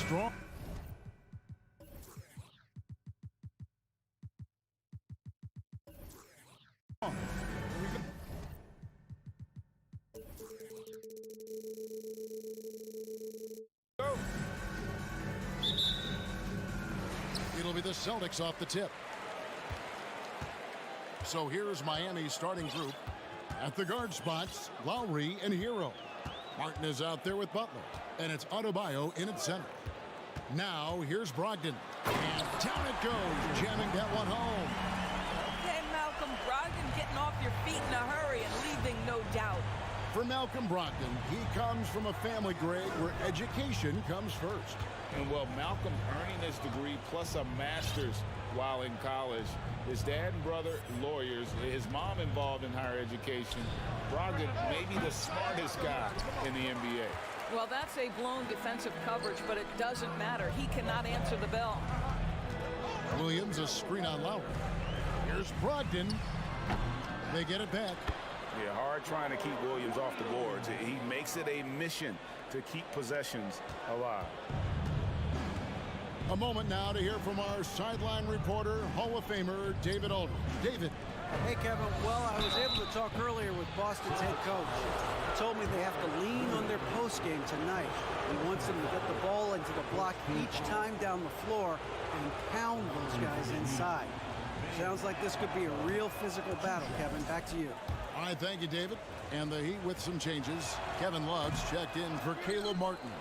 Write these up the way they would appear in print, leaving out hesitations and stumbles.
strong. It'll be the Celtics off the tip. So here's Miami's starting group. At the guard spots, Lowry and Hero. Martin is out there with Butler, and it's Adebayo in at center. Now here's Brogdon, and down it goes, jamming that one home. Okay, Malcolm Brogdon getting off your feet in a hurry and leaving no doubt. For Malcolm Brogdon, he comes from a family, Greg, where education comes first. And well, Malcolm earning his degree plus a master's while in college. His dad and brother, lawyers. His mom involved in higher education. Brogdon may be the smartest guy in the NBA. Well, that's a blown defensive coverage, but it doesn't matter. He cannot answer the bell. Williams, a screen on Lowry. Here's Brogdon. They get it back. Yeah, hard trying to keep Williams off the boards. He makes it a mission to keep possessions alive. A moment now to hear from our sideline reporter, Hall of Famer David Aldridge. David. Hey, Kevin. Well, I was able to talk earlier with Boston's head coach. He told me they have to lean on their postgame tonight. He wants them to get the ball into the block each time down the floor and pound those guys inside. Sounds like this could be a real physical battle, Kevin. Back to you. All right, thank you, David. And the Heat with some changes. Kevin Love's checked in for Caleb Martin.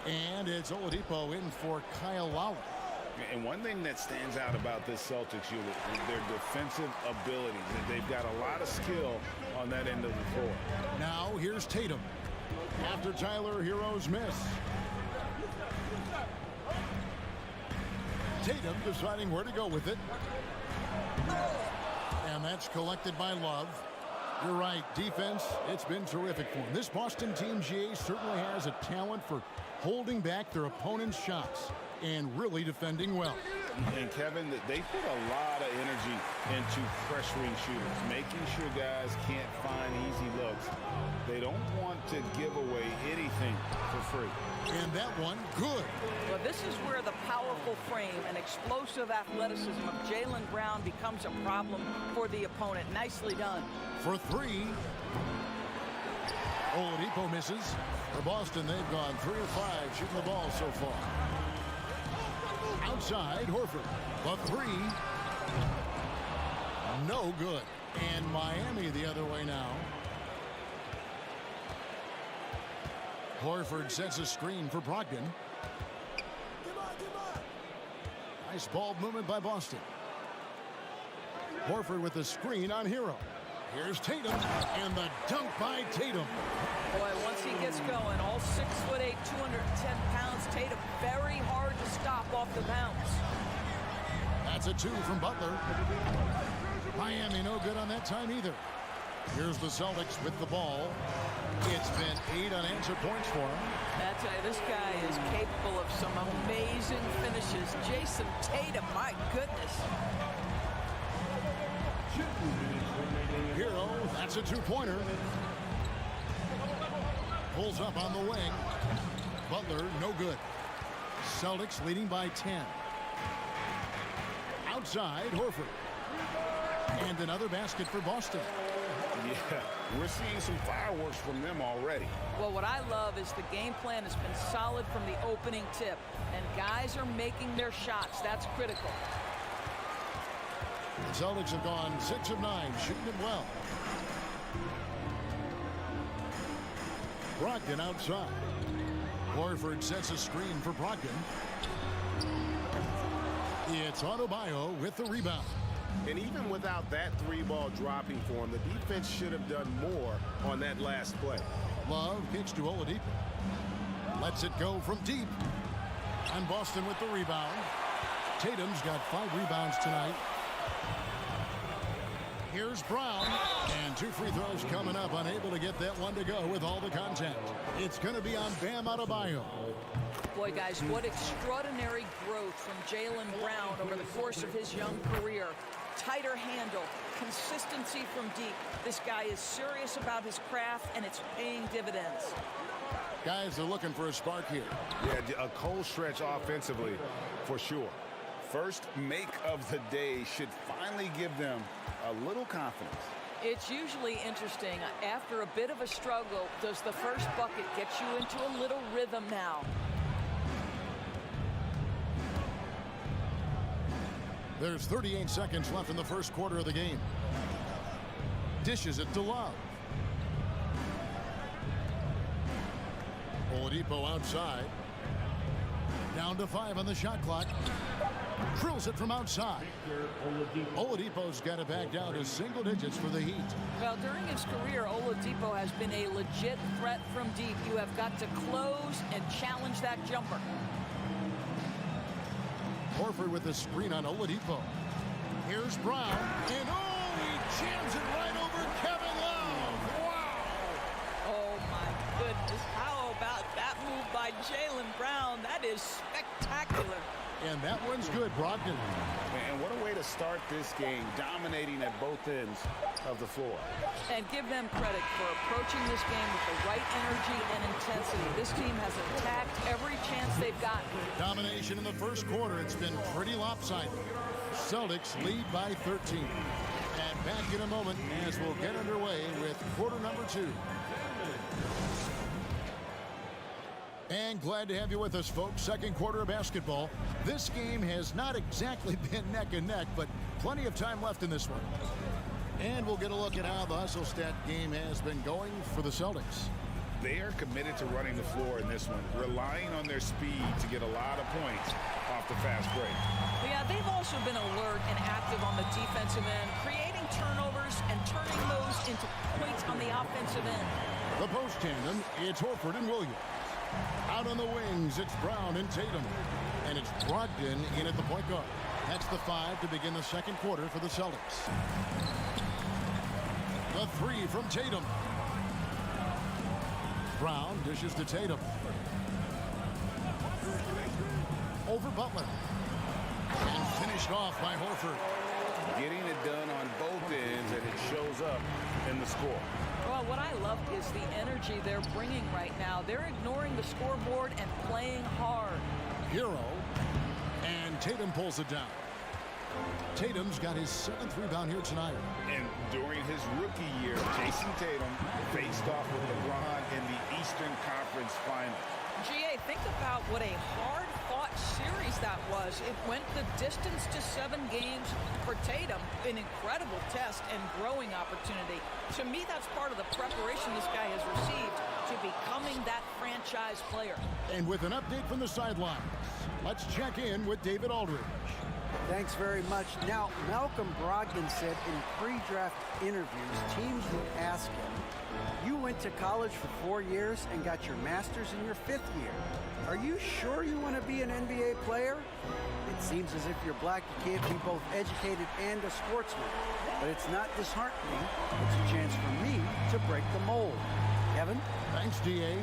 And it's Oladipo in for Kyle Lowry. And one thing that stands out about this Celtics unit is their defensive ability. They've got a lot of skill on that end of the floor. Now here's Tatum. After Tyler Hero's miss. Tatum deciding where to go with it. And that's collected by Love. You're right, defense, it's been terrific for him. This Boston team, GA, certainly has a talent for holding back their opponent's shots and really defending well. And Kevin, they put a lot of energy into pressuring shooters, making sure guys can't find easy looks. They don't want to give away anything for free. And that one, good. Well, this is where the powerful frame and explosive athleticism of Jaylen Brown becomes a problem for the opponent. Nicely done. For three. Oladipo misses. For Boston, they've gone 3 of 5 shooting the ball so far. Outside, Horford. The three. No good. And Miami the other way now. Horford sets a screen for Brogdon. Nice ball movement by Boston. Horford with the screen on Hero. Here's Tatum, and the dunk by Tatum. Boy, once he gets going, all 6'8", 210 pounds, Tatum very hard to stop off the bounce. That's a 2 from Butler. Miami no good on that time either. Here's the Celtics with the ball. It's been 8 unanswered points for him. I tell you, this guy is capable of some amazing finishes. Jason Tatum, my goodness. Hero, that's a 2-pointer. Pulls up on the wing. Butler, no good. Celtics leading by 10. Outside, Horford. And another basket for Boston. Yeah, we're seeing some fireworks from them already. Well, what I love is the game plan has been solid from the opening tip, and guys are making their shots. That's critical. The Celtics have gone 6 of 9, shooting it well. Brogdon outside. Horford sets a screen for Brogdon. It's Adebayo with the rebound. And even without that 3-ball dropping for him, the defense should have done more on that last play. Love kicks to Oladipo. Lets it go from deep. And Boston with the rebound. Tatum's got 5 rebounds tonight. Here's Brown. And 2 free throws coming up. Unable to get that one to go with all the contact. It's going to be on Bam Adebayo. Boy, guys, what extraordinary growth from Jaylen Brown over the course of his young career. tighter handle, consistency from deep. This guy is serious about his craft, and it's paying dividends. Guys are looking for a spark here. Yeah, a cold stretch offensively for sure. First make of the day should finally give them a little confidence. It's usually interesting. After a bit of a struggle, does the first bucket get you into a little rhythm now? There's 38 seconds left in the first quarter of the game. Dishes it to Love. Oladipo outside. Down to 5 on the shot clock. Drills it from outside. Oladipo's got it back down to single digits for the Heat. Well, during his career, Oladipo has been a legit threat from deep. You have got to close and challenge that jumper. Horford with the screen on Oladipo. Here's Brown. And he jams it right over Kevin Love. Wow! Oh, my goodness. How about that move by Jaylen Brown? That is spectacular. And that one's good, Brogdon. And what a way to start this game, dominating at both ends of the floor. And give them credit for approaching this game with the right energy and intensity. This team has attacked every chance they've gotten. Domination in the first quarter. It's been pretty lopsided. Celtics lead by 13. And back in a moment as we'll get underway with quarter number 2. And glad to have you with us, folks. Second quarter of basketball. This game has not exactly been neck and neck, but plenty of time left in this one. And we'll get a look at how the hustle stat game has been going for the Celtics. They are committed to running the floor in this one, relying on their speed to get a lot of points off the fast break. Yeah, they've also been alert and active on the defensive end, creating turnovers and turning those into points on the offensive end. The post tandem, it's Horford and Williams. Out on the wings, it's Brown and Tatum. And it's Brogdon in at the point guard. That's the 5 to begin the second quarter for the Celtics. The 3 from Tatum. Brown dishes to Tatum. Over Butler. And finished off by Horford. Getting it done on both ends, and it shows up in the score. Well, what I love is the energy they're bringing right now. They're ignoring the scoreboard and playing hard. Hero. And Tatum pulls it down. Tatum's got his 7th rebound here tonight. And during his rookie year, Jason Tatum faced off with LeBron in the Eastern Conference Final. GA, think about what a hard-fought series that was. It went the distance to 7 games for Tatum. An incredible test and growing opportunity. To me, that's part of the preparation this guy has received to becoming that franchise player. And with an update from the sidelines, let's check in with David Aldridge. Thanks very much. Now, Malcolm Brogdon said in pre-draft interviews, teams would ask him, you went to college for 4 years and got your master's in your 5th year. Are you sure you want to be an NBA player? It seems as if you're black, you can't be both educated and a sportsman. But it's not disheartening. It's a chance for me to break the mold. Kevin? Thanks, DA.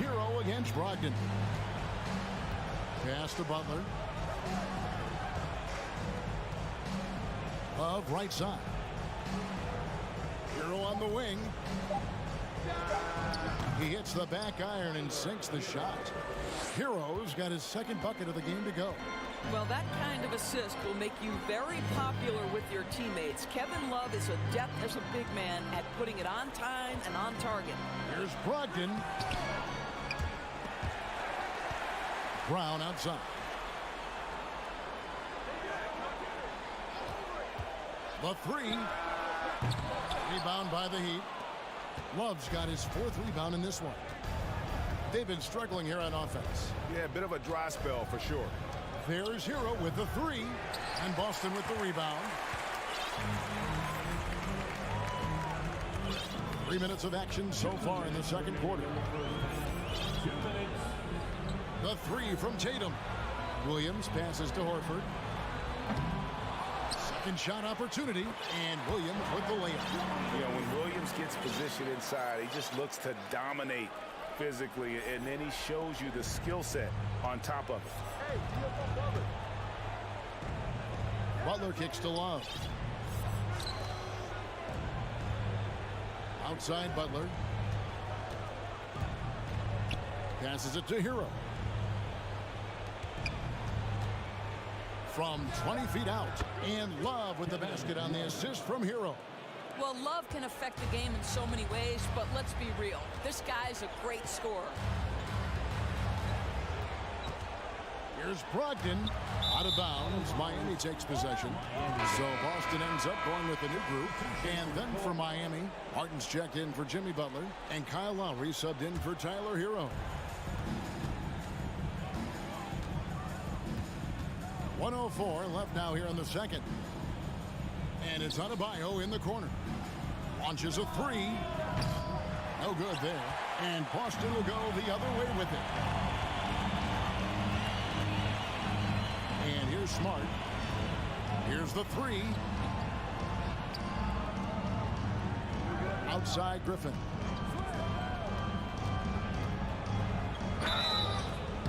Hero against Brogdon. Pass to Butler. Love right side. Hero on the wing. He hits the back iron and sinks the shot. Hero's got his 2nd bucket of the game to go. Well, that kind of assist will make you very popular with your teammates. Kevin Love is adept as a big man at putting it on time and on target. Here's Brogdon. Brown outside. The 3. Rebound by the Heat. Love's got his 4th rebound in this one. They've been struggling here on offense. Yeah, a bit of a dry spell for sure. There's Hero with the 3. And Boston with the rebound. 3 minutes of action so far in the second quarter. The 3 from Tatum. Williams passes to Horford. Second shot opportunity, and Williams with the layup. You know, when Williams gets positioned inside, he just looks to dominate physically, and then he shows you the skill set on top of it. Butler kicks to Love. Outside Butler. Passes it to Hero. From 20 feet out. And Love with the basket on the assist from Hero. Well, Love can affect the game in so many ways, but let's be real. This guy's a great scorer. Here's Brogdon. Out of bounds. Miami takes possession. So Boston ends up going with a new group. And then for Miami, Harden's checked in for Jimmy Butler. And Kyle Lowry subbed in for Tyler Hero. 1:04 left now here in the second. And it's Adebayo in the corner. Launches a three. No good there. And Boston will go the other way with it. And here's Smart. Here's the three. Outside Griffin.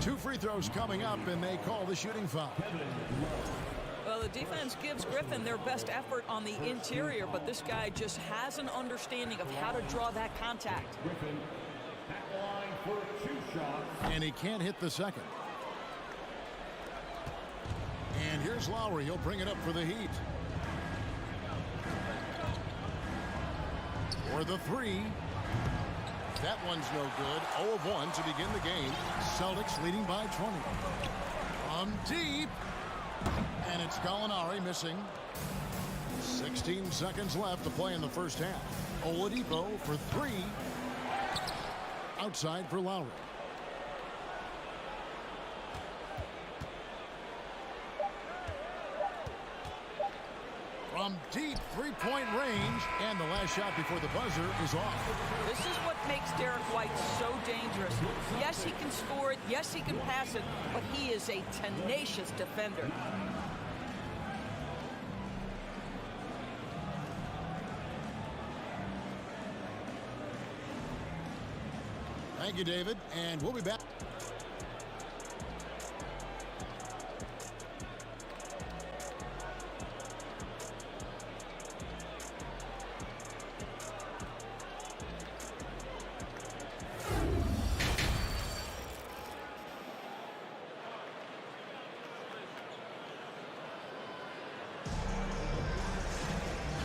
Two free throws coming up, and they call the shooting foul. Well, the defense gives Griffin their best effort on the interior, but this guy just has an understanding of how to draw that contact. Griffin at the line for 2 shots. And he can't hit the second. And here's Lowry. He'll bring it up for the Heat. For the three. That one's no good. 0 of 1 to begin the game. Celtics leading by 20. From deep. And it's Gallinari missing. 16 seconds left to play in the first half. Oladipo for three. Outside for Lowry. From deep three-point range, and the last shot before the buzzer is off. This is what makes Derek White so dangerous. Yes, he can score it. Yes, he can pass it, but he is a tenacious defender. Thank you, David, and we'll be back.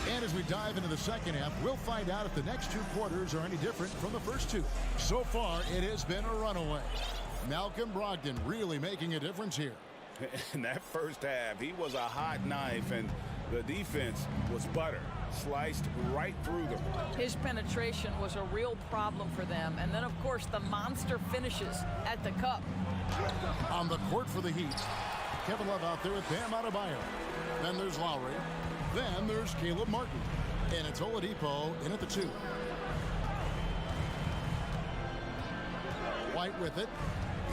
And as we dive into the second half, we'll find out if the next 2 quarters are any different from the first 2. So far, it has been a runaway. Malcolm Brogdon really making a difference here. In that first half, he was a hot knife, and the defense was butter. Sliced right through them. His penetration was a real problem for them. And then, of course, the monster finishes at the cup. On the court for the Heat, Kevin Love out there with Bam Adebayo. Then there's Lowry. Then there's Caleb Martin. And it's Oladipo in at the 2. White with it.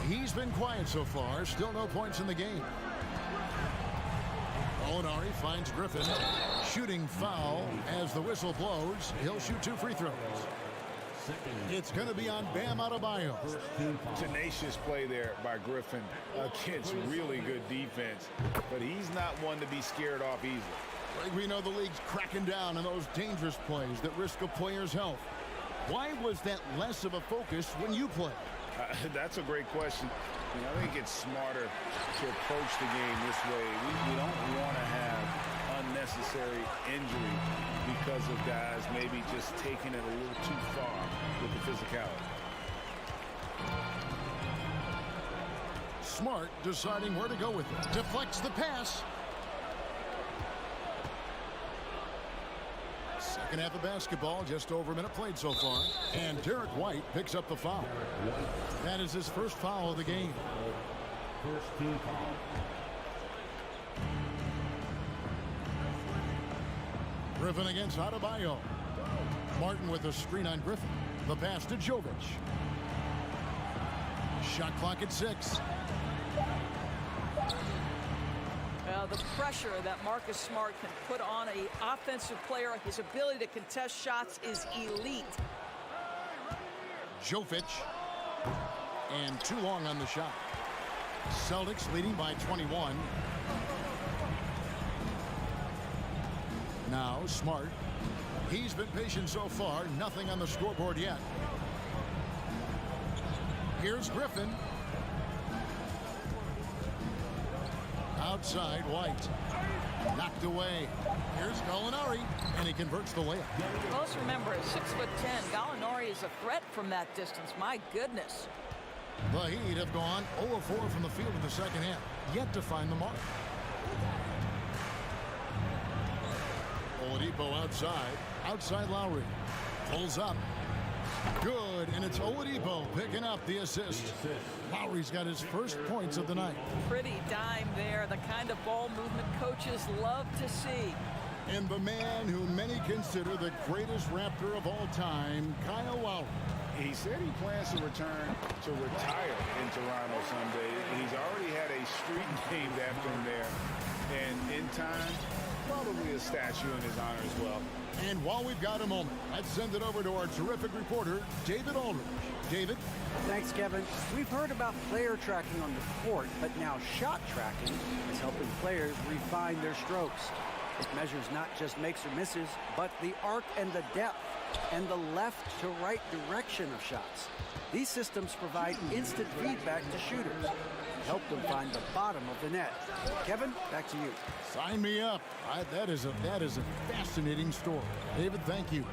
He's been quiet so far. Still no points in the game. Gallinari finds Griffin. Shooting foul as the whistle blows. He'll shoot 2 free throws. It's going to be on Bam Adebayo. Tenacious play there by Griffin against really good defense. But he's not one to be scared off easily. We know the league's cracking down on those dangerous plays that risk a player's health. Why was that less of a focus when you play? That's a great question. I think it's smarter to approach the game this way. We don't want to have unnecessary injury because of guys maybe just taking it a little too far with the physicality. Smart deciding where to go with it. Deflects the pass. Second half of basketball, just over a minute played so far. And Derek White picks up the foul. That is his first foul of the game. First team foul. Griffin against Adebayo. Martin with a screen on Griffin. The pass to Jovic. Shot clock at 6. The pressure that Marcus Smart can put on an offensive player, his ability to contest shots is elite. Jovic. And too long on the shot. Celtics leading by 21. Now Smart. He's been patient so far. Nothing on the scoreboard yet. Here's Griffin. Outside, White. Knocked away. Here's Gallinari, and he converts the layup. Most remember, at 6'10", Gallinari is a threat from that distance. My goodness. The Heat have gone 0-4 from the field in the second half, yet to find the mark. Oladipo outside Lowry. Pulls up. Good, and it's Oladipo picking up the assist. Lowry's got his first points of the night. Pretty dime there, the kind of ball movement coaches love to see. And the man who many consider the greatest Raptor of all time, Kyle Lowry. He said he plans to return to retire in Toronto someday. He's already had a street named after him there. And in time, probably a statue in his honor as well. And while we've got a moment, let's send it over to our terrific reporter, David Aldridge. David? Thanks, Kevin. We've heard about player tracking on the court, but now shot tracking is helping players refine their strokes. It measures not just makes or misses, but the arc and the depth, and the left to right direction of shots. These systems provide instant feedback to shooters, help them find the bottom of the net. Kevin, back to you. Sign me up. That is a fascinating story. David, thank you.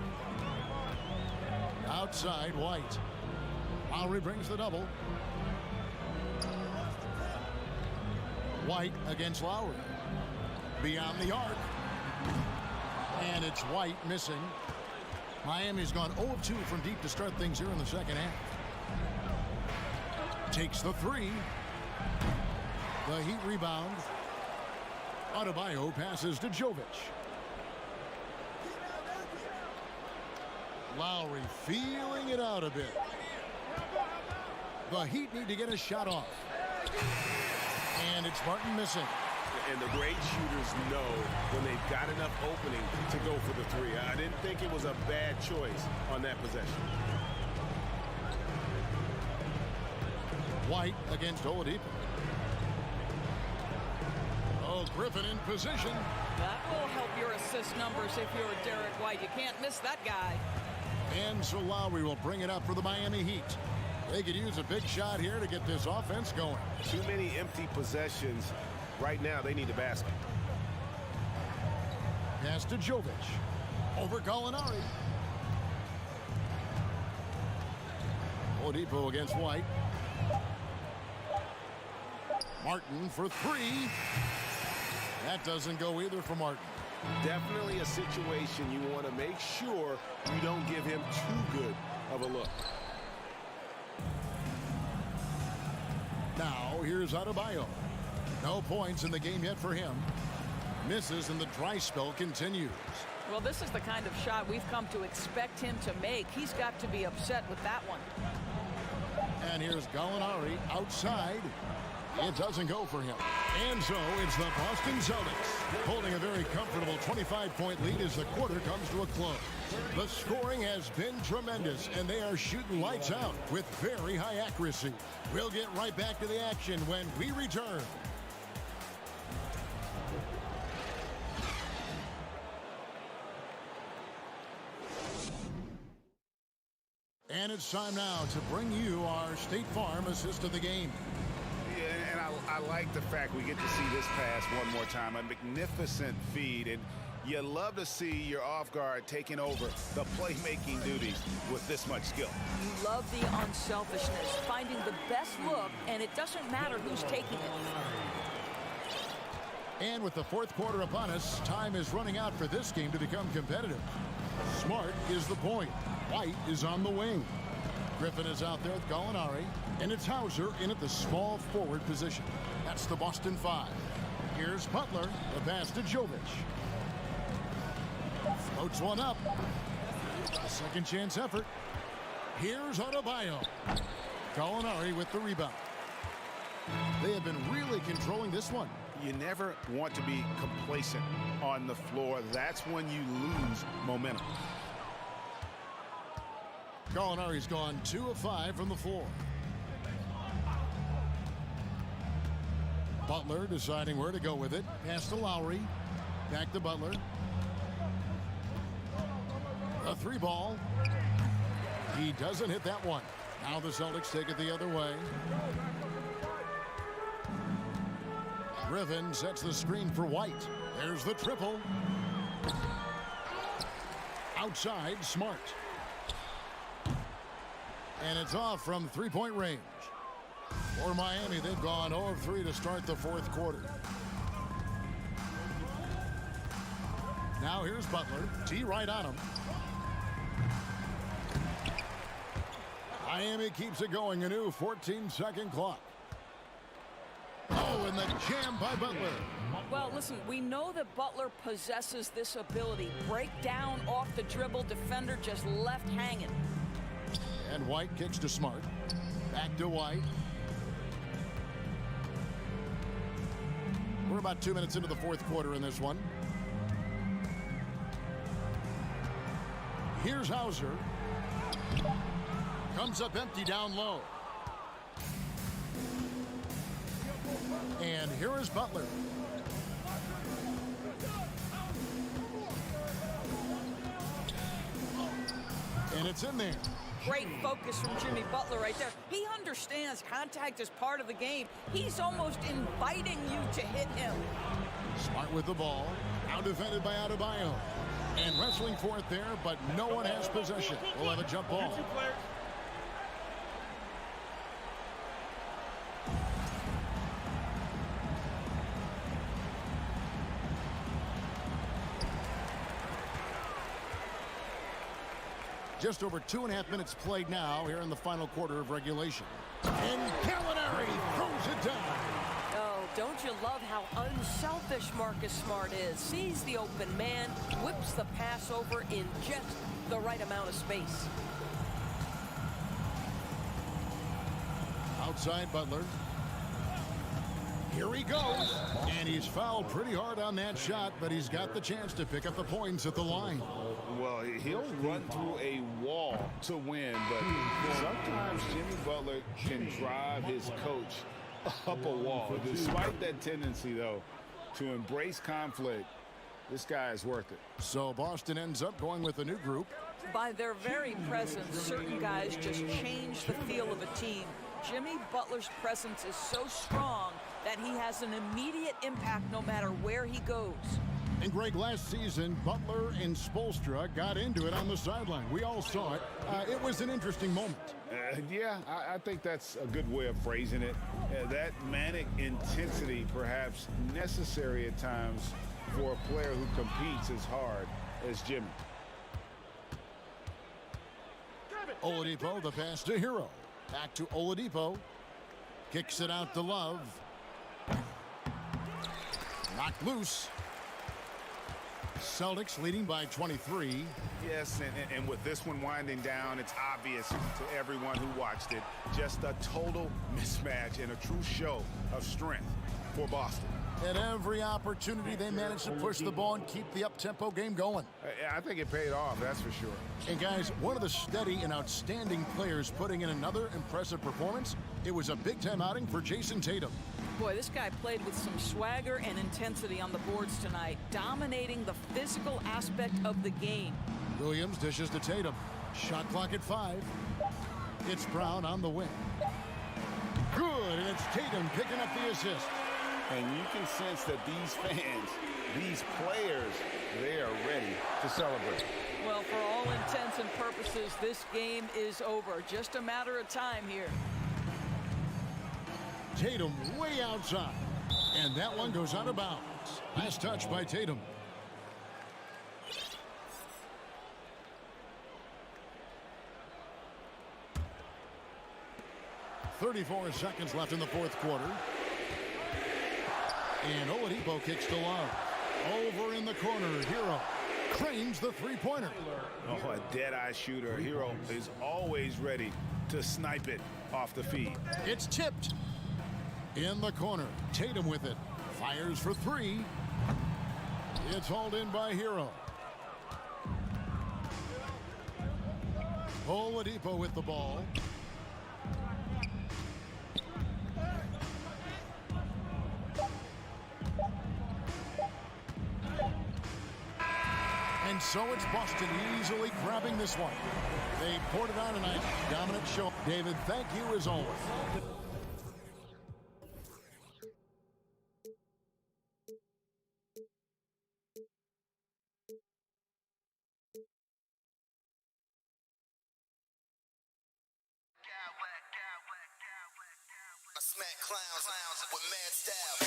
Outside, White. Lowry brings the double. White against Lowry. Beyond the arc. And it's White missing. Miami's gone 0-2 from deep to start things here in the second half. Takes the three. The Heat rebound. Adebayo passes to Jovic. Lowry feeling it out a bit. The Heat need to get a shot off. And it's Martin missing. And the great shooters know when they've got enough opening to go for the three. I didn't think it was a bad choice on that possession. White against Oladipo. Oh, Griffin in position. That will help your assist numbers if you're Derek White. You can't miss that guy. And so Lowry will bring it up for the Miami Heat. They could use a big shot here to get this offense going. Too many empty possessions. Right now, they need a basket. Pass to Jovic. Over Gallinari. Oladipo against White. Martin for three. That doesn't go either for Martin. Definitely a situation you want to make sure you don't give him too good of a look. Now, here's Adebayo. No points in the game yet for him. Misses and the dry spell continues. Well, this is the kind of shot we've come to expect him to make. He's got to be upset with that one. And here's Gallinari outside. It doesn't go for him. And so it's the Boston Celtics holding a very comfortable 25-point lead as the quarter comes to a close. The scoring has been tremendous, and they are shooting lights out with very high accuracy. We'll get right back to the action when we return. And it's time now to bring you our State Farm assist of the game. Yeah, and I like the fact we get to see this pass one more time. A magnificent feed, and you love to see your off guard taking over the playmaking duties with this much skill. You love the unselfishness, finding the best look, and it doesn't matter who's taking it. And with the fourth quarter upon us, time is running out for this game to become competitive. Smart is the point. White is on the wing. Griffin is out there with Gallinari, and it's Hauser in at the small forward position. That's the Boston Five. Here's Butler, the pass to Jovic. Floats one up. A second chance effort. Here's Adebayo. Gallinari with the rebound. They have been really controlling this one. You never want to be complacent on the floor. That's when you lose momentum. Gallinari's gone 2 of 5 from the floor. Butler deciding where to go with it. Pass to Lowry. Back to Butler. A 3-ball. He doesn't hit that one. Now the Celtics take it the other way. Griffin sets the screen for White. There's the triple. Outside, Smart. And it's off from three-point range. For Miami, they've gone 0 of 3 to start the fourth quarter. Now here's Butler. T right on him. Miami keeps it going. A new 14-second clock. Oh, and the jam by Butler. Well, listen, we know that Butler possesses this ability. Break down off the dribble, defender just left hanging. And White kicks to Smart. Back to White. We're about 2 minutes into the fourth quarter in this one. Here's Hauser. Comes up empty down low. And here is Butler. And it's in there. Great focus from Jimmy Butler right there. He understands contact is part of the game. He's almost inviting you to hit him. Smart with the ball. Now defended by Adebayo. And wrestling for it there, but no one has possession. We'll have a jump ball. Just over 2.5 minutes played now here in the final quarter of regulation. And Gallinari throws it down. Oh, don't you love how unselfish Marcus Smart is? Sees the open man, whips the pass over in just the right amount of space. Outside Butler. Here he goes. And he's fouled pretty hard on that shot, but he's got the chance to pick up the points at the line. Well, he'll run through a wall to win, but sometimes Jimmy Butler can drive his coach up a wall. Despite that tendency, though, to embrace conflict, this guy is worth it. So Boston ends up going with a new group. By their very presence, certain guys just change the feel of a team. Jimmy Butler's presence is so strong that he has an immediate impact no matter where he goes. And Greg, last season, Butler and Spoelstra got into it on the sideline. We all saw it. It was an interesting moment. Yeah, I think that's a good way of phrasing it. That manic intensity perhaps necessary at times for a player who competes as hard as Jimmy. Oladipo, the pass to Hero. Back to Oladipo. Kicks it out to Love. Knocked loose. Celtics leading by 23. Yes, and with this one winding down, it's obvious to everyone who watched it. Just a total mismatch and a true show of strength for Boston. At every opportunity, they managed to push the ball and keep the up-tempo game going. I think it paid off, that's for sure. And guys, one of the steady and outstanding players putting in another impressive performance, it was a big-time outing for Jason Tatum. Boy, this guy played with some swagger and intensity on the boards tonight, dominating the physical aspect of the game. Williams dishes to Tatum. Shot clock at 5. It's Brown on the wing. Good, and it's Tatum picking up the assist. And you can sense that these fans, these players, they are ready to celebrate. Well, for all intents and purposes, this game is over. Just a matter of time here. Tatum way outside. And that one goes out of bounds. Last touch by Tatum. .34 seconds left in the fourth quarter. And Oladipo kicks to Love. Over in the corner, Hero cranes the three-pointer. Oh, a dead-eye shooter. Hero is always ready to snipe it off the feed. It's tipped. In the corner, Tatum with it. Fires for 3. It's hauled in by Hero. Oladipo with the ball. And so it's Boston easily grabbing this one. They poured it on tonight. Dominant show. David, thank you as always. I smack clowns with mad style.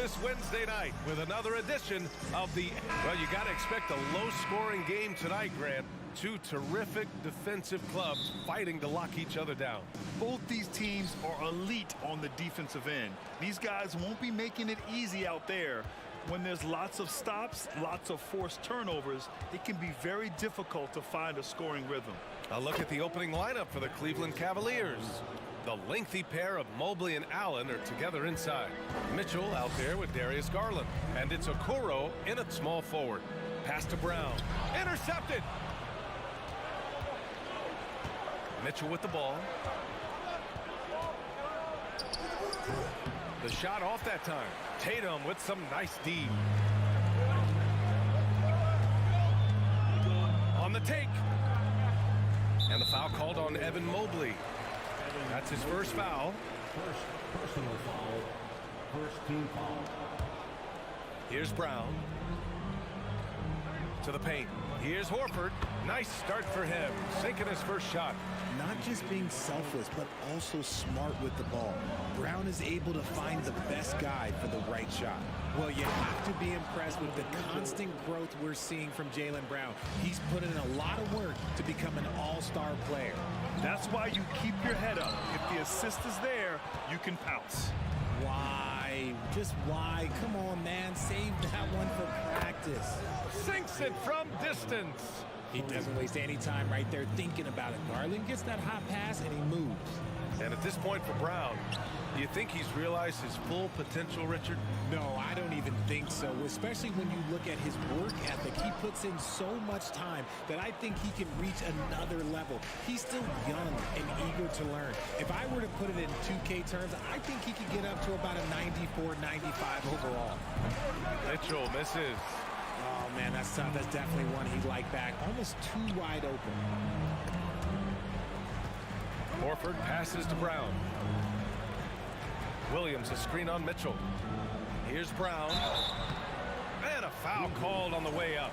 this Wednesday night with another edition of the... Well, you got to expect a low-scoring game tonight, Grant. Two terrific defensive clubs fighting to lock each other down. Both these teams are elite on the defensive end. These guys won't be making it easy out there. When there's lots of stops, lots of forced turnovers, it can be very difficult to find a scoring rhythm. A look at the opening lineup for the Cleveland Cavaliers. The lengthy pair of Mobley and Allen are together inside. Mitchell out there with Darius Garland. And it's Okoro in at small forward. Pass to Brown. Intercepted! Mitchell with the ball. The shot off that time. Tatum with some nice D. On the take. And the foul called on Evan Mobley. That's his first foul. First personal foul. First team foul. Here's Brown. To the paint. Here's Horford. Nice start for him. Sinking his first shot. Not just being selfless, but also smart with the ball. Brown is able to find the best guy for the right shot. Well, you have to be impressed with the constant growth we're seeing from Jaylen Brown. He's put in a lot of work to become an all-star player. That's why you keep your head up. If the assist is there, you can pounce. Why? Just why? Come on, man. Save that one for practice. Sinks it from distance. He doesn't waste any time right there thinking about it. Garland gets that hot pass and he moves. And at this point for Brown, do you think he's realized his full potential, Richard? No, I don't even think so, especially when you look at his work ethic. He puts in so much time that I think he can reach another level. He's still young and eager to learn. If I were to put it in 2K terms, I think he could get up to about a 94, 95 overall. Mitchell misses. Oh, man, that's tough. That's definitely one he'd like back. Almost too wide open. Horford passes to Brown. Williams a screen on Mitchell. Here's Brown. And a foul called on the way up.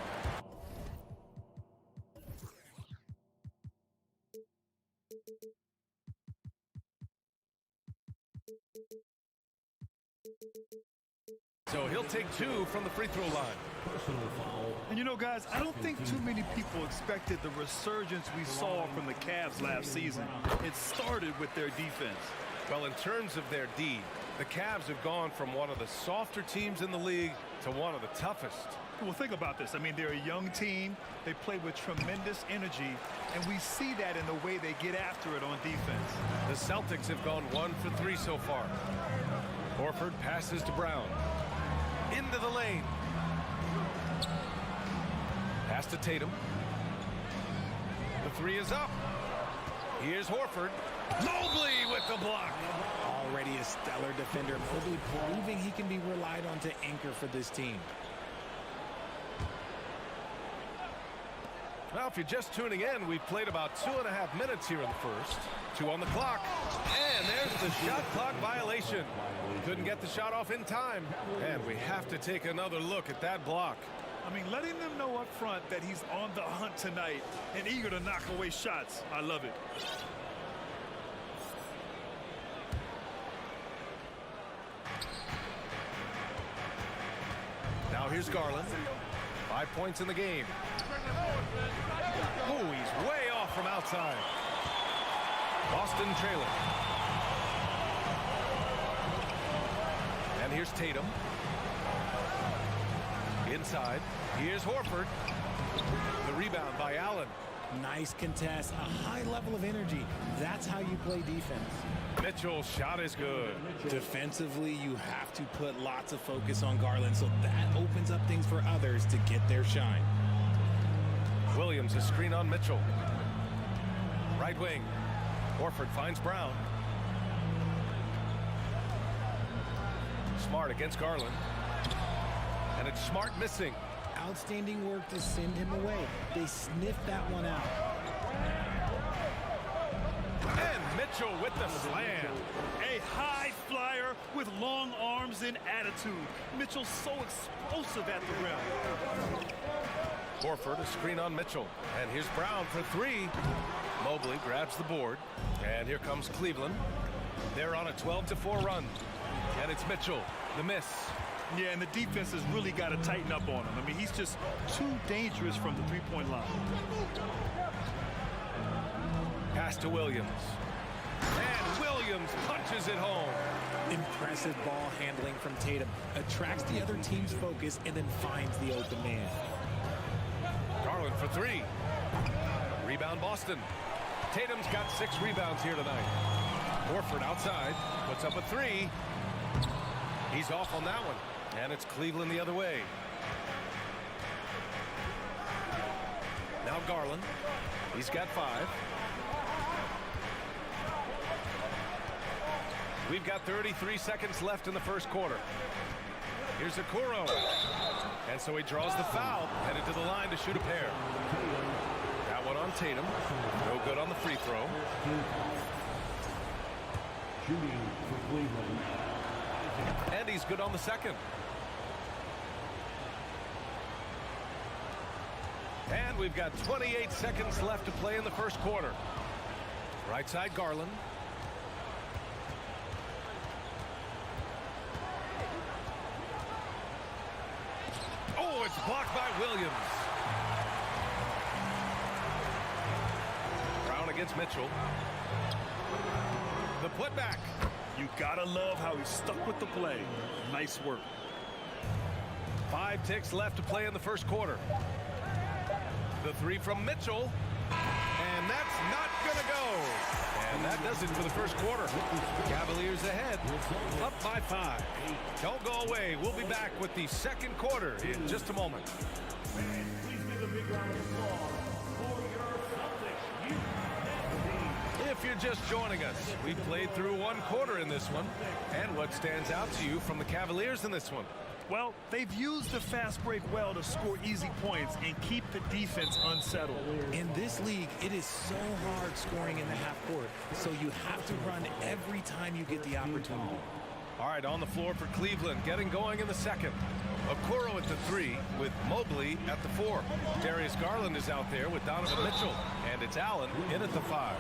So he'll take two from the free throw line. Personal foul. And you know, guys, I don't think too many people expected the resurgence we saw from the Cavs last season. It started with their defense. Well, in terms of their D, the Cavs have gone from one of the softer teams in the league to one of the toughest. Well, think about this. I mean, they're a young team. They play with tremendous energy, and we see that in the way they get after it on defense. The Celtics have gone 1 for 3 so far. Horford passes to Brown. Into the lane. Pass to Tatum. The three is up. Here's Horford. Mobley with the block. Already a stellar defender. Mobley proving he can be relied on to anchor for this team. Now, if you're just tuning in, we've played about 2.5 minutes here in the first. 2 on the clock. And there's the shot clock violation. Couldn't get the shot off in time. And we have to take another look at that block. I mean, letting them know up front that he's on the hunt tonight and eager to knock away shots. I love it. Now here's Garland. 5 points in the game. Oh, he's way off from outside. Boston trailing. And here's Tatum. Inside. Here's Horford. The rebound by Allen. Nice contest. A high level of energy. That's how you play defense. Mitchell's shot is good. Defensively, you have to put lots of focus on Garland, so that opens up things for others to get their shine. Williams a screen on Mitchell. Right wing. Horford finds Brown. Smart against Garland. And it's Smart missing. Outstanding work to send him away. They sniffed that one out. And Mitchell with the slam. A high flyer with long arms and attitude. Mitchell's so explosive at the rim. Horford a screen on Mitchell. And here's Brown for 3. Mobley grabs the board. And here comes Cleveland. They're on a 12-4 run. And it's Mitchell. The miss. Yeah, and the defense has really got to tighten up on him. I mean, he's just too dangerous from the three-point line. Pass to Williams. And Williams punches it home. Impressive ball handling from Tatum. Attracts the other team's focus and then finds the open man. Garland for three. Rebound Boston. Tatum's got 6 rebounds here tonight. Horford outside. Puts up a three. He's off on that one. And it's Cleveland the other way. Now Garland. He's got 5. We've got 33 seconds left in the first quarter. Here's Okoro. And so he draws the foul, headed to the line to shoot a pair. That one on Tatum. No good on the free throw. Shooting for Cleveland. And he's good on the second. And we've got 28 seconds left to play in the first quarter. Right side Garland. Oh, it's blocked by Williams. Brown against Mitchell. The putback. You gotta love how he stuck with the play. Nice work. 5 ticks left to play in the first quarter. The three from Mitchell. And that's not gonna go. And that does it for the first quarter. Cavaliers ahead, up by 5. Don't go away. We'll be back with the second quarter in just a moment. Please give a big round of applause for your Celtics. If you're just joining us, we played through one quarter in this one. And what stands out to you from the Cavaliers in this one? Well, they've used the fast break well to score easy points and keep the defense unsettled. In this league, it is so hard scoring in the half court, so you have to run every time you get the opportunity. All right, on the floor for Cleveland, getting going in the second. Okoro at the 3 with Mobley at the 4. Darius Garland is out there with Donovan Mitchell, and it's Allen in at the 5.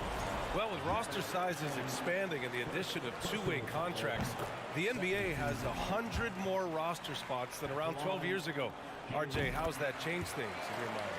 Well, with roster sizes expanding and the addition of two-way contracts, the NBA has 100 more roster spots than around 12 years ago. RJ, how's that changed things in your mind?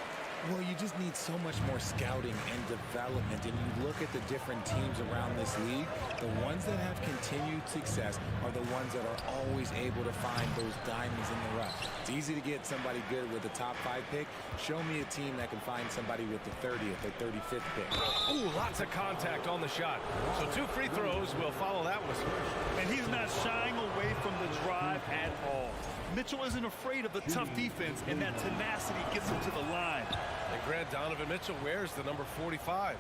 Well, you just need so much more scouting and development, and you look at the different teams around this league, the ones that have continued success are the ones that are always able to find those diamonds in the rough. It's easy to get somebody good with the top 5 pick. Show me a team that can find somebody with the 30th or 35th pick. Ooh, lots of contact on the shot. So 2 free throws will follow that whistle. And he's not shying away from the drive at all. Mitchell isn't afraid of the tough defense, and that tenacity gets him to the line. And Grant, Donovan Mitchell wears the number 45.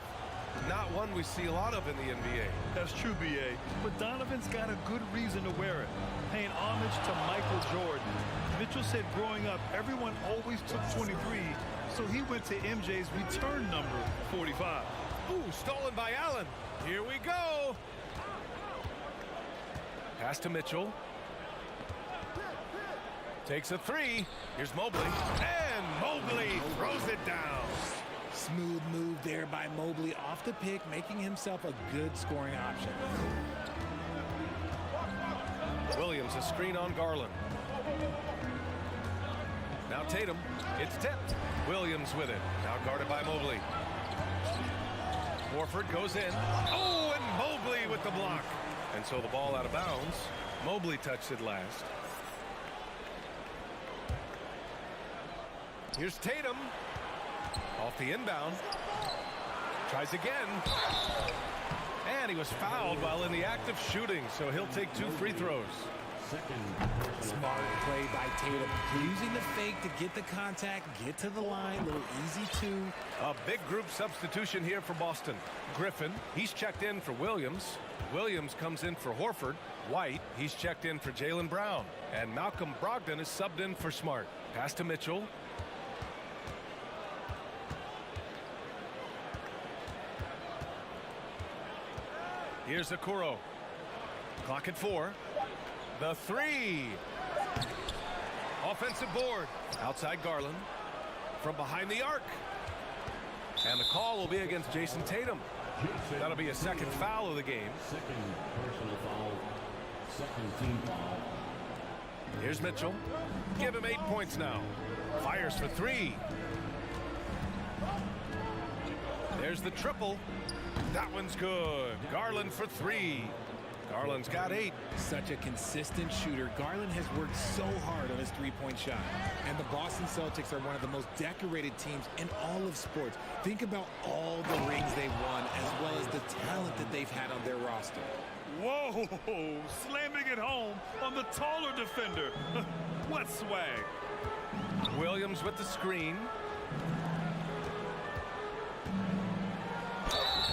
Not one we see a lot of in the NBA. That's true, B.A. But Donovan's got a good reason to wear it, paying homage to Michael Jordan. Mitchell said growing up, everyone always took 23, so he went to MJ's return number, 45. Ooh, stolen by Allen. Here we go. Pass to Mitchell. Takes a 3. Here's Mobley. And Mobley throws it down. Smooth move there by Mobley off the pick, making himself a good scoring option. Williams, a screen on Garland. Now Tatum. It's tipped. Williams with it. Now guarded by Mobley. Horford goes in. Oh, and Mobley with the block. And so the ball out of bounds. Mobley touched it last. Here's Tatum. Off the inbound. Tries again. And he was fouled while in the act of shooting, so he'll take 2 free throws. Smart play by Tatum. Using the fake to get the contact, get to the line, a little easy 2. A big group substitution here for Boston. Griffin, he's checked in for Williams. Williams comes in for Horford. White, he's checked in for Jaylen Brown. And Malcolm Brogdon is subbed in for Smart. Pass to Mitchell. Here's Okoro. Clock at 4. The 3. Offensive board. Outside Garland. From behind the arc. And the call will be against Jason Tatum. That'll be a second foul of the game. Second personal foul. Second team foul. Here's Mitchell. Give him 8 points now. Fires for 3. There's the triple. That one's good. Garland for 3. Garland's got 8. Such a consistent shooter. Garland has worked so hard on his three-point shot. And the Boston Celtics are one of the most decorated teams in all of sports. Think about all the rings they've won, as well as the talent that they've had on their roster. Whoa, slamming it home on the taller defender. What swag. Williams with the screen.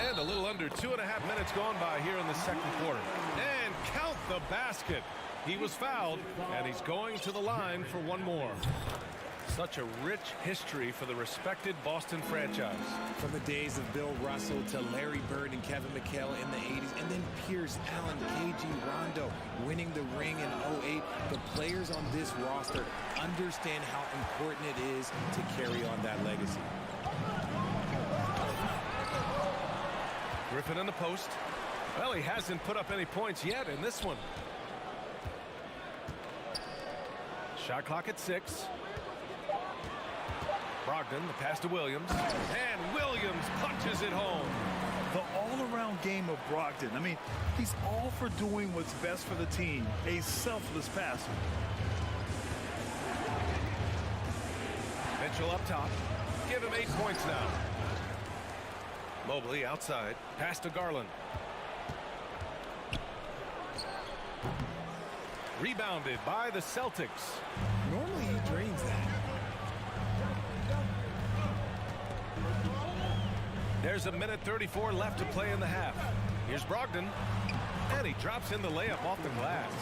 And a little under 2.5 minutes gone by here in the second quarter. And count the basket. He was fouled, and he's going to the line for one more. Such a rich history for the respected Boston franchise. From the days of Bill Russell to Larry Bird and Kevin McHale in the 80s, and then Pierce, Allen, KG, Rondo winning the ring in 08. The players on this roster understand how important it is to carry on that legacy. Griffin in the post. Well, he hasn't put up any points yet in this one. Shot clock at 6. Brogdon, the pass to Williams. And Williams punches it home. The all-around game of Brogdon. I mean, he's all for doing what's best for the team. A selfless passer. Mitchell up top. Give him 8 points now. Mobley outside. Pass to Garland. Rebounded by the Celtics. Normally he drains that. There's a minute 34 left to play in the half. Here's Brogdon. And he drops in the layup off the glass.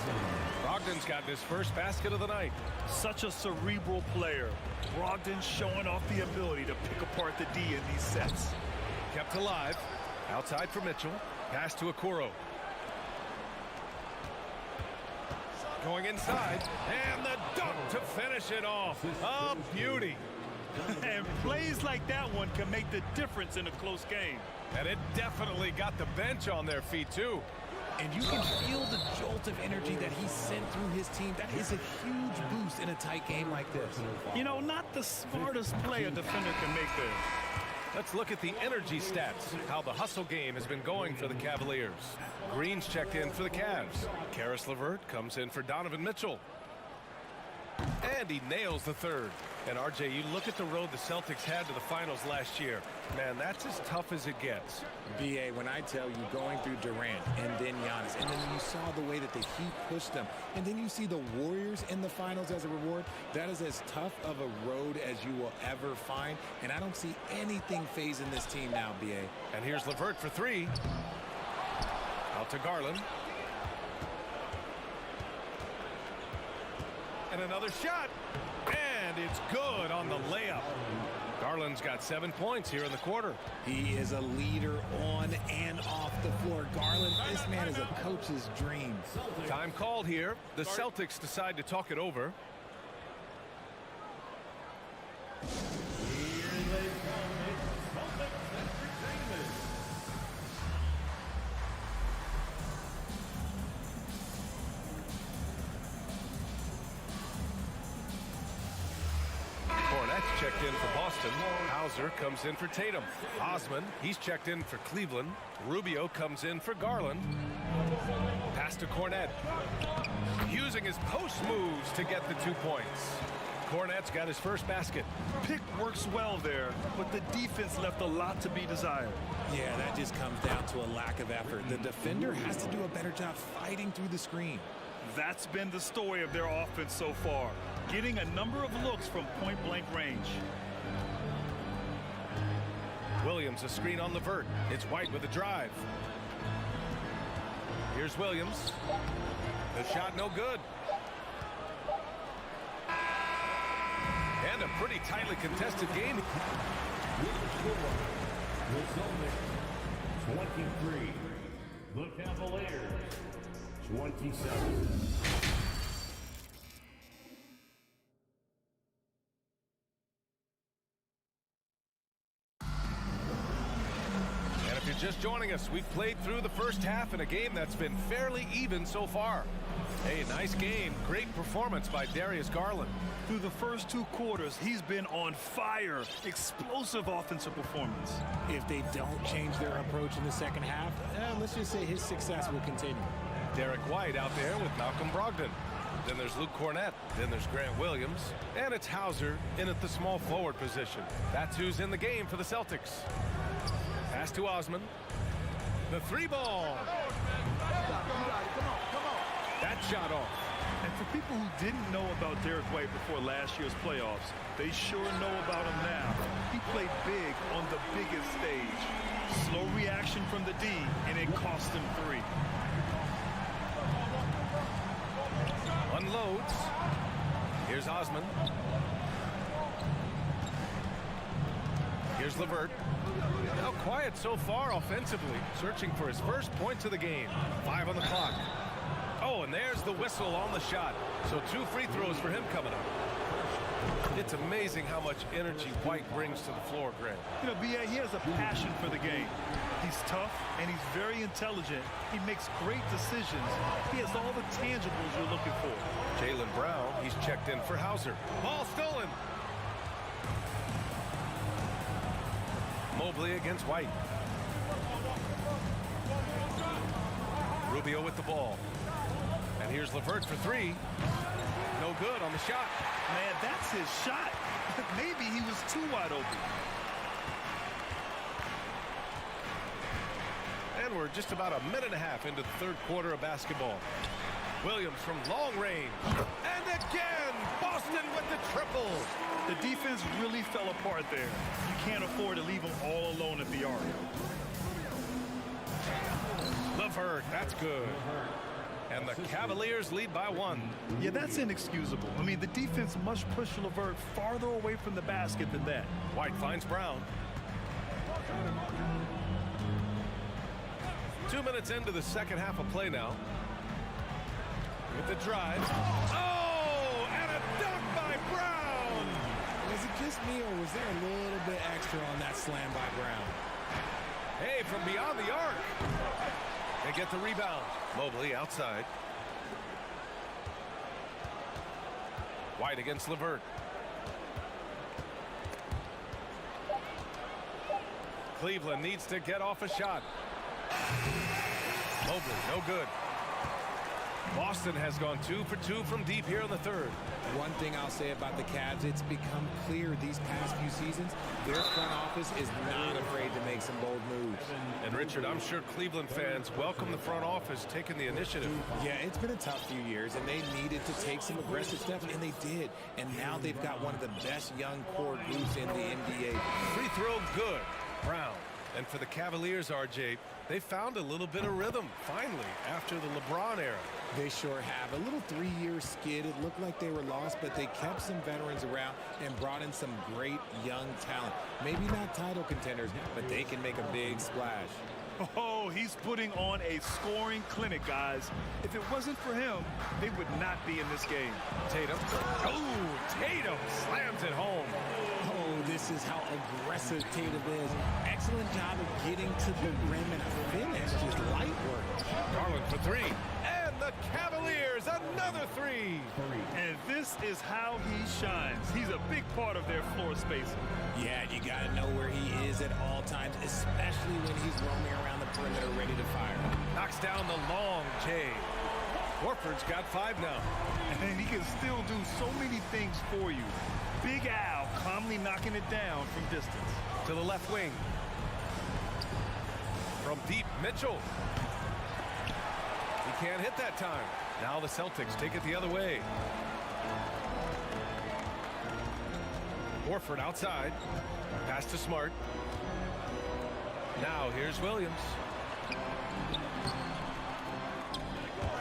Brogdon's got his first basket of the night. Such a cerebral player. Brogdon showing off the ability to pick apart the D in these sets. Kept alive. Outside for Mitchell. Pass to Okoro. Going inside. And the dunk to finish it off. A beauty. And plays like that one can make the difference in a close game. And it definitely got the bench on their feet, too. And you can feel the jolt of energy that he sent through his team. That is a huge boost in a tight game like this. You know, not the smartest play a defender can make there. Let's look at the energy stats, how the hustle game has been going for the Cavaliers. Green's checked in for the Cavs. Karis LeVert comes in for Donovan Mitchell. And he nails the third. And RJ, you look at the road the Celtics had to the finals last year. Man, that's as tough as it gets. BA, when I tell you going through Durant and then Giannis, and then you saw the way that the Heat pushed them, and then you see the Warriors in the finals as a reward, that is as tough of a road as you will ever find. And I don't see anything phasing this team now, BA. And here's LeVert for 3. Out to Garland. And another shot. And it's good on the layup. Garland's got 7 points here in the quarter. He is a leader on and off the floor. Garland, this man is a coach's dream. Time called here. The Celtics decide to talk it over. Checked in for Boston. Hauser comes in for Tatum. Osman, he's checked in for Cleveland. Rubio comes in for Garland. Pass to Cornette. Using his post moves to get the 2 points. Cornette's got his first basket. Pick works well there, but the defense left a lot to be desired. Yeah, that just comes down to a lack of effort. The defender has to do a better job fighting through the screen. That's been the story of their offense so far, getting a number of looks from point-blank range. Williams, a screen on LeVert. It's White with a drive. Here's Williams. The shot no good. And a pretty tightly contested game. The Celtics, 23. The Cavaliers, 27. you're just joining us, we've played through the first half in a game that's been fairly even so far. Hey, nice game. Great performance by Darius Garland. Through the first 2 quarters, he's been on fire. Explosive offensive performance. If they don't change their approach in the second half, let's just say his success will continue. Derek White out there with Malcolm Brogdon. Then there's Luke Cornett. Then there's Grant Williams. And it's Hauser in at the small forward position. That's who's in the game for the Celtics. Pass to Osman. The 3-ball. That shot off. And for people who didn't know about Derek White before last year's playoffs, they sure know about him now. He played big on the biggest stage. Slow reaction from the D, and it cost him 3. Unloads. Here's Osman. Here's LeVert. Now quiet so far offensively, searching for his first points of the game. 5 on the clock. Oh, and there's the whistle on the shot. So 2 free throws for him coming up. It's amazing how much energy White brings to the floor, Grant. You know, B.A., he has a passion for the game. He's tough, and he's very intelligent. He makes great decisions. He has all the tangibles you're looking for. Jaylen Brown, he's checked in for Hauser. Ball stolen. Mobley against White. Rubio with the ball. And here's LeVert for 3. No good on the shot. Man, that's his shot. Maybe he was too wide open. And we're just about a minute and a half into the third quarter of basketball. Williams from long range. And again, Boston with the triple. The defense really fell apart there. You can't afford to leave them all alone at the arc. LeVert, that's good. And the Cavaliers lead by 1. Yeah, that's inexcusable. I mean, the defense must push LeVert farther away from the basket than that. White finds Brown. 2 minutes into the second half of play now. With the drive. Oh, and a dunk by Brown. Was it just me, or was there a little bit extra on that slam by Brown? Hey, from beyond the arc. They get the rebound. Mobley outside. White against LeVert. Cleveland needs to get off a shot. Mobley, no good. Boston has gone 2 for 2 from deep here in the third. One thing I'll say about the Cavs, it's become clear these past few seasons, their front office is not afraid to make some bold moves. And Richard, I'm sure Cleveland fans welcome the front office taking the initiative. Yeah, it's been a tough few years, and they needed to take some aggressive steps, and they did. And now they've got one of the best young core groups in the NBA. Free throw good. Brown. And for the Cavaliers, RJ, they found a little bit of rhythm, finally, after the LeBron era. They sure have. A little 3-year skid. It looked like they were lost, but they kept some veterans around and brought in some great young talent. Maybe not title contenders, but they can make a big splash. Oh, he's putting on a scoring clinic, guys. If it wasn't for him, they would not be in this game. Tatum. Oh, Tatum slams it home. Oh, this is how aggressive Tatum is. Excellent job of getting to the rim and a finish. Just light work. Garland for 3. And the Cavaliers, another 3. And this is how he shines. He's a big part of their floor spacing. Yeah, you got to know where he is at all times, especially when he's roaming around the perimeter ready to fire. Knocks down the long J. Horford's got 5 now. And he can still do so many things for you. Big Al calmly knocking it down from distance. To the left wing. From deep, Mitchell. He can't hit that time. Now the Celtics take it the other way. Horford outside. Pass to Smart. Now here's Williams.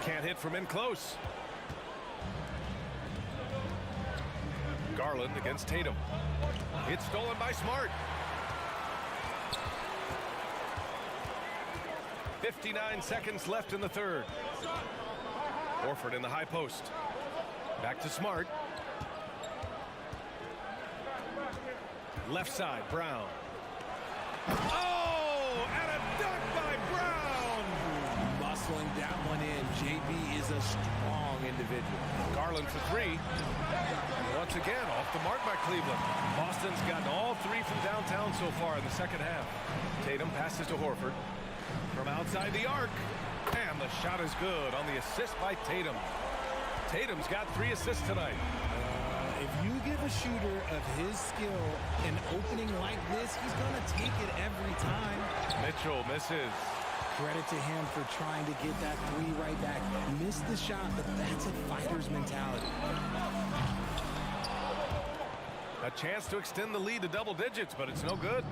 Can't hit from in close. Garland against Tatum. It's stolen by Smart. 59 seconds left in the third. Horford in the high post. Back to Smart. Left side, Brown. Oh, and a dunk is a strong individual. Garland for three. Once again, off the mark by Cleveland. Boston's gotten all three from downtown so far in the second half. Tatum passes to Horford. From outside the arc. And the shot is good on the assist by Tatum. Tatum's got 3 assists tonight. If you give a shooter of his skill an opening like this, he's going to take it every time. Mitchell misses. Credit to him for trying to get that 3 right back. Missed the shot, but that's a fighter's mentality. A chance to extend the lead to double digits, but it's no good.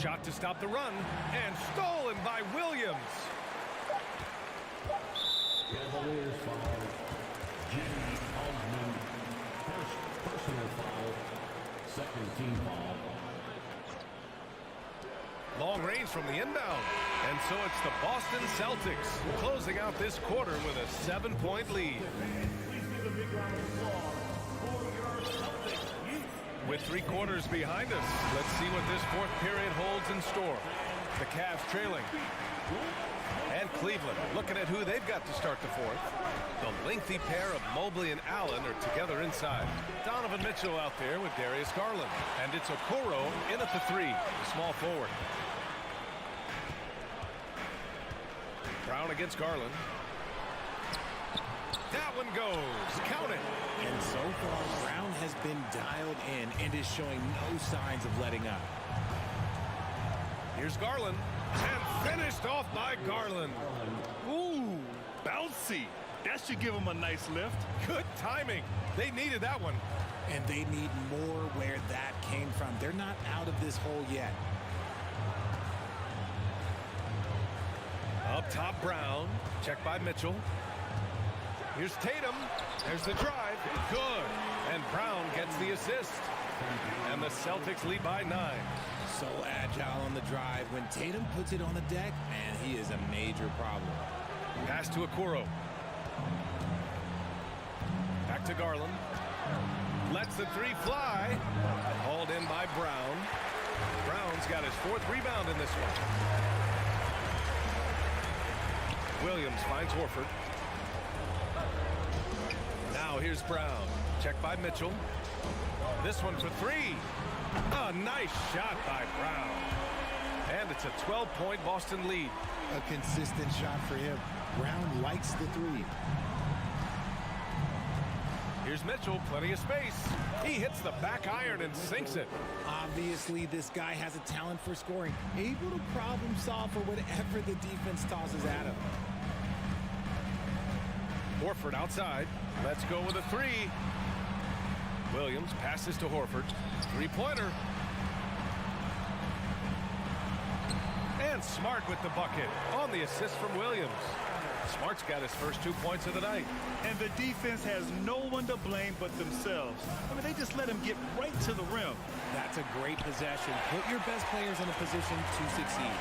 Shot to stop the run, and stolen by Williams. Cavaliers foul. Jimmy Osman. First personal foul. Second team foul. Long range from the inbound. And so it's the Boston Celtics closing out this quarter with a 7-point lead. Please give a big round of applause for your Celtics. With 3 quarters behind us, let's see what this 4th period holds in store. The Cavs trailing. And Cleveland looking at who they've got to start the 4th. The lengthy pair of Mobley and Allen are together inside. Donovan Mitchell out there with Darius Garland. And it's Okoro in at the 3, the small forward. Brown against Garland. That one goes. Count it. And so far, Brown has been dialed in and is showing no signs of letting up. Here's Garland. And finished off by Garland. Ooh, bouncy. That should give him a nice lift. Good timing. They needed that one. And they need more where that came from. They're not out of this hole yet. Up top, Brown. Checked by Mitchell. Here's Tatum. There's the drive. Good. And Brown gets the assist. And the Celtics lead by 9. So agile on the drive. When Tatum puts it on the deck, man, he is a major problem. Pass to Okoro. Back to Garland. Lets the 3 fly. Hauled in by Brown. Brown's got his 4th rebound in this one. Williams finds Horford. Now here's Brown. Checked by Mitchell. This one for 3. A nice shot by Brown. And it's a 12-point Boston lead. A consistent shot for him. Brown likes the 3. Here's Mitchell, plenty of space. He hits the back iron and sinks it. Obviously, this guy has a talent for scoring. Able to problem solve for whatever the defense tosses at him. Horford outside. Let's go with a 3. Williams passes to Horford. 3-pointer. And Smart with the bucket on the assist from Williams. Smart's got his first 2 points of the night. And the defense has no one to blame but themselves. I mean, they just let him get right to the rim. That's a great possession. Put your best players in a position to succeed.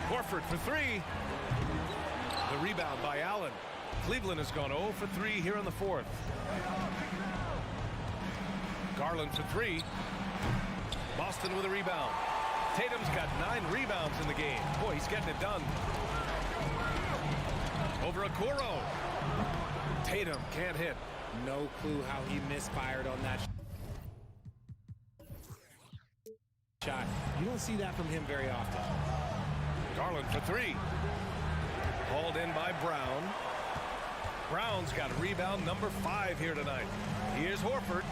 Horford for 3. The rebound by Allen. Cleveland has gone 0 for 3 here in the 4th. Garland for 3. Boston with a rebound. Tatum's got 9 rebounds in the game. Boy, he's getting it done. Over Okoro. Tatum can't hit. No clue how he misfired on that shot. You don't see that from him very often. Garland for 3. Hauled in by Brown. Brown's got a rebound number 5 here tonight. Here's Horford.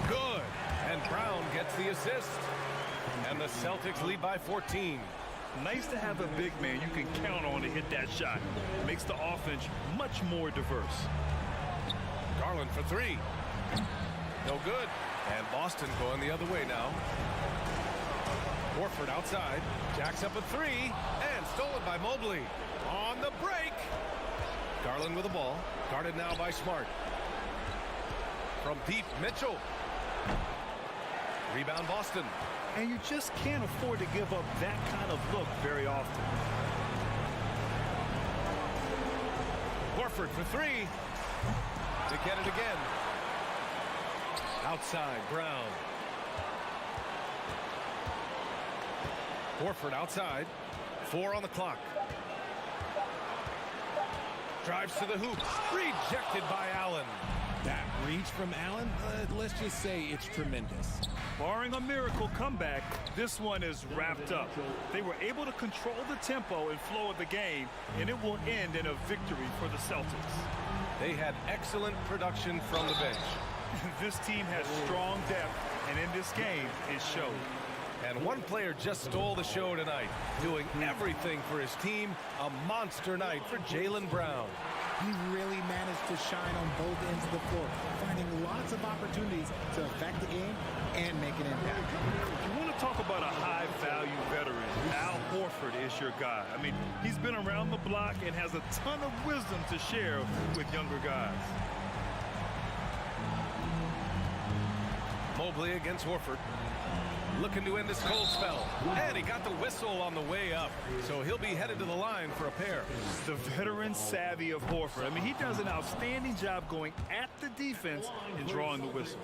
Good. And Brown gets the assist. And the Celtics lead by 14. Nice to have a big man you can count on to hit that shot. Makes the offense much more diverse. Garland for 3. No good. And Boston going the other way now. Horford outside. Jacks up a 3. And stolen by Mobley. On the break. Garland with the ball. Guarded now by Smart. From deep, Mitchell. Rebound Boston. And you just can't afford to give up that kind of look very often. Horford for 3. To get it again. Outside, Brown. Horford outside. 4 on the clock. Drives to the hoop. Rejected by Allen. That reach from Allen, let's just say it's tremendous. Barring a miracle comeback, this one is wrapped up. They were able to control the tempo and flow of the game, and it will end in a victory for the Celtics. They had excellent production from the bench. This team has strong depth, and in this game, it showed. And one player just stole the show tonight, doing everything for his team. A monster night for Jaylen Brown. He really managed to shine on both ends of the floor, finding lots of opportunities to affect the game and make an impact. If you want to talk about a high-value veteran, Al Horford is your guy. I mean, he's been around the block and has a ton of wisdom to share with younger guys. Mobley against Horford. Looking to end this cold spell. And he got the whistle on the way up. So he'll be headed to the line for a pair. The veteran savvy of Horford. I mean, he does an outstanding job going at the defense and drawing the whistle.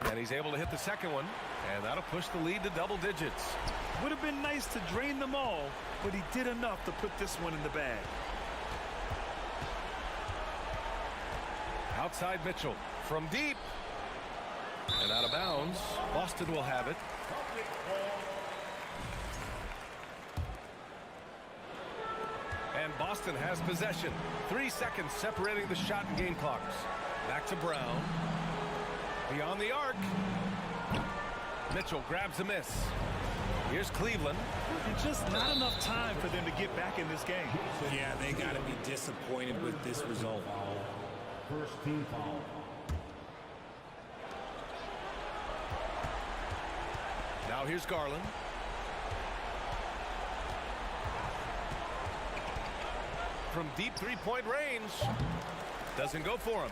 And he's able to hit the second one. And that'll push the lead to double digits. Would have been nice to drain them all, but he did enough to put this one in the bag. Outside Mitchell from deep. And out of bounds. Boston will have it. And Boston has possession. 3 seconds separating the shot and game clocks. Back to Brown. Beyond the arc. Mitchell grabs a miss. Here's Cleveland. And just not enough time for them to get back in this game. Yeah, they got to be disappointed with this result. First team foul. Now here's Garland. From deep three-point range. Doesn't go for him.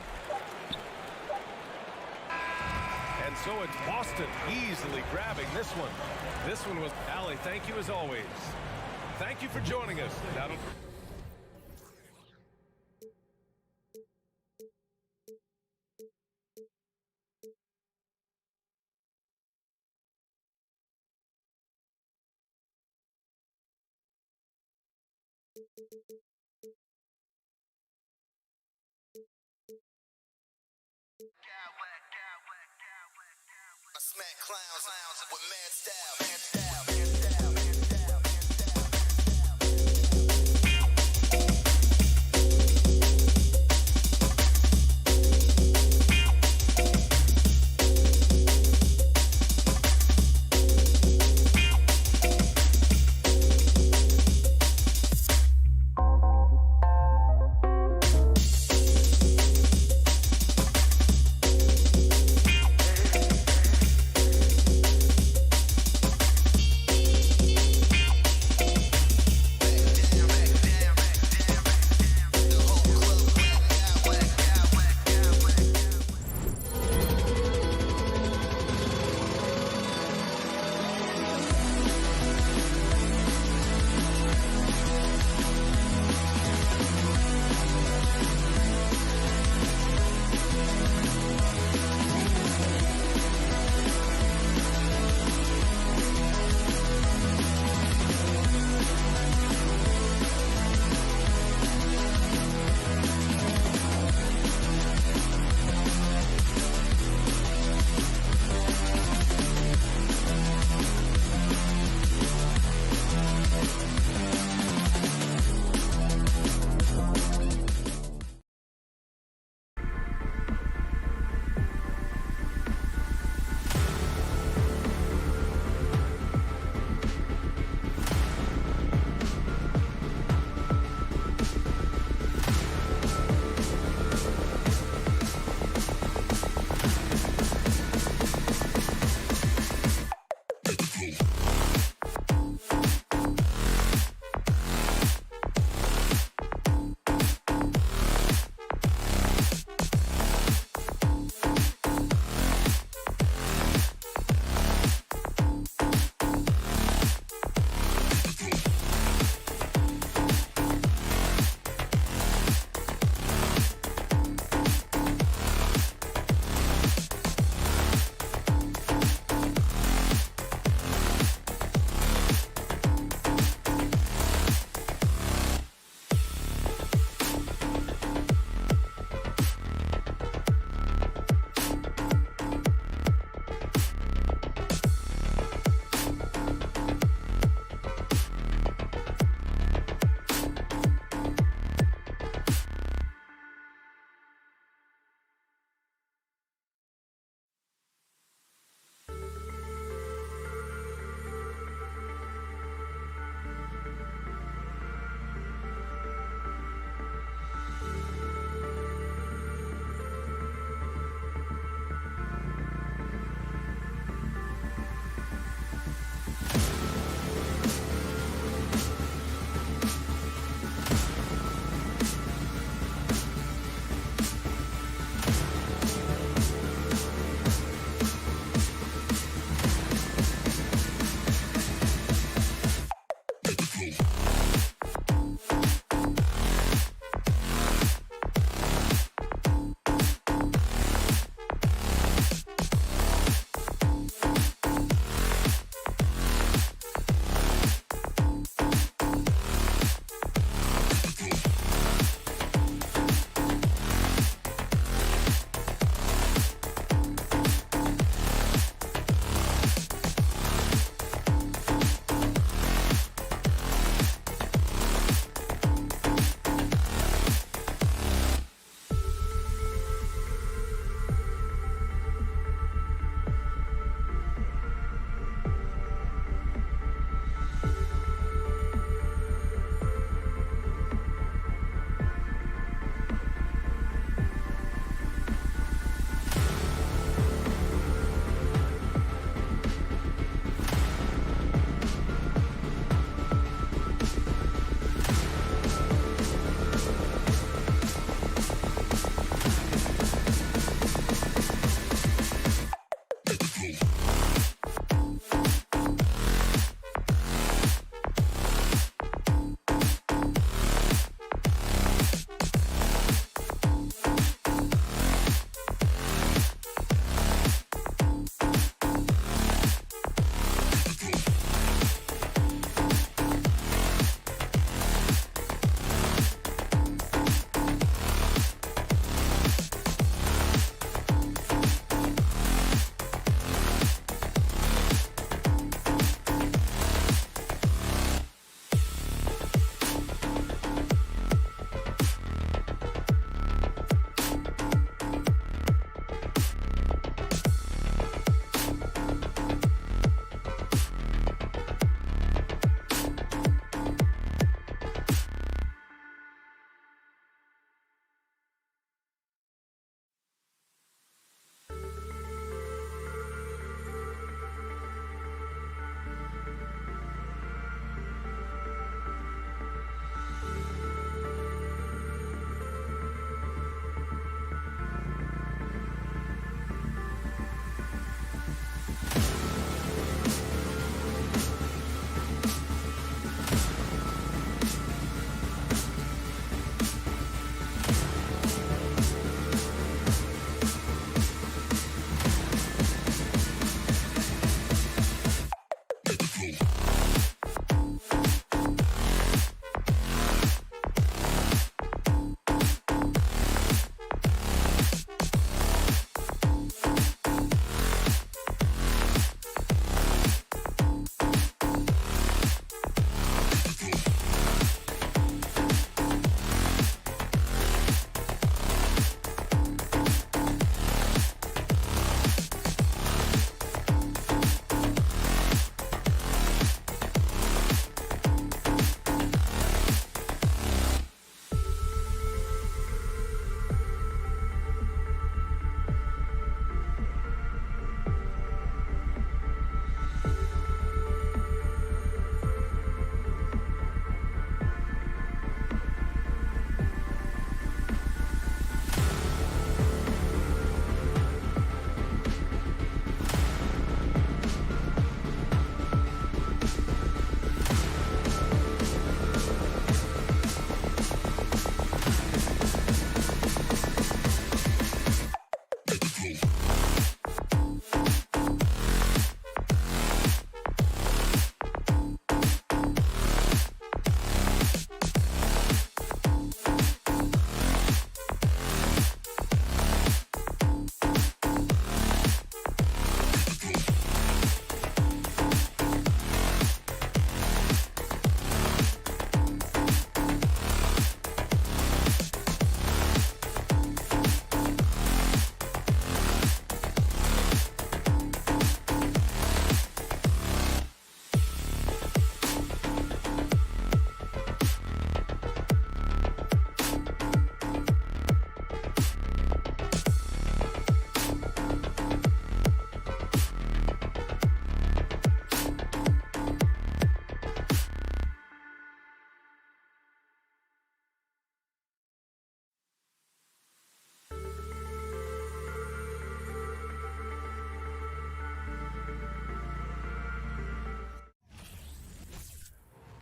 And so it's Boston easily grabbing this one. This one was Allie. Thank you as always. Thank you for joining us. Now I smack clowns with mad style.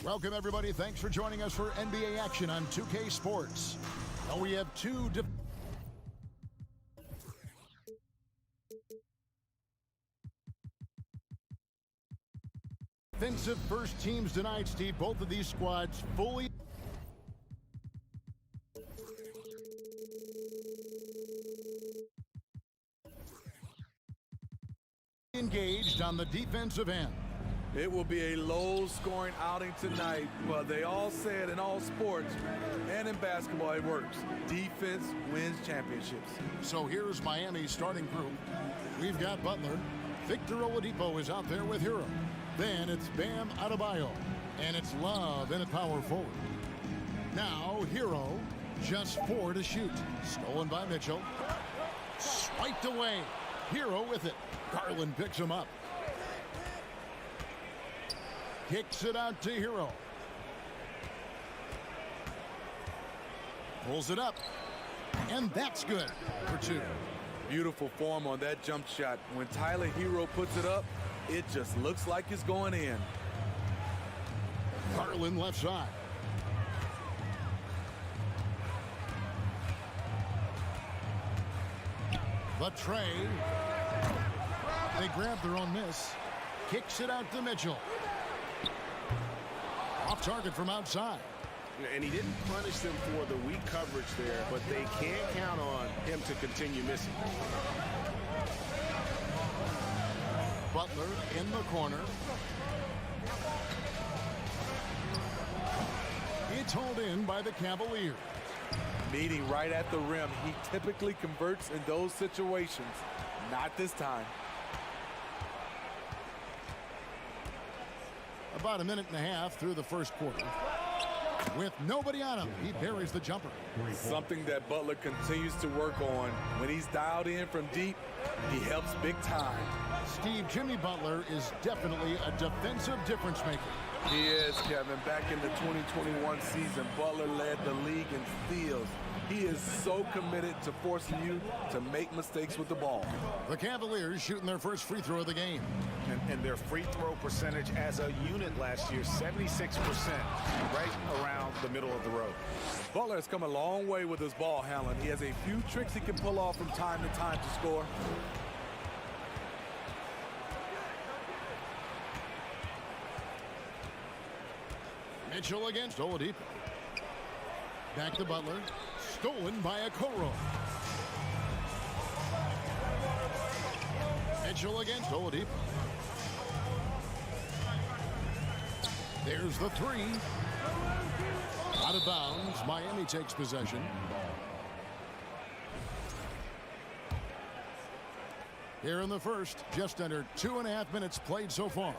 Welcome, everybody. Thanks for joining us for NBA action on 2K Sports. Now we have two defensive first teams tonight, Steve. Both of these squads fully engaged on the defensive end. It will be a low-scoring outing tonight, but they all said in all sports and in basketball it works. Defense wins championships. So here's Miami's starting group. We've got Butler. Victor Oladipo is out there with Hero. Then it's Bam Adebayo. And it's Love in at power forward. Now Hero, just 4 to shoot. Stolen by Mitchell. Swiped away. Hero with it. Garland picks him up. Kicks it out to Hero. Pulls it up. And that's good for 2. Beautiful form on that jump shot. When Tyler Hero puts it up, it just looks like it's going in. Garland left side. The tray. They grab their own miss. Kicks it out to Mitchell. Off target from outside. And he didn't punish them for the weak coverage there, but they can't count on him to continue missing. Butler in the corner. It's hauled in by the Cavaliers. Meeting right at the rim. He typically converts in those situations. Not this time. About a minute and a half through the first quarter. With nobody on him, he buries the jumper. Something that Butler continues to work on. When he's dialed in from deep, he helps big time. Steve, Jimmy Butler is definitely a defensive difference maker. He is, Kevin. Back in the 2021 season, Butler led the league in steals. He is so committed to forcing you to make mistakes with the ball. The Cavaliers shooting their first free throw of the game. And their free throw percentage as a unit last year, 76%, right around the middle of the road. Butler has come a long way with his ball handling. He has a few tricks he can pull off from time to time to score. Mitchell against Oladipo. Back to Butler. Stolen by Okoro. Mitchell against Oladipo. There's the 3. Out of bounds. Miami takes possession. Here in the first, just under 2.5 minutes played so far.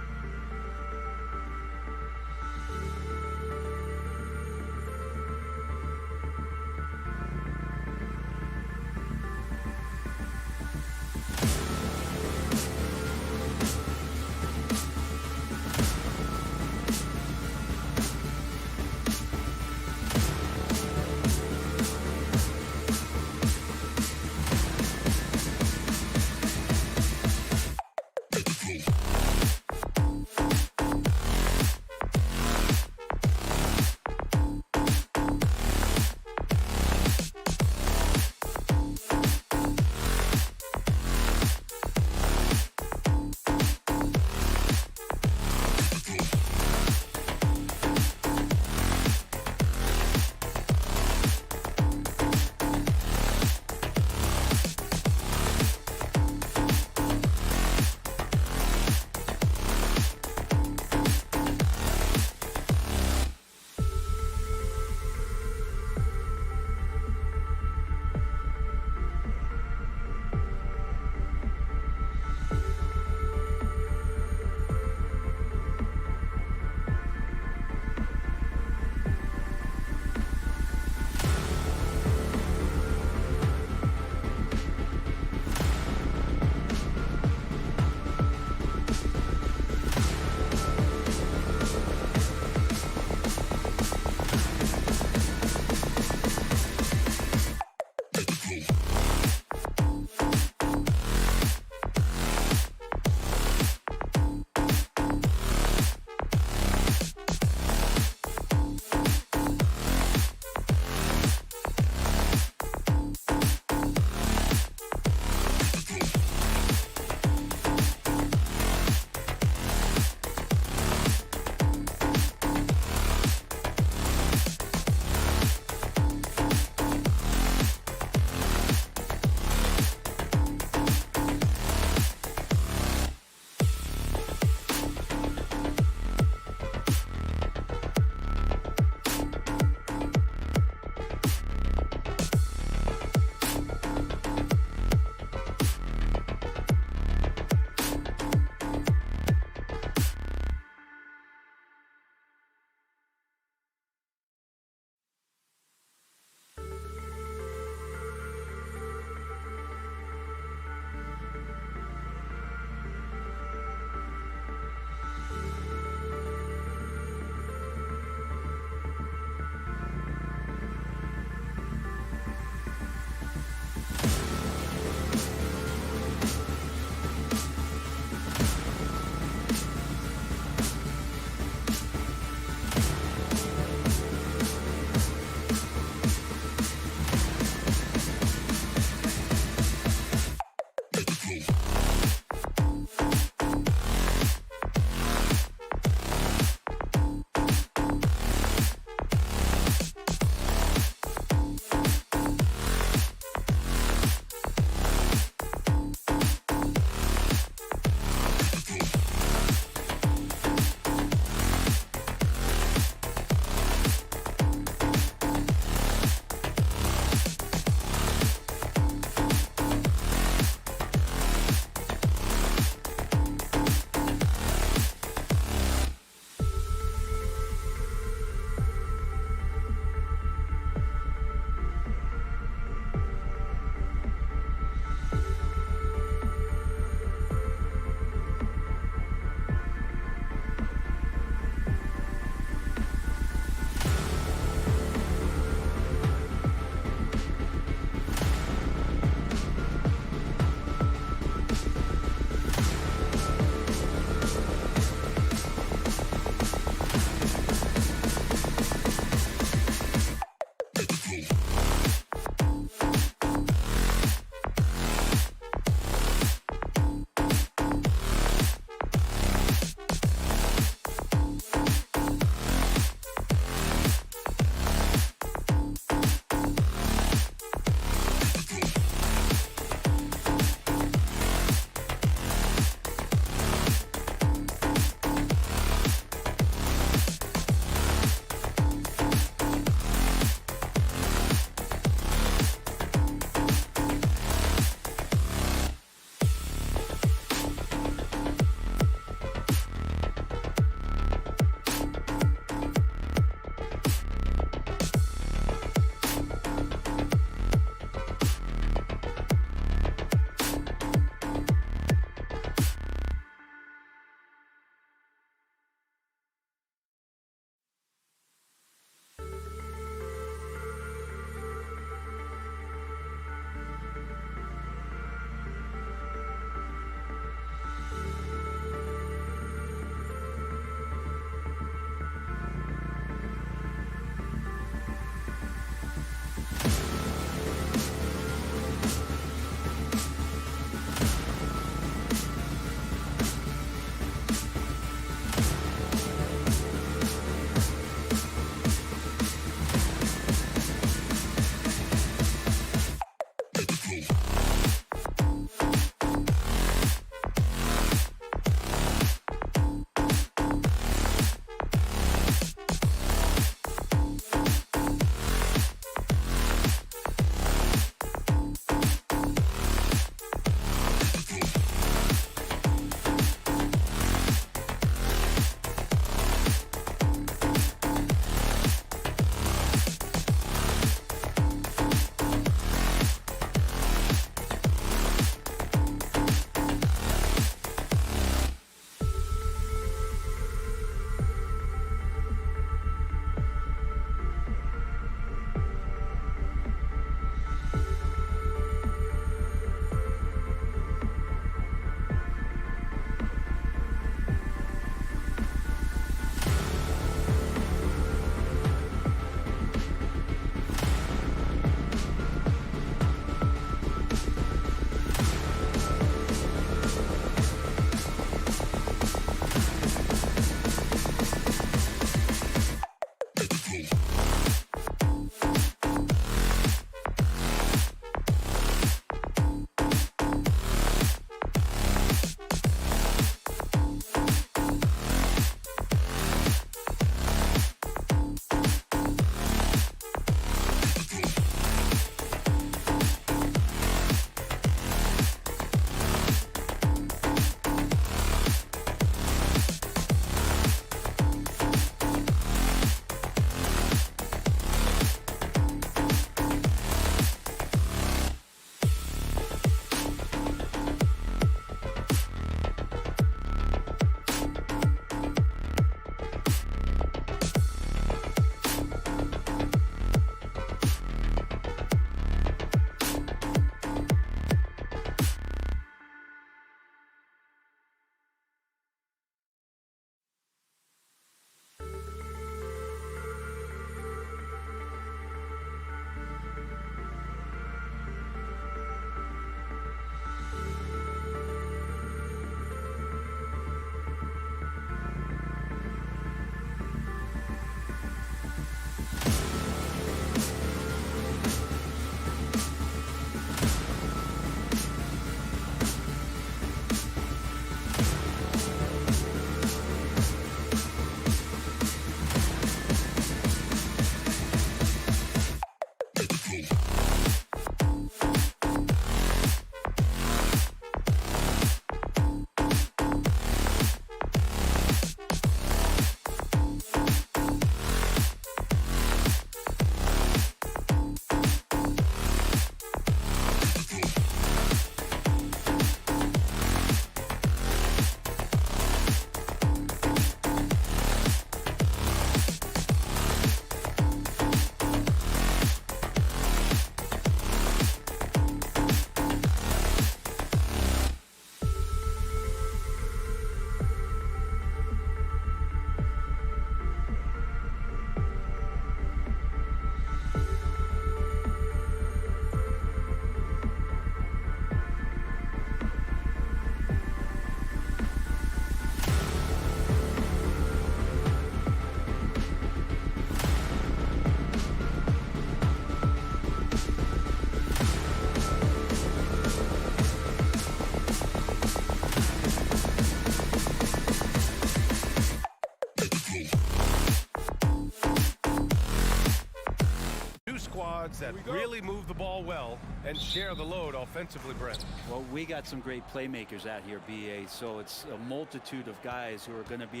That really move the ball well and share the load offensively, Brent. Well, we got some great playmakers out here, BA, so it's a multitude of guys who are going to be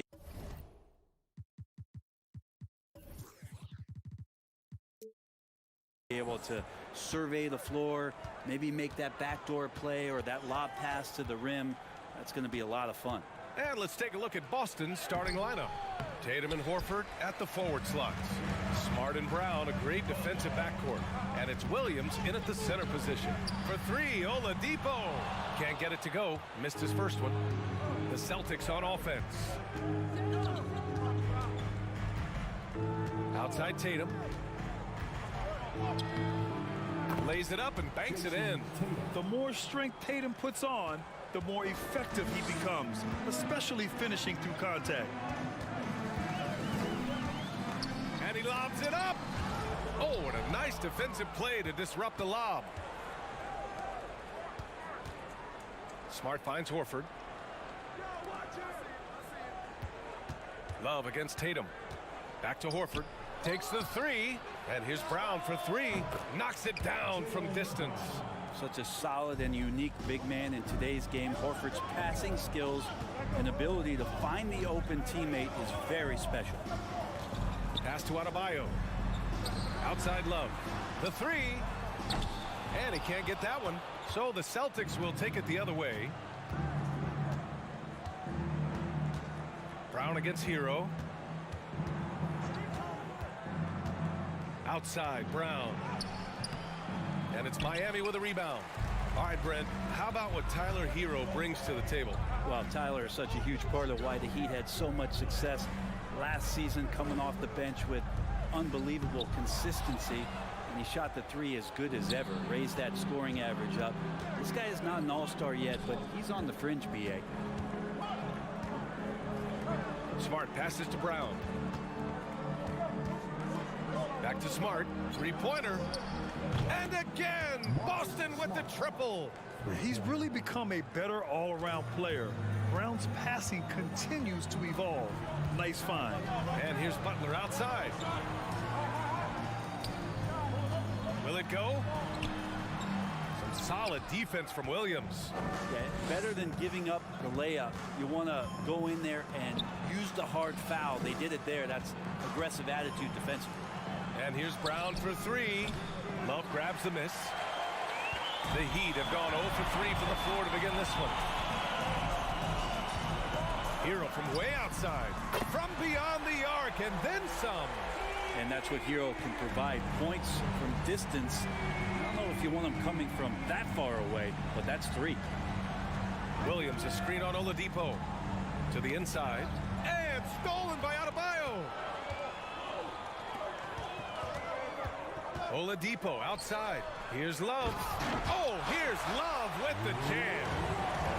able to survey the floor, maybe make that backdoor play or that lob pass to the rim. That's going to be a lot of fun. And let's take a look at Boston's starting lineup. Tatum and Horford at the forward slots. Smart and Brown, a great defensive backcourt. And it's Williams in at the center position. For three, Oladipo. Can't get it to go. Missed his first one. The Celtics on offense. Outside Tatum. Lays it up and banks it in. The more strength Tatum puts on, the more effective he becomes, especially finishing through contact. And he lobs it up. Oh, what a nice defensive play to disrupt the lob. Smart finds Horford. Love against Tatum. Back to Horford. Takes the three. And here's Brown for three. Knocks it down from distance. Such a solid and unique big man in today's game. Horford's passing skills and ability to find the open teammate is very special. Pass to Adebayo. Outside Love. The three. And he can't get that one. So the Celtics will take it the other way. Brown against Hero. Outside Brown. And it's Miami with a rebound. All right, Brent, how about what Tyler Hero brings to the table? Well, Tyler is such a huge part of why the Heat had so much success last season, coming off the bench with unbelievable consistency. And he shot the three as good as ever, raised that scoring average up. This guy is not an all-star yet, but he's on the fringe, BA. Smart passes to Brown. Back to Smart. Three-pointer. And again, Boston with the triple. He's really become a better all-around player. Brown's passing continues to evolve. Nice find. And here's Butler outside. Will it go? Some solid defense from Williams. Yeah, better than giving up the layup. You want to go in there and use the hard foul. They did it there. That's aggressive attitude defensively. And here's Brown for three. Love grabs the miss. The Heat have gone 0 for 3 from the floor to begin this one. Hero from way outside. From beyond the arc and then some. And that's what Hero can provide. Points from distance. I don't know if you want them coming from that far away, but that's 3. Williams, a screen on Oladipo. To the inside. And stolen by Adebayo. Oladipo outside. Here's Love. Oh, here's Love with the jam.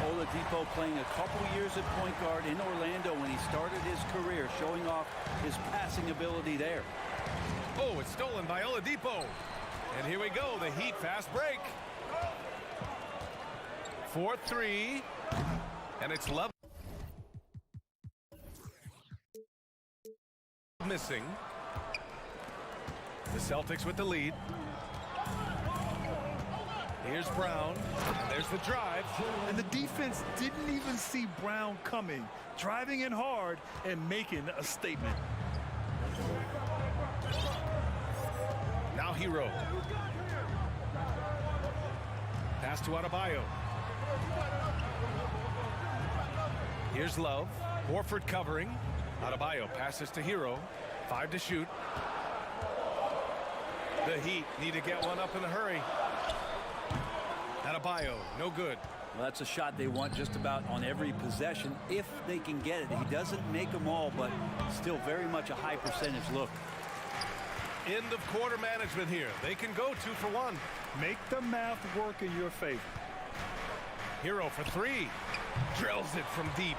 Oladipo playing a couple years at point guard in Orlando when he started his career, showing off his passing ability there. Oh, it's stolen by Oladipo. And here we go, the Heat fast break. 4-3. And it's Love. Missing. The Celtics with the lead. Here's Brown. And there's the drive. And the defense didn't even see Brown coming, driving in hard and making a statement. Now Hero. Pass to Adebayo. Here's Love. Horford covering. Adebayo passes to Hero. 5 to shoot. The Heat need to get one up in a hurry. Adebayo, no good. Well, that's a shot they want just about on every possession if they can get it. He doesn't make them all, but still very much a high percentage look. End of quarter management here. They can go 2 for 1. Make the math work in your favor. Hero for 3. Drills it from deep.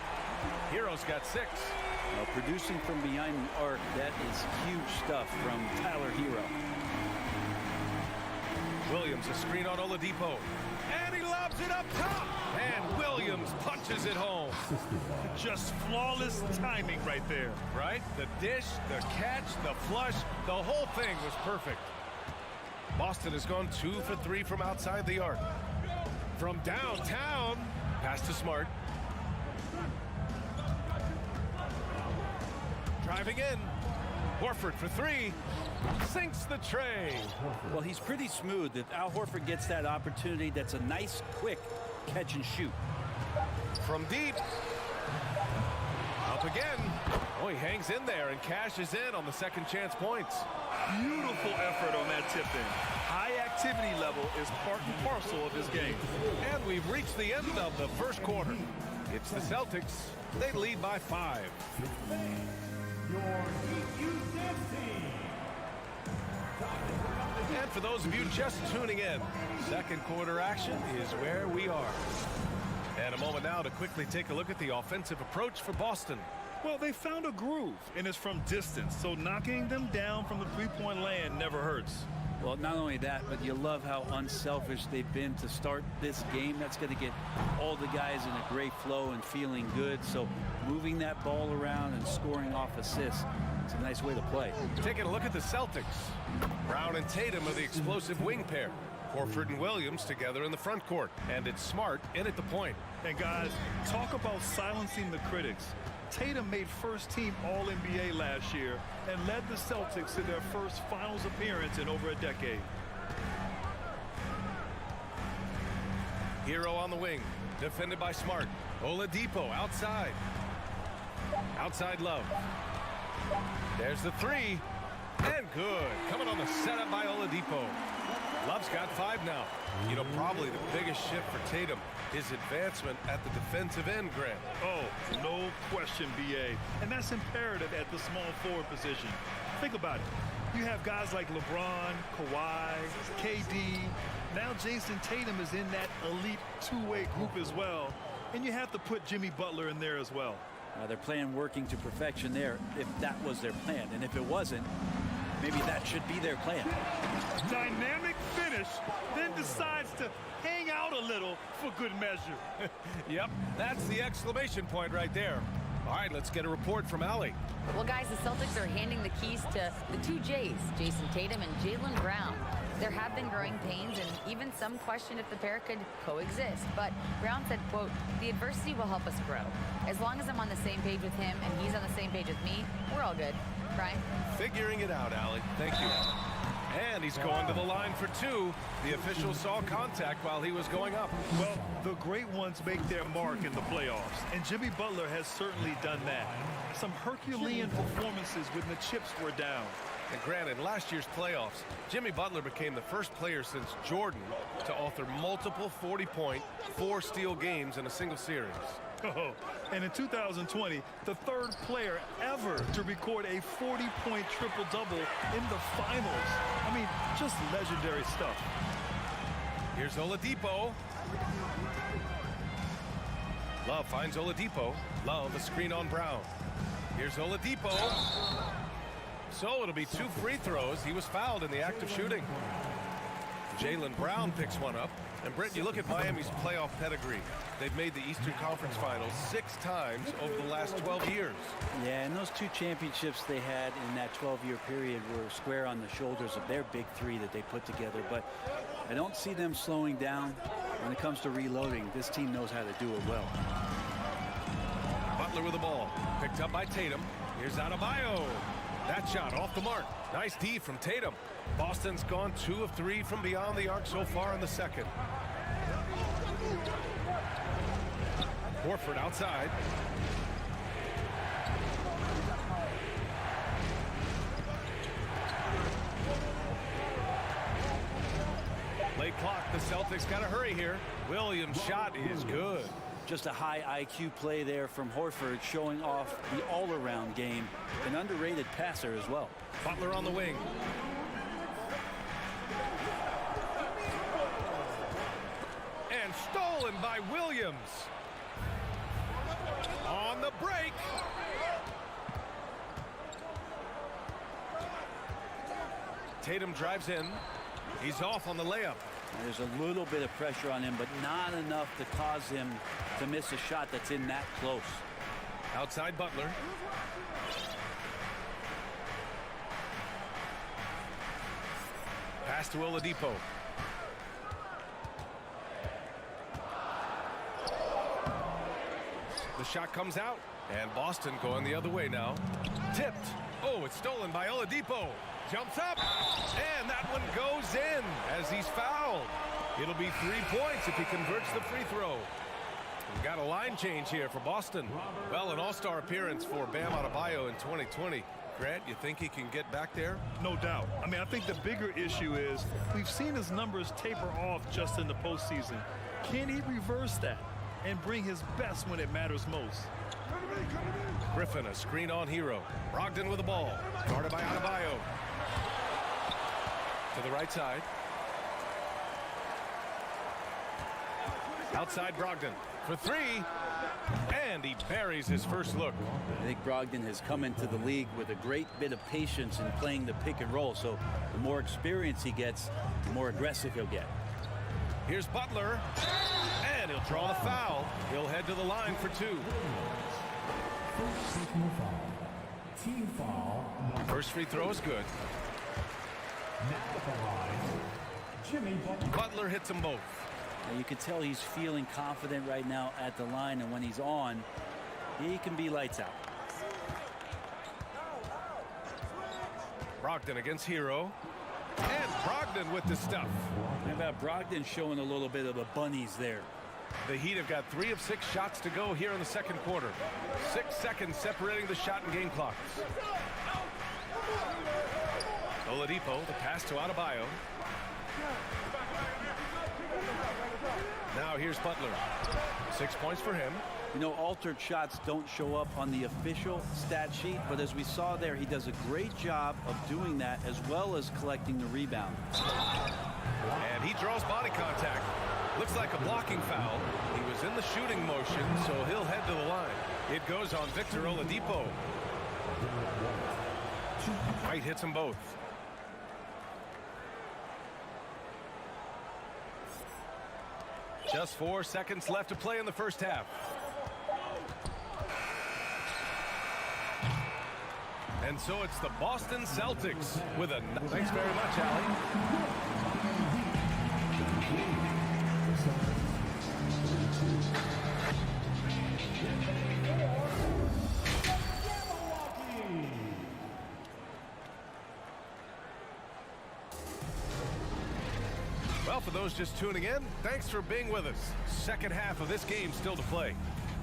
Hero's got 6. Well, producing from behind the arc, that is huge stuff from Tyler Hero. Williams, a screen on Oladipo. And he lobs it up top. And Williams punches it home. Just flawless timing right there. Right? The dish, the catch, the flush, the whole thing was perfect. Boston has gone 2 for 3 from outside the arc. From downtown, pass to Smart. Driving in. Horford for 3. Sinks the tray. Well, he's pretty smooth. If Al Horford gets that opportunity, that's a nice, quick catch and shoot. From deep. Up again. Oh, he hangs in there and cashes in on the second chance points. Beautiful effort on that tip-in. High activity level is part and parcel of his game. And we've reached the end of the first quarter. It's the Celtics. They lead by 5. And for those of you just tuning in, second quarter action is where we are. And a moment now to quickly take a look at the offensive approach for Boston. Well, they found a groove, and it's from distance, so knocking them down from the three-point land never hurts. Well, not only that, but you love how unselfish they've been to start this game. That's going to get all the guys in a great flow and feeling good. So moving that ball around and scoring off assists, it's a nice way to play. Taking a look at the Celtics. Brown and Tatum are the explosive wing pair. Horford and Williams together in the front court. And it's Smart in at the point. And guys, talk about silencing the critics. Tatum made first-team All-NBA last year and led the Celtics to their first finals appearance in over a decade. Hero on the wing, defended by Smart. Oladipo outside. Outside Love. There's the 3. And good. Coming on the setup by Oladipo. Love's got 5 now. You know, probably the biggest shift for Tatum, his advancement at the defensive end, Grant. Oh, no question, B.A. And that's imperative at the small forward position. Think about it. You have guys like LeBron, Kawhi, KD. Now Jason Tatum is in that elite two-way group as well. And you have to put Jimmy Butler in there as well. Their plan working to perfection there, if that was their plan. And if it wasn't, maybe that should be their plan. Dynamic finish, then decides to hang out a little for good measure. Yep, that's the exclamation point right there. All right, let's get a report from Allie. Well, guys, the Celtics are handing the keys to the two J's, Jason Tatum and Jaylen Brown. There have been growing pains, and even some question if the pair could coexist. But Brown said, quote, "The adversity will help us grow. As long as I'm on the same page with him and he's on the same page with me, we're all good." Brian? Figuring it out, Allie. Thank you. And he's going to the line for two. The official saw contact while he was going up. Well, the great ones make their mark in the playoffs, and Jimmy Butler has certainly done that. Some Herculean performances when the chips were down. And granted, last year's playoffs, Jimmy Butler became the first player since Jordan to author multiple 40-point, 4-steal games in a single series. Oh, and in 2020, the third player ever to record a 40-point triple-double in the finals. I mean, just legendary stuff. Here's Oladipo. Love finds Oladipo. Love a screen on Brown. Here's Oladipo. So it'll be 2 free throws. He was fouled in the act of shooting. Jaylen Brown picks one up. And Brent, you look at Miami's playoff pedigree. They've made the Eastern Conference Finals 6 times over the last 12 years. Yeah, and those 2 championships they had in that 12-year period were square on the shoulders of their big 3 that they put together. But I don't see them slowing down when it comes to reloading. This team knows how to do it well. Butler with the ball. Picked up by Tatum. Here's Adebayo. That shot off the mark. Nice D from Tatum. Boston's gone 2 of 3 from beyond the arc so far in the second. Horford outside. Late clock. The Celtics got to hurry here. Williams' shot is good. Just a high IQ play there from Horford, showing off the all-around game. An underrated passer as well. Butler on the wing. And stolen by Williams. On the break. Tatum drives in. He's off on the layup. There's a little bit of pressure on him, but not enough to cause him to miss a shot that's in that close. Outside Butler. Pass to Oladipo. The shot comes out, and Boston going the other way now. Tipped. Oh, it's stolen by Oladipo. Jumps up, and that one goes in as he's fouled. It'll be 3 points if he converts the free throw. We've got a line change here for Boston. Well, an all-star appearance for Bam Adebayo in 2020. Grant, you think he can get back there? No doubt. I mean, I think the bigger issue is we've seen his numbers taper off just in the postseason. Can he reverse that and bring his best when it matters most? Griffin, a screen on Hero. Brogdon with the ball. Guarded by Adebayo. To the right side. Outside Brogdon for 3. And he buries his first look. I think Brogdon has come into the league with a great bit of patience in playing the pick and roll. So the more experience he gets, the more aggressive he'll get. Here's Butler. And he'll draw the foul. He'll head to the line for 2. Team foul. First free throw is good. Now at the line, Jimmy Butler. Butler hits them both. And you can tell he's feeling confident right now at the line, and when he's on, he can be lights out. Brogdon against Hero. And Brogdon with the stuff. How about Brogdon showing a little bit of the bunnies there? The Heat have got 3 of 6 shots to go here in the second quarter. 6 seconds separating the shot and game clocks. Oladipo, the pass to Adebayo. Now here's Butler. 6 points for him. You know, altered shots don't show up on the official stat sheet, but as we saw there, he does a great job of doing that as well as collecting the rebound. And he draws body contact. Looks like a blocking foul. He was in the shooting motion, so he'll head to the line. It goes on Victor Oladipo. White hits them both. Just 4 seconds left to play in the first half. And so it's the Boston Celtics with a... Thanks very much, Allie. Well, for those just tuning in, thanks for being with us. Second half of this game still to play.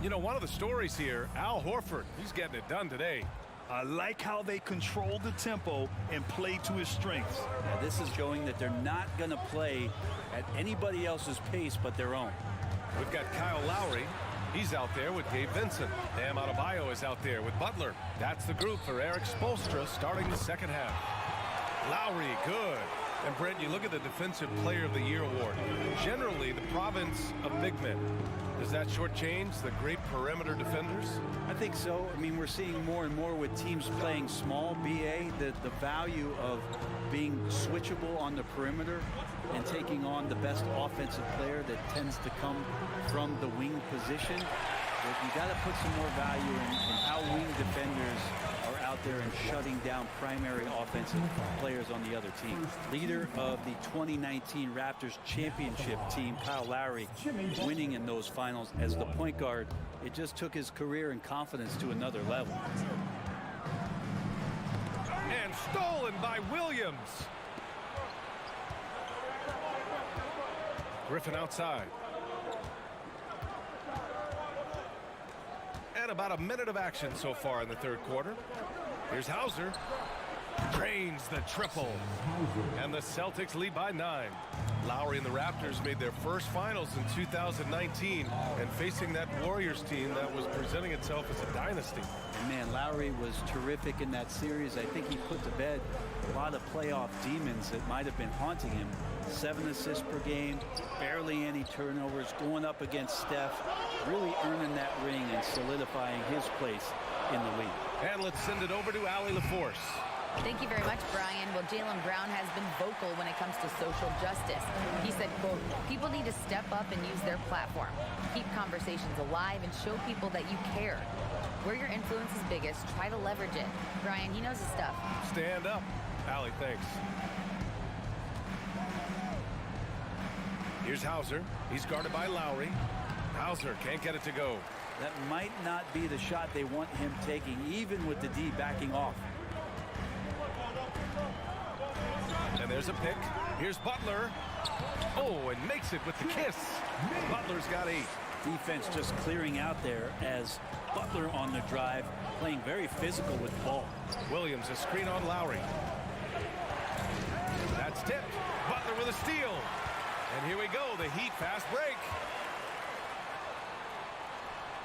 You know, one of the stories here, Al Horford, he's getting it done today. I like how they control the tempo and play to his strengths. Yeah, this is showing that they're not going to play at anybody else's pace but their own. We've got Kyle Lowry. He's out there with Gabe Vincent. Bam Adebayo is out there with Butler. That's the group for Eric Spoelstra starting the second half. Lowry, good. And Brent, you look at the Defensive Player of the Year award. Generally, the province of big men. Does that shortchange the great perimeter defenders? I think so. I mean, we're seeing more and more with teams playing small, BA, the value of being switchable on the perimeter and taking on the best offensive player that tends to come from the wing position. But you got to put some more value in how wing defenders are out there and shutting down primary offensive players on the other team. Leader of the 2019 Raptors championship team, Kyle Lowry, winning in those finals as the point guard. It just took his career and confidence to another level. And stolen by Williams. Griffin outside. And about a minute of action so far in the third quarter. Here's Hauser. Drains the triple. And the Celtics lead by 9. Lowry and the Raptors made their first finals in 2019 and facing that Warriors team that was presenting itself as a dynasty. And man, Lowry was terrific in that series. I think he put to bed a lot of playoff demons that might have been haunting him. 7 assists per game, barely any turnovers, going up against Steph, really earning that ring and solidifying his place in the league. And let's send it over to Allie LaForce. Thank you very much, Brian. Well, Jaylen Brown has been vocal when it comes to social justice. He said, quote, people need to step up and use their platform. Keep conversations alive and show people that you care. Where your influence is biggest, try to leverage it. Brian, he knows his stuff. Stand up. Allie, thanks. Here's Hauser. He's guarded by Lowry. Hauser can't get it to go. That might not be the shot they want him taking, even with the D backing off. And there's a pick. Here's Butler. Oh, and makes it with the kiss. Butler's got 8. Defense just clearing out there as Butler on the drive, playing very physical with the ball. Williams, a screen on Lowry. That's tipped. Butler with a steal. And here we go, the Heat fast break.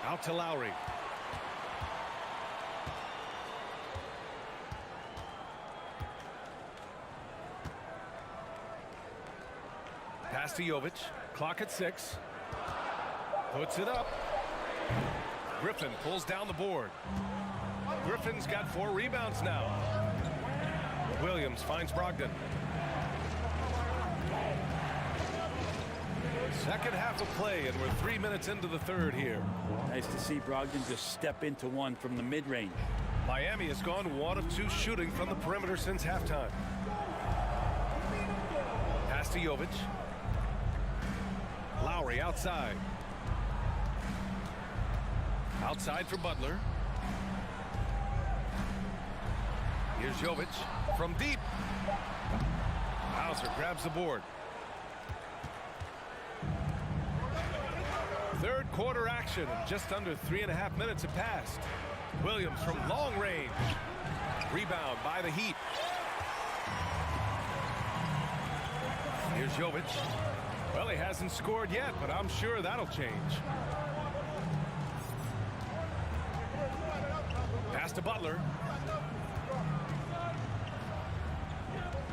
Out to Lowry. Pass to Jovic. Clock at 6. Puts it up. Griffin pulls down the board. Griffin's got 4 rebounds now. Williams finds Brogdon. Second half of play, and we're 3 minutes into the third here. Nice to see Brogdon just step into one from the mid-range. Miami has gone 1 of 2 shooting from the perimeter since halftime. Pass to Jovic. Lowry outside. Outside for Butler. Here's Jovic from deep. Hauser grabs the board. Third quarter action, and just under 3.5 minutes have passed. Williams from long range. Rebound by the Heat. Here's Jovic. Well, he hasn't scored yet, but I'm sure that'll change. Pass to Butler.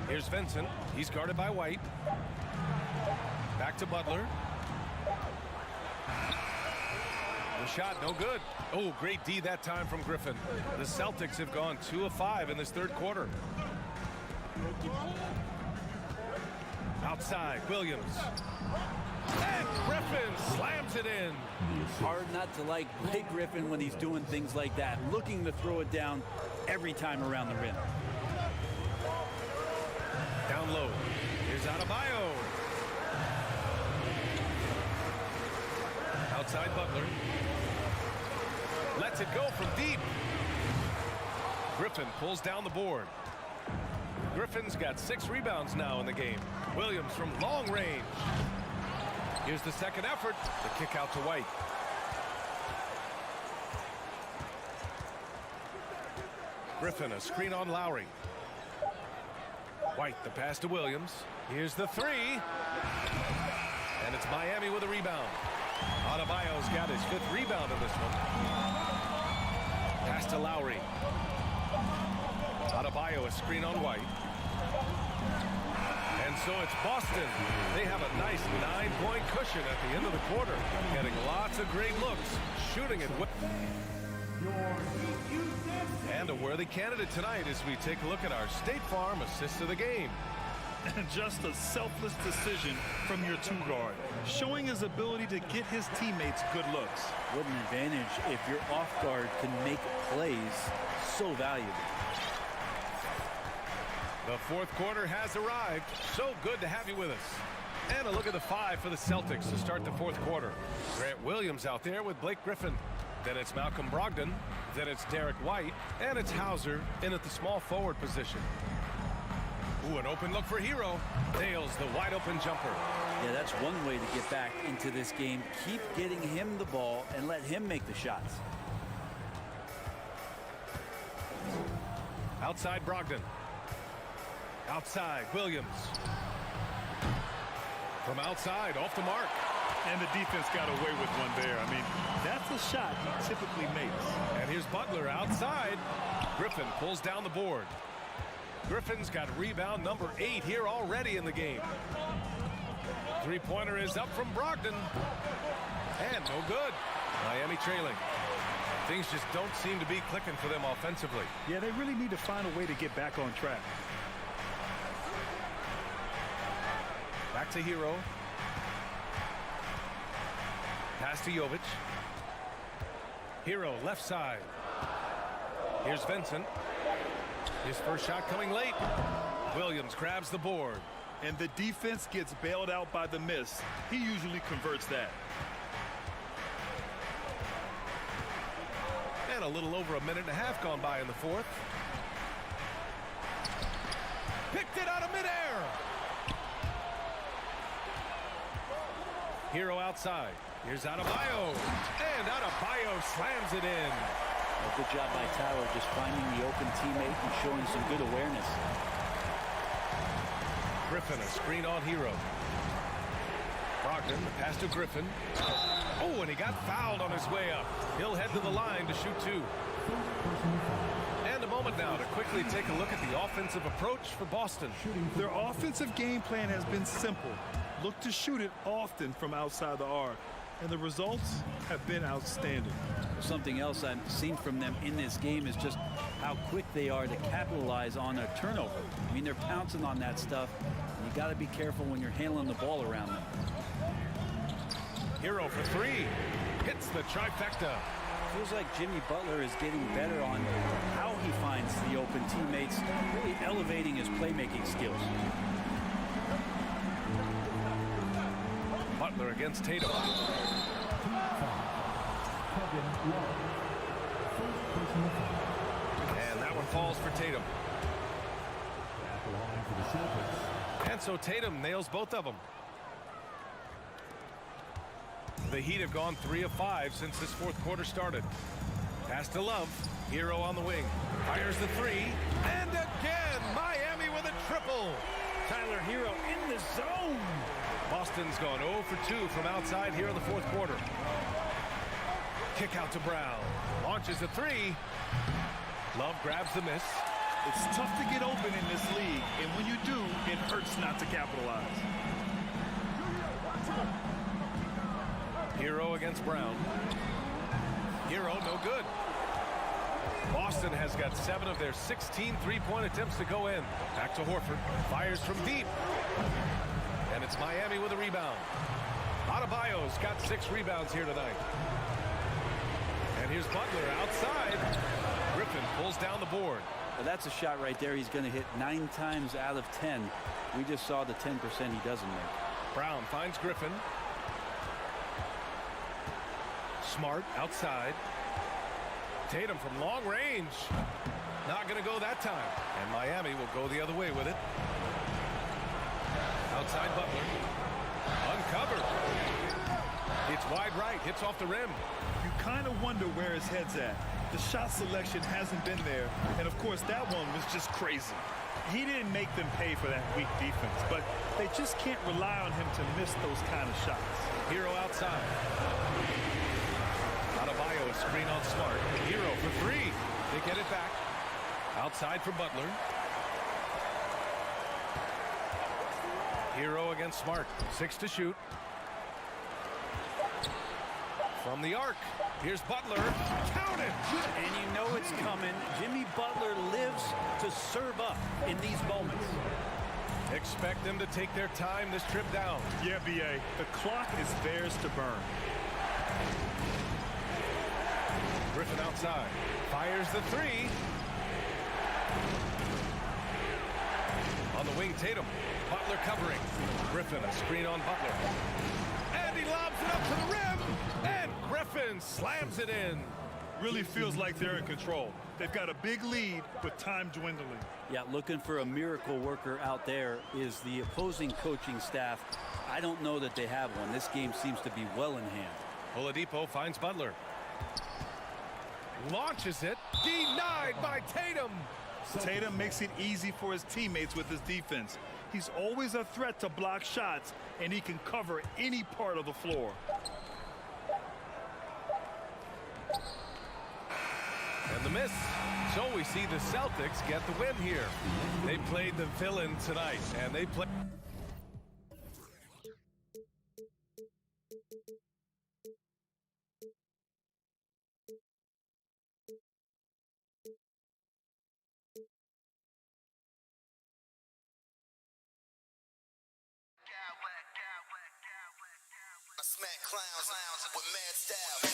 Here's Vincent. He's guarded by White. Back to Butler. The shot, no good. Oh, great D that time from Griffin. The Celtics have gone 2 of 5 in this third quarter. Outside, Williams. And Griffin slams it in. Hard not to like Blake Griffin when he's doing things like that, looking to throw it down every time around the rim. Down low. Here's Adebayo. Outside Butler. Lets it go from deep. Griffin pulls down the board. Griffin's got 6 rebounds now in the game. Williams from long range. Here's the second effort. The kick out to White. Griffin, a screen on Lowry. White, the pass to Williams. Here's the 3. And it's Miami with a rebound. Adebayo's got his 5th rebound in this one. Pass to Lowry. Adebayo, a screen on White. And so it's Boston. They have a nice 9-point cushion at the end of the quarter. Getting lots of great looks. Shooting it. And a worthy candidate tonight as we take a look at our State Farm assist of the game. And just a selfless decision from your 2-guard, showing his ability to get his teammates good looks. What an advantage if your off guard can make plays so valuable. The fourth quarter has arrived. So good to have you with us. And a look at the 5 for the Celtics to start the fourth quarter. Grant Williams out there with Blake Griffin. Then it's Malcolm Brogdon. Then it's Derek White. And it's Hauser in at the small forward position. Ooh, an open look for Hero. Nails the wide open jumper. Yeah, that's one way to get back into this game. Keep getting him the ball and let him make the shots. Outside Brogdon. Outside Williams. From outside, off the mark. And the defense got away with one there. I mean, that's a shot he typically makes. And here's Butler outside. Griffin pulls down the board. Griffin's got rebound number 8 here already in the game. 3-pointer is up from Brogdon. And no good. Miami trailing. Things just don't seem to be clicking for them offensively. Yeah, they really need to find a way to get back on track. Back to Hero. Pass to Jovic. Hero left side. Here's Vincent. His first shot coming late. Williams grabs the board. And the defense gets bailed out by the miss. He usually converts that. And a little over a minute and a half gone by in the fourth. Picked it out of midair. Hero outside. Here's Adebayo. And Adebayo slams it in. A good job by Tyler just finding the open teammate and showing some good awareness. Griffin, a screen on Hero. Brogdon, the pass to Griffin. Oh, and he got fouled on his way up. He'll head to the line to shoot 2. And a moment now to quickly take a look at the offensive approach for Boston. Their offensive game plan has been simple. Look to shoot it often from outside the arc. And the results have been outstanding. Something else I've seen from them in this game is just how quick they are to capitalize on a turnover. I mean, they're pouncing on that stuff. And you got to be careful when you're handling the ball around them. Hero for 3. Hits the trifecta. Feels like Jimmy Butler is getting better on how he finds the open teammates, really elevating his playmaking skills. Butler against Tatum. And that one falls for Tatum. And so Tatum nails both of them. The Heat have gone 3 of 5 since this fourth quarter started. Pass to Love. Hero on the wing. Fires the 3. And again, Miami with a triple. Tyler Hero in the zone. Boston's gone 0 for 2 from outside here in the fourth quarter. Kick out to Brown. Launches a 3. Love grabs the miss. It's tough to get open in this league, and when you do, it hurts not to capitalize. Hero against Brown. Hero no good. Boston has got 7 of their 16 3-point attempts to go in. Back to Horford. Fires from deep. And it's Miami with a rebound. Adebayo's got 6 rebounds here tonight. And here's Butler outside. Griffin pulls down the board. Well, that's a shot right there. He's going to hit 9 times out of 10. We just saw the 10% he doesn't make. Brown finds Griffin. Smart outside. Tatum from long range. Not going to go that time. And Miami will go the other way with it. Outside Butler. Uncovered. It's wide right. Hits off the rim. You kind of wonder where his head's at. The shot selection hasn't been there. And, of course, that one was just crazy. He didn't make them pay for that weak defense, but they just can't rely on him to miss those kind of shots. Hero outside. Adebayo, a screen on Smart. Hero for 3. They get it back. Outside for Butler. Hero against Smart. 6 to shoot. From the arc. Here's Butler. Count it! And you know it's coming. Jimmy Butler lives to serve up in these moments. Expect them to take their time this trip down. Yeah, B.A. The clock is theirs to burn. Griffin outside. Fires the 3. On the wing, Tatum. Butler covering. Griffin, a screen on Butler. And he lobs it up to the rim. And Griffin slams it in. Really feels like they're in control. They've got a big lead with time dwindling. Yeah, looking for a miracle worker out there is the opposing coaching staff. I don't know that they have one. This game seems to be well in hand. Oladipo finds Butler. Launches it. Denied by Tatum. Tatum makes it easy for his teammates with his defense. He's always a threat to block shots, and he can cover any part of the floor. And the miss. So we see the Celtics get the win here. They played the villain tonight, and they played. I smack clowns with mad style.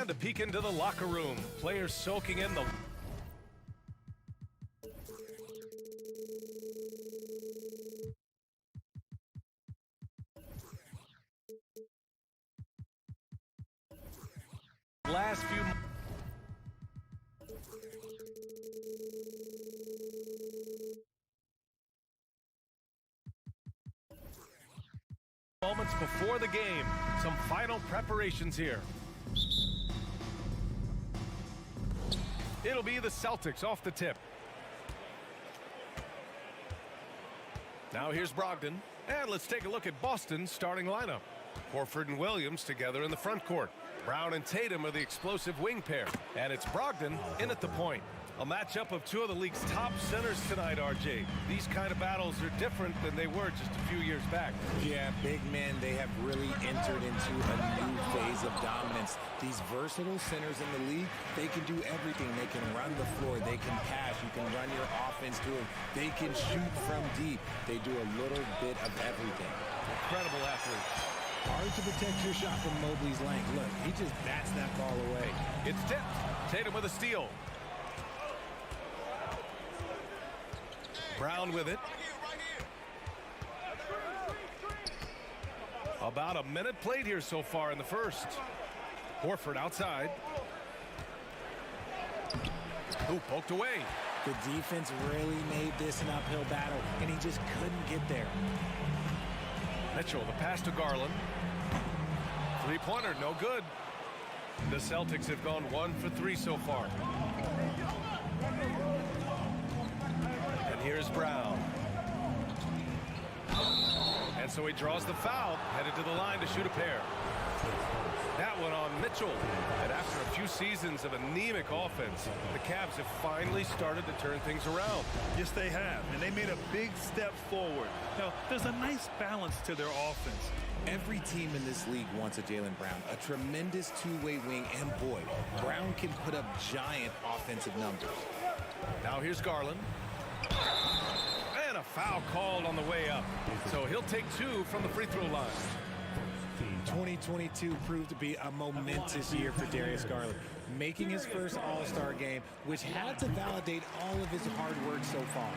to peek into the locker room. Players soaking in the last few moments before the game. Some final preparations here. It'll be the Celtics off the tip. Now here's Brogdon. And let's take a look at Boston's starting lineup. Horford and Williams together in the front court. Brown and Tatum are the explosive wing pair. And it's Brogdon in at the point. A matchup of two of the league's top centers tonight, RJ. These kind of battles are different than they were just a few years back. Yeah, big men, they have really entered into a new phase of dominance. These versatile centers in the league, they can do everything. They can run the floor, they can pass, you can run your offense to them. They can shoot from deep. They do a little bit of everything. Incredible athletes. Hard to protect your shot from Mobley's length. Look, he just bats that ball away. It's tipped. Tatum with a steal. Brown with it. About a minute played here so far in the first. Horford outside. Ooh, poked away. The defense really made this an uphill battle, and he just couldn't get there. Mitchell, the pass to Garland. Three-pointer, no good. The Celtics have gone 1 for 3 so far. And here's Brown. And so he draws the foul, headed to the line to shoot a pair. That one on Mitchell. And after a few seasons of anemic offense, the Cavs have finally started to turn things around. Yes, they have, and they made a big step forward. Now, there's a nice balance to their offense. Every team in this league wants a Jaylen Brown, a tremendous two-way wing, and boy, Brown can put up giant offensive numbers. Now here's Garland. And a foul called on the way up. So he'll take 2 from the free throw line. 2022 proved to be a momentous year for Darius Garland, making his first All-Star game, which had to validate all of his hard work so far.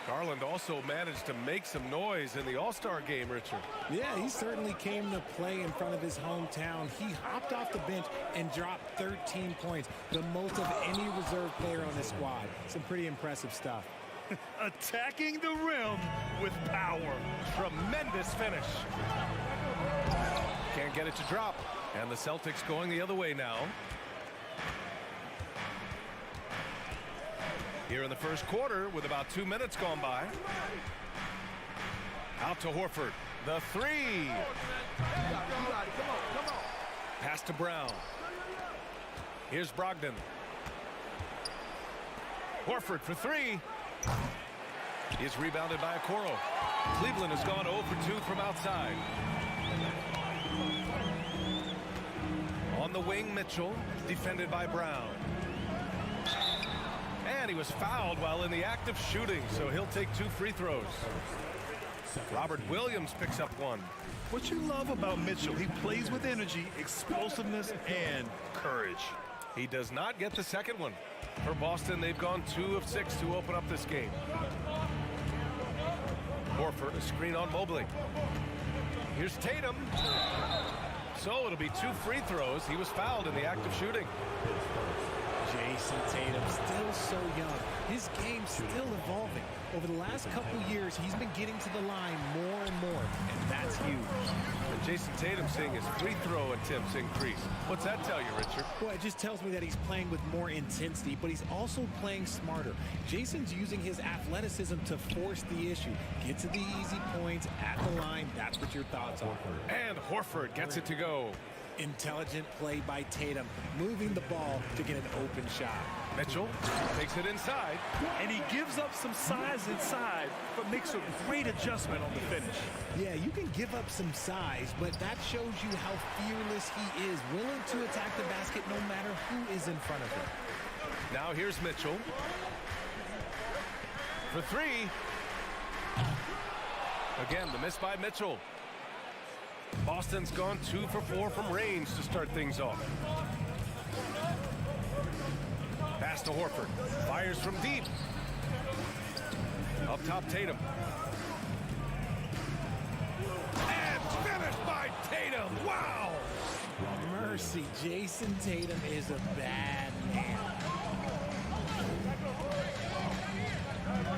Garland also managed to make some noise in the All-Star game, Richard. Yeah, he certainly came to play in front of his hometown. He hopped off the bench and dropped 13 points, the most of any reserve player on the squad. Some pretty impressive stuff. Attacking the rim with power. Tremendous finish. Can't get it to drop. And the Celtics going the other way now. Here in the first quarter with about 2 minutes gone by. Out to Horford. The three. Pass to Brown. Here's Brogdon. Horford for 3. He's rebounded by Okoro. Cleveland has gone 0 for 2 from outside. On the wing, Mitchell, defended by Brown. And he was fouled while in the act of shooting, so he'll take 2 free throws. Robert Williams picks up 1. What you love about Mitchell, he plays with energy, explosiveness, and courage. He does not get the second one. For Boston, they've gone 2 of 6 to open up this game. Horford, a screen on Mobley. Here's Tatum. So it'll be 2 free throws. He was fouled in the act of shooting. Jason Tatum, still so young. His game's still evolving. Over the last couple years, he's been getting to the line more and more, and that's huge. And Jason Tatum seeing his free throw attempts increase. What's that tell you, Richard? Well, it just tells me that he's playing with more intensity, but he's also playing smarter. Jason's using his athleticism to force the issue. Get to the easy points at the line. That's what your thoughts are. And Horford gets it to go. Intelligent play by Tatum, moving the ball to get an open shot. Mitchell takes it inside. And he gives up some size inside, but makes a great adjustment on the finish. Yeah, you can give up some size, but that shows you how fearless he is, willing to attack the basket no matter who is in front of him. Now here's Mitchell. For 3. Again, the miss by Mitchell. Boston's gone 2 for 4 from range to start things off. Pass to Horford. Fires from deep. Up top, Tatum. And finished by Tatum. Wow! Mercy, Jason Tatum is a bad man.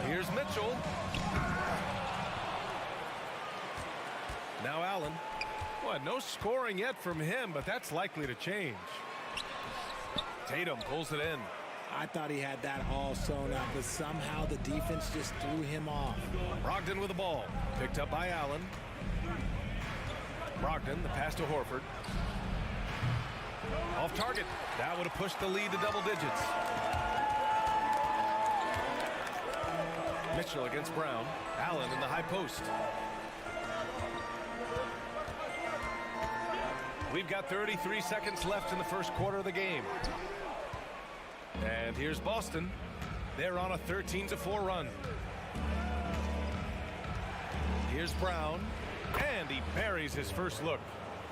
Here's Mitchell. Now Allen. Well, no scoring yet from him, but that's likely to change. Tatum pulls it in. I thought he had that all sewn up, but somehow the defense just threw him off. Brogdon with the ball. Picked up by Allen. Brogdon, the pass to Horford. Off target. That would have pushed the lead to double digits. Mitchell against Brown. Allen in the high post. We've got 33 seconds left in the first quarter of the game. And here's Boston. They're on a 13-4 run. Here's Brown. And he buries his first look.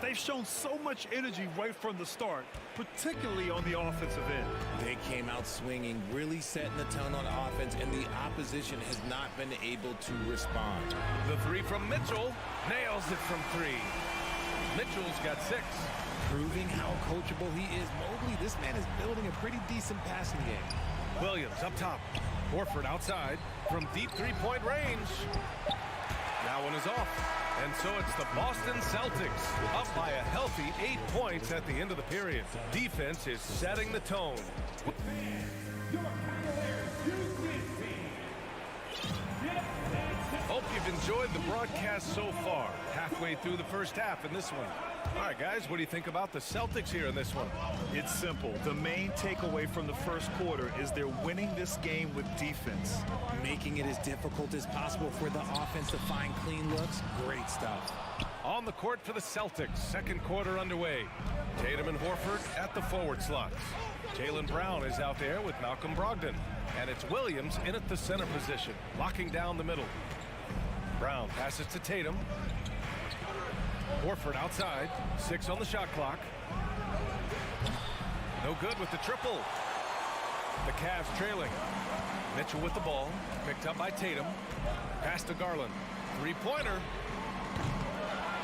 They've shown so much energy right from the start, particularly on the offensive end. They came out swinging, really setting the tone on offense, and the opposition has not been able to respond. The three from Mitchell. Nails it from three. Mitchell's got 6. Proving how coachable he is. Mobley, this man is building a pretty decent passing game. Williams up top. Horford outside from deep three-point range. That one is off. And so it's the Boston Celtics up by a healthy 8 points at the end of the period. Defense is setting the tone. Hope you've enjoyed the broadcast so far. Halfway through the first half in this one. All right, guys, what do you think about the Celtics here in this one? It's simple. The main takeaway from the first quarter is they're winning this game with defense. Making it as difficult as possible for the offense to find clean looks. Great stuff. On the court for the Celtics, second quarter underway. Tatum and Horford at the forward slots. Jaylen Brown is out there with Malcolm Brogdon. And it's Williams in at the center position, locking down the middle. Brown passes to Tatum. Horford outside. 6 on the shot clock. No good with the triple. The Cavs trailing. Mitchell with the ball. Picked up by Tatum. Pass to Garland. Three-pointer.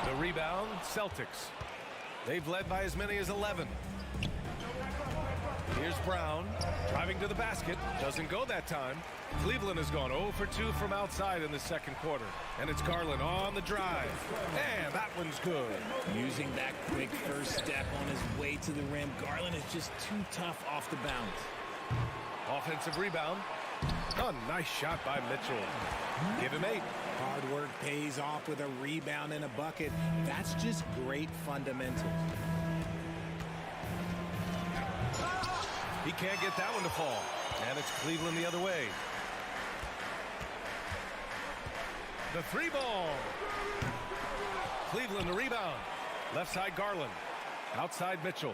The rebound, Celtics. They've led by as many as 11. Here's Brown. Driving to the basket. Doesn't go that time. Cleveland has gone 0 for 2 from outside in the second quarter. And it's Garland on the drive. And that one's good. Using that quick first step on his way to the rim. Garland is just too tough off the bounce. Offensive rebound. A nice shot by Mitchell. Give him 8. Hard work pays off with a rebound and a bucket. That's just great fundamentals. He can't get that one to fall. And it's Cleveland the other way. The 3-ball. Cleveland the rebound. Left side Garland. Outside Mitchell.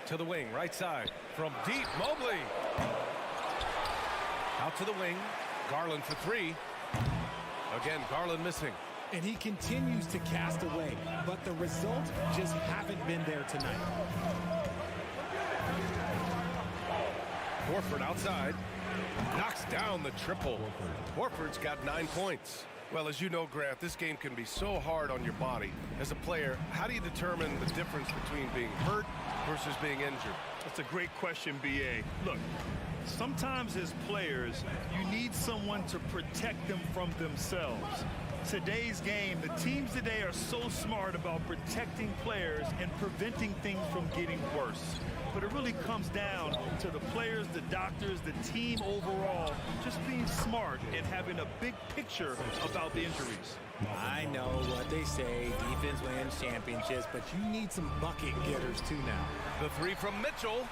To the wing, right side. From deep, Mobley. Out to the wing. Garland for 3. Again, Garland missing. And he continues to cast away, but the results just haven't been there tonight. Horford outside. Knocks down the triple. Horford's got 9 points. Well, as you know, Grant, this game can be so hard on your body. As a player, how do you determine the difference between being hurt versus being injured? That's a great question, B.A. Look, sometimes as players, you need someone to protect them from themselves. Today's game, the teams today are so smart about protecting players and preventing things from getting worse. But it really comes down to the players, the doctors, the team overall, just being smart and having a big picture about the injuries. I know what they say, defense wins championships, but you need some bucket getters too now. The 3 from Mitchell.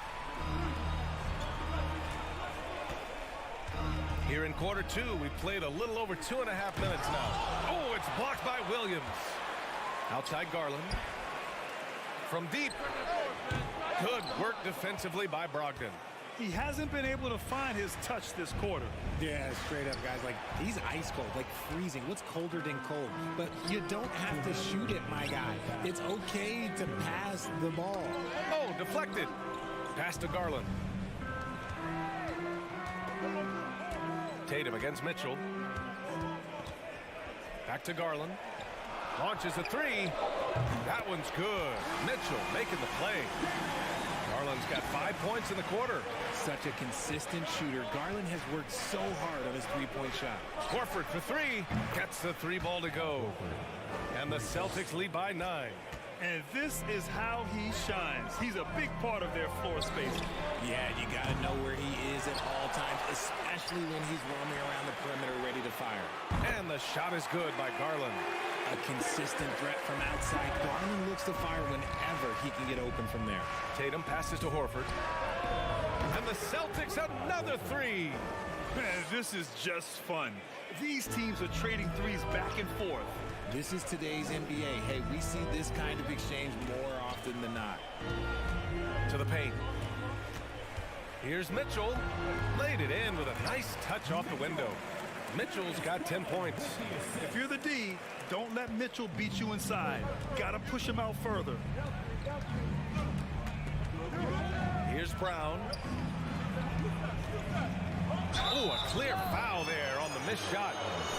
Here in quarter 2, we've played a little over 2.5 minutes now. Oh, it's blocked by Williams. Outside Garland. From deep. Good work defensively by Brogdon. He hasn't been able to find his touch this quarter. Yeah, straight up, guys. Like, he's ice cold, like freezing. What's colder than cold? But you don't have to shoot it, my guy. It's okay to pass the ball. Oh, deflected. Pass to Garland. Tatum against Mitchell. Back to Garland. Launches a three. That one's good. Mitchell making the play. Garland's got 5 points in the quarter. Such a consistent shooter. Garland has worked so hard on his three-point shot. Horford for three. Gets the three ball to go. And the Celtics lead by 9. And this is how he shines. He's a big part of their floor space. Yeah, you got to know where he is at all times, especially when he's roaming around the perimeter ready to fire. And the shot is good by Garland. A consistent threat from outside. Garland looks to fire whenever he can get open from there. Tatum passes to Horford. And the Celtics another three. Man, this is just fun. These teams are trading threes back and forth. This is today's NBA. Hey, we see this kind of exchange more often than not. To the paint. Here's Mitchell. Laid it in with a nice touch off the window. Mitchell's got 10 points. If you're the D, don't let Mitchell beat you inside. Gotta push him out further. Here's Brown. Oh, a clear foul there on the missed shot.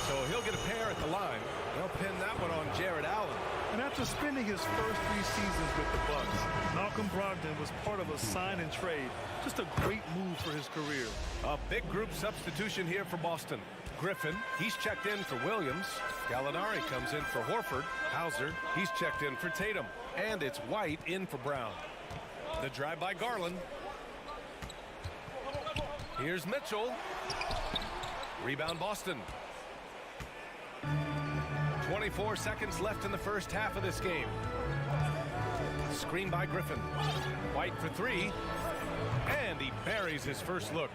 So he'll get a pair at the line. They'll pin that one on Jared Allen. And after spending his first 3 seasons with the Bucks, Malcolm Brogdon was part of a sign and trade. Just a great move for his career. A big group substitution here for Boston. Griffin, he's checked in for Williams. Gallinari comes in for Horford. Hauser, he's checked in for Tatum. And it's White in for Brown. The drive by Garland. Here's Mitchell. Rebound Boston. 24 seconds left in the first half of this game. Screen by Griffin. White for three. And he buries his first look.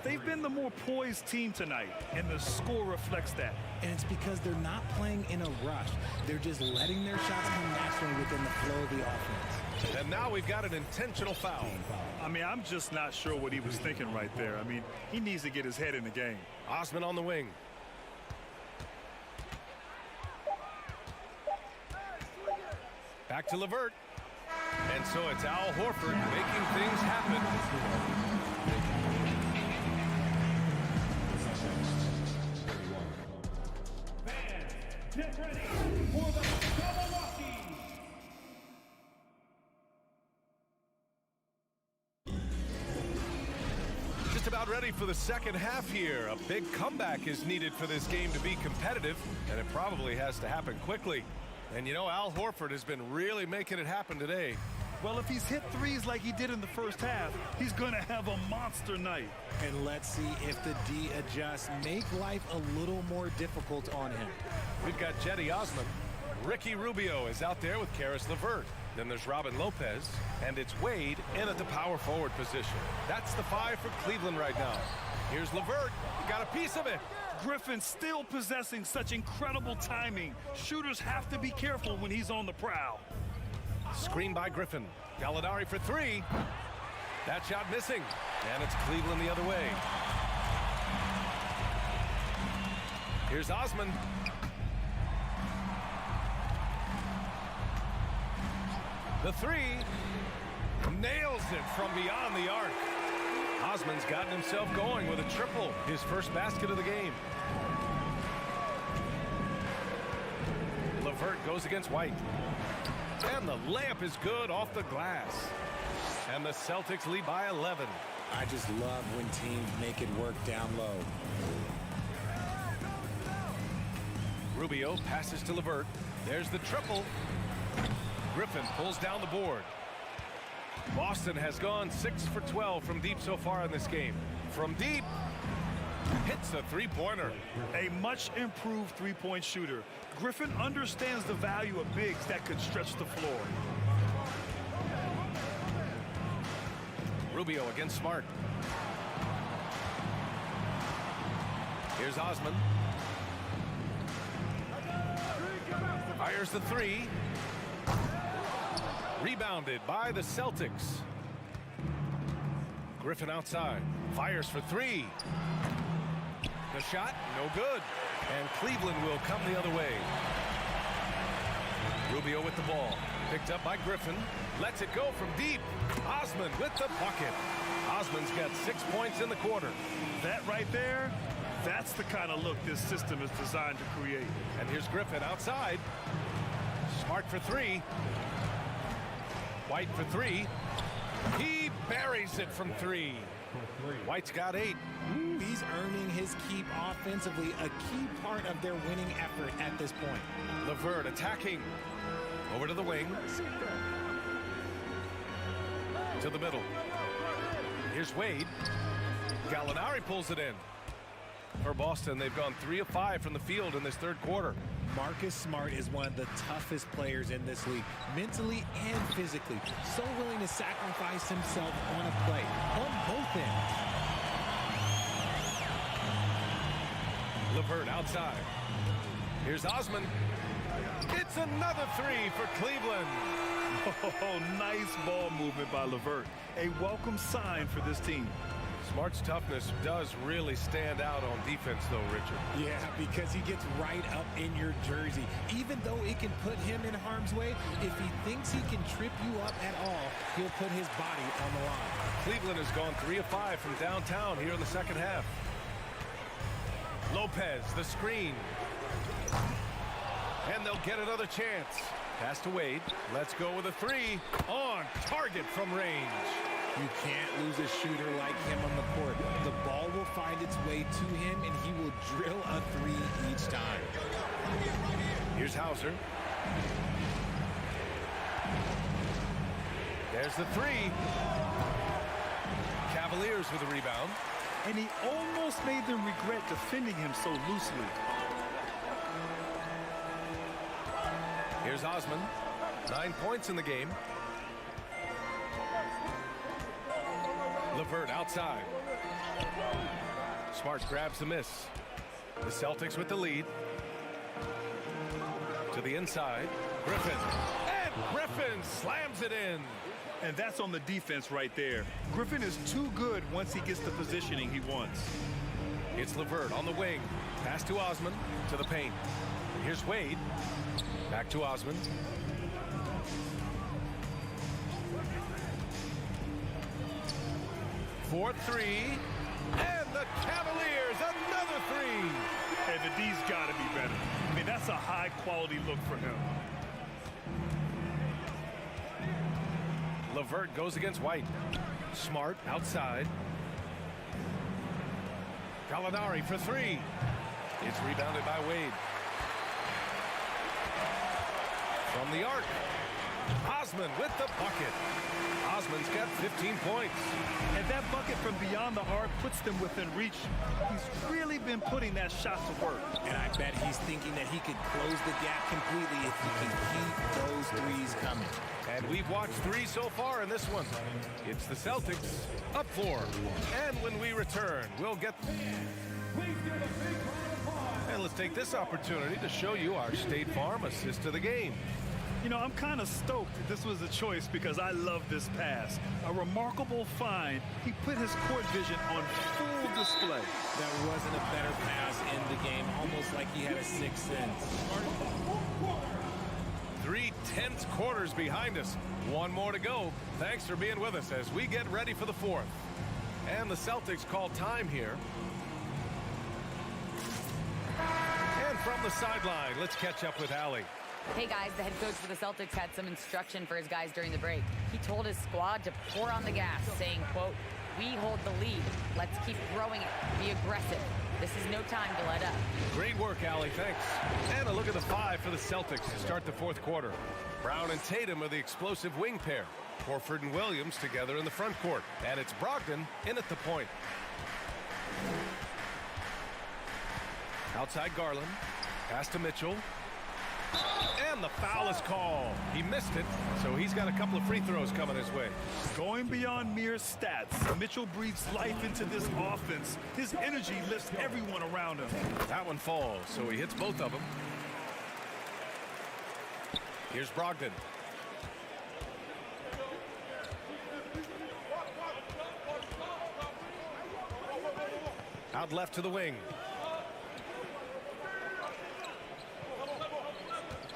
They've been the more poised team tonight, and the score reflects that. And it's because they're not playing in a rush. They're just letting their shots come naturally within the flow of the offense. And now we've got an intentional foul. I mean, I'm just not sure what he was thinking right there. I mean, he needs to get his head in the game. Osman on the wing. Back to LeVert. And so it's Al Horford making things happen. Get ready for the Milwaukee. Just about ready for the second half here. A big comeback is needed for this game to be competitive, and it probably has to happen quickly. And you know, Al Horford has been really making it happen today. Well, if he's hit threes like he did in the first half, he's going to have a monster night. And let's see if the D adjusts. Make life a little more difficult on him. We've got Jetty Osman. Ricky Rubio is out there with Karis LeVert. Then there's Robin Lopez. And it's Wade in at the power forward position. That's the 5 for Cleveland right now. Here's LeVert. Got a piece of it. Griffin still possessing such incredible timing. Shooters have to be careful when he's on the prowl. Screen by Griffin. Gallinari for three. That shot missing. And it's Cleveland the other way. Here's Osman. The three. Nails it from beyond the arc. Osman's gotten himself going with a triple. His first basket of the game. LeVert goes against White. And the layup is good off the glass. And the Celtics lead by 11. I just love when teams make it work down low. Rubio passes to LeVert. There's the triple. Griffin pulls down the board. Boston has gone 6 for 12 from deep so far in this game. From deep, hits a three-pointer. A much improved three-point shooter. Griffin understands the value of bigs that could stretch the floor. Rubio against Smart. Here's Osman. Fires the three. Rebounded by the Celtics. Griffin outside. Fires for three. The shot, no good. And Cleveland will come the other way. Rubio with the ball. Picked up by Griffin. Lets it go from deep. Osman with the bucket. Osman's got 6 points in the quarter. That right there, that's the kind of look this system is designed to create. And here's Griffin outside. Smart for three. White for three. He buries it from three. White's got 8. He's earning his keep offensively, a key part of their winning effort at this point. LeVert attacking. Over to the wing. To the middle. Here's Wade. Gallinari pulls it in. For Boston, they've gone 3 of 5 from the field in this third quarter. Marcus Smart is one of the toughest players in this league, mentally and physically. So willing to sacrifice himself on a play, on both ends. LeVert outside. Here's Osman. It's another 3 for Cleveland. Oh, nice ball movement by LeVert. A welcome sign for this team. Smart's toughness does really stand out on defense, though, Richard. Yeah, because he gets right up in your jersey. Even though it can put him in harm's way, if he thinks he can trip you up at all, he'll put his body on the line. Cleveland has gone 3 of 5 from downtown here in the second half. Lopez, the screen. And they'll get another chance. Pass to Wade. Let's go with a 3 on target from range. You can't lose a shooter like him on the court. The ball will find its way to him, and he will drill a 3 each time. Here's Hauser. There's the 3. Cavaliers with a rebound. And he almost made them regret defending him so loosely. Here's Osman. 9 points in the game. LeVert outside. Smart grabs the miss. The Celtics with the lead. To the inside. Griffin. And Griffin slams it in. And that's on the defense right there. Griffin is too good once he gets the positioning he wants. It's LeVert on the wing. Pass to Osman. To the paint. Here's Wade. Back to Osman. For 3. And the Cavaliers, another 3. And the D's got to be better. I mean, that's a high-quality look for him. LeVert goes against White. Smart outside. Gallinari for 3. It's rebounded by Wade. From the arc. Osman with the bucket. Osman's got 15 points. And that bucket from beyond the arc puts them within reach. He's really been putting that shot to work. And I bet he's thinking that he could close the gap completely if he can keep those 3s coming. And we've watched 3 so far in this one. It's the Celtics up 4. And when we return, we'll get... And let's take this opportunity to show you our State Farm assist to the game. You know, I'm kind of stoked this was a choice because I love this pass. A remarkable find. He put his court vision on full display. That wasn't a better pass in the game, almost like he had a 6th sense. 3 tense quarters behind us. 1 more to go. Thanks for being with us as we get ready for the 4th. And the Celtics call time here. And from the sideline, let's catch up with Allie. Hey guys, the head coach for the Celtics had some instruction for his guys during the break. He told his squad to pour on the gas, saying, quote, "We hold the lead. Let's keep growing it. Be aggressive. This is no time to let up." Great work, Allie. Thanks. And a look at the 5 for the Celtics to start the 4th quarter. Brown and Tatum are the explosive wing pair. Horford and Williams together in the front court. And it's Brogdon in at the point. Outside Garland. Pass to Mitchell. And the foul is called. He missed it, so he's got a couple of free throws coming his way. Going beyond mere stats, Mitchell breathes life into this offense. His energy lifts everyone around him. That one falls, so he hits both of them. Here's Brogdon. Out left to the wing.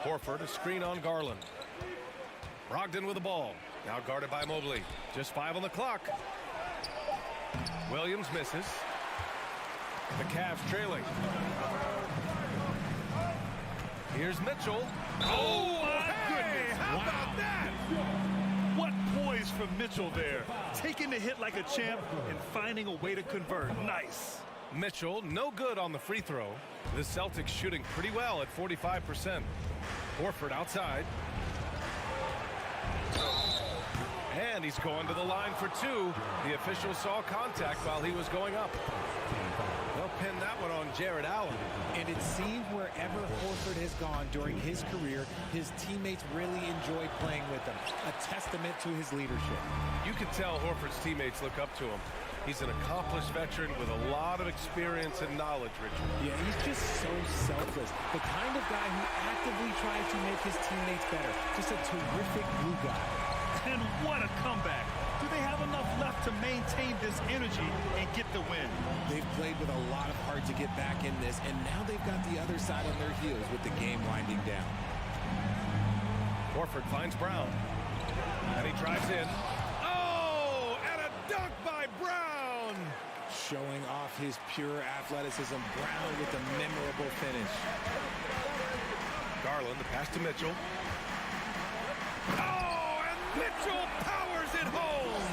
Horford, a screen on Garland. Brogdon with the ball. Now guarded by Mobley. Just 5 on the clock. Williams misses. The Cavs trailing. Here's Mitchell. Oh, my goodness. How about that? What poise from Mitchell there. Taking the hit like a champ and finding a way to convert. Nice. Mitchell, no good on the free throw. The Celtics shooting pretty well at 45%. Horford outside. And he's going to the line for 2. The official saw contact while he was going up. They'll pin that one on Jared Allen. And it seems wherever Horford has gone during his career, his teammates really enjoy playing with him. A testament to his leadership. You can tell Horford's teammates look up to him. He's an accomplished veteran with a lot of experience and knowledge, Richard. Yeah, he's just so selfless. The kind of guy who actively tries to make his teammates better. Just a terrific glue guy. And what a comeback. Do they have enough left to maintain this energy and get the win? They've played with a lot of heart to get back in this, and now they've got the other side on their heels with the game winding down. Horford finds Brown. And he drives in. Oh, and a dunk by Brown. Showing off his pure athleticism. Brown with a memorable finish. Garland, the pass to Mitchell. Oh, and Mitchell powers it home.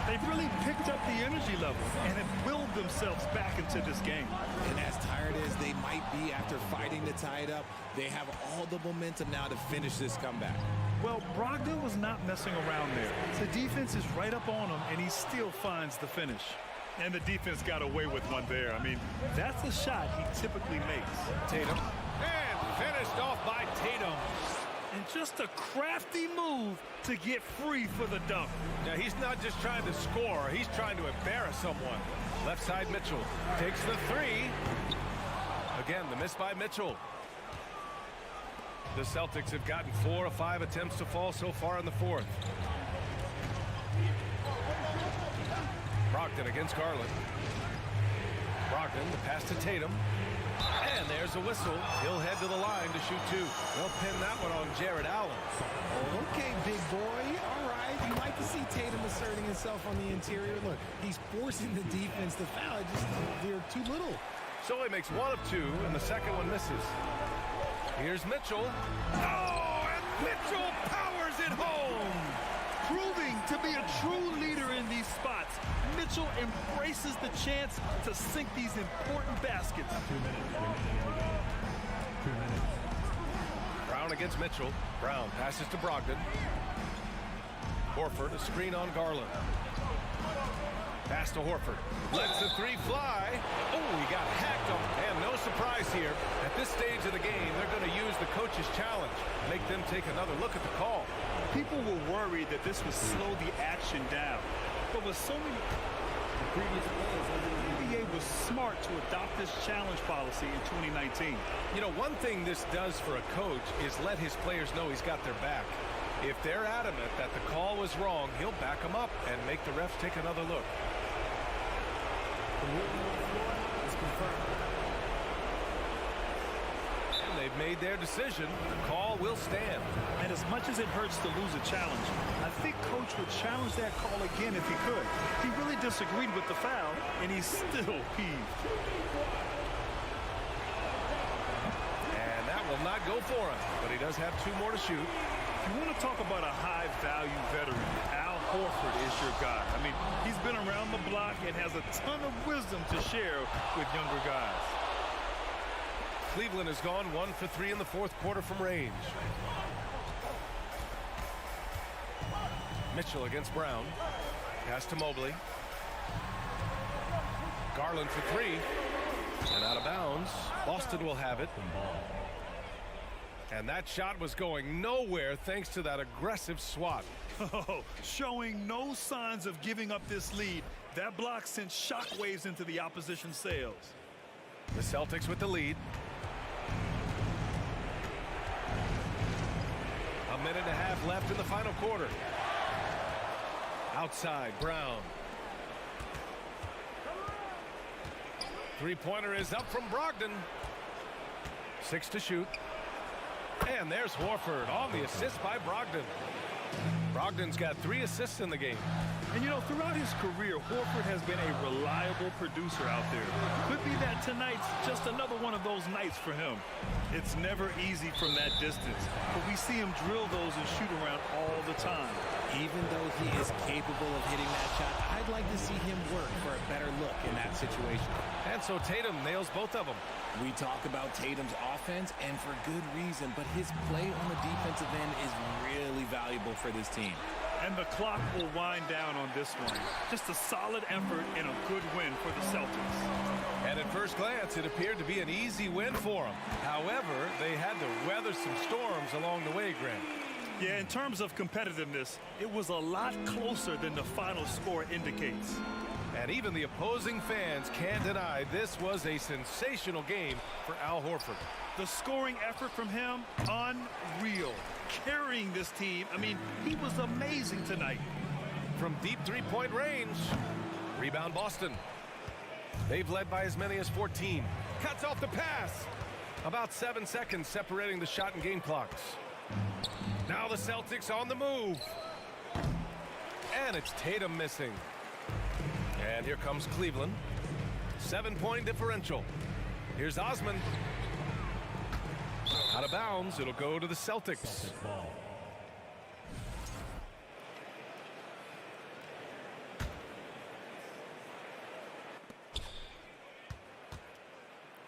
They've really picked up the energy level and have willed themselves back into this game. And as tired as they might be after fighting to tie it up, they have all the momentum now to finish this comeback. Well, Brogdon was not messing around there. The defense is right up on him, and he still finds the finish. And the defense got away with one there. I mean, that's a shot he typically makes. Tatum. And finished off by Tatum. And just a crafty move to get free for the dunk. Now, he's not just trying to score. He's trying to embarrass someone. Left side Mitchell takes the 3. Again, the miss by Mitchell. The Celtics have gotten 4 of 5 attempts to fall so far in the 4th. Brogdon against Garland. Brogdon, the pass to Tatum. And there's a whistle. He'll head to the line to shoot 2. They'll pin that one on Jared Allen. Okay, big boy. All right. You like to see Tatum asserting himself on the interior. Look, he's forcing the defense to foul. They're too little. So he makes 1 of 2, and the second one misses. Here's Mitchell. Oh, and Mitchell powers it home. Proving to be a true leader in these spots. Mitchell embraces the chance to sink these important baskets. 2 minutes. 2 minutes. Brown against Mitchell. Brown passes to Brogdon. Horford, a screen on Garland. Pass to Horford. Lets the 3 fly. Oh, he got hacked on. And no surprise here. At this stage of the game, they're going to use the coach's challenge. Make them take another look at the call. People were worried that this would slow the action down. But with so many previous players, the NBA was smart to adopt this challenge policy in 2019. You know, one thing this does for a coach is let his players know he's got their back. If they're adamant that the call was wrong, he'll back them up and make the refs take another look. It's confirmed. And they've made their decision. The call will stand. And as much as it hurts to lose a challenge, I think Coach would challenge that call again if he could. He really disagreed with the foul, and he's still peeved. And that will not go for him, but he does have 2 more to shoot. If you want to talk about a high-value veteran, Al Horford is your guy. I mean, he's been around the block and has a ton of wisdom to share with younger guys. Cleveland has gone 1 for 3 in the 4th quarter from range. Mitchell against Brown. Pass to Mobley. Garland for 3. And out of bounds. Boston will have it. And that shot was going nowhere thanks to that aggressive swat. Oh, showing no signs of giving up this lead. That block sent shockwaves into the opposition sails. The Celtics with the lead. A minute and a half left in the final quarter. Outside, Brown. Three-pointer is up from Brogdon. 6 to shoot. And there's Horford on the assist by Brogdon. Brogdon's got 3 assists in the game. And, you know, throughout his career, Horford has been a reliable producer out there. Could be that tonight's just another one of those nights for him. It's never easy from that distance, but we see him drill those and shoot around all the time. Even though he is capable of hitting that shot, I'd like to see him work for a better look in that situation. And so Tatum nails both of them. We talk about Tatum's offense, and for good reason, but his play on the defensive end is really valuable for this team. And the clock will wind down on this one. Just a solid effort and a good win for the Celtics. And at first glance, it appeared to be an easy win for them. However, they had to weather some storms along the way, Grant. Yeah, in terms of competitiveness, it was a lot closer than the final score indicates. And even the opposing fans can't deny this was a sensational game for Al Horford. The scoring effort from him, unreal. Carrying this team, I mean, he was amazing tonight. From deep three-point range, rebound Boston. They've led by as many as 14. Cuts off the pass. About 7 seconds separating the shot and game clocks. Now the Celtics on the move. And it's Tatum missing. And here comes Cleveland. 7-point differential. Here's Osman. Out of bounds, it'll go to the Celtics.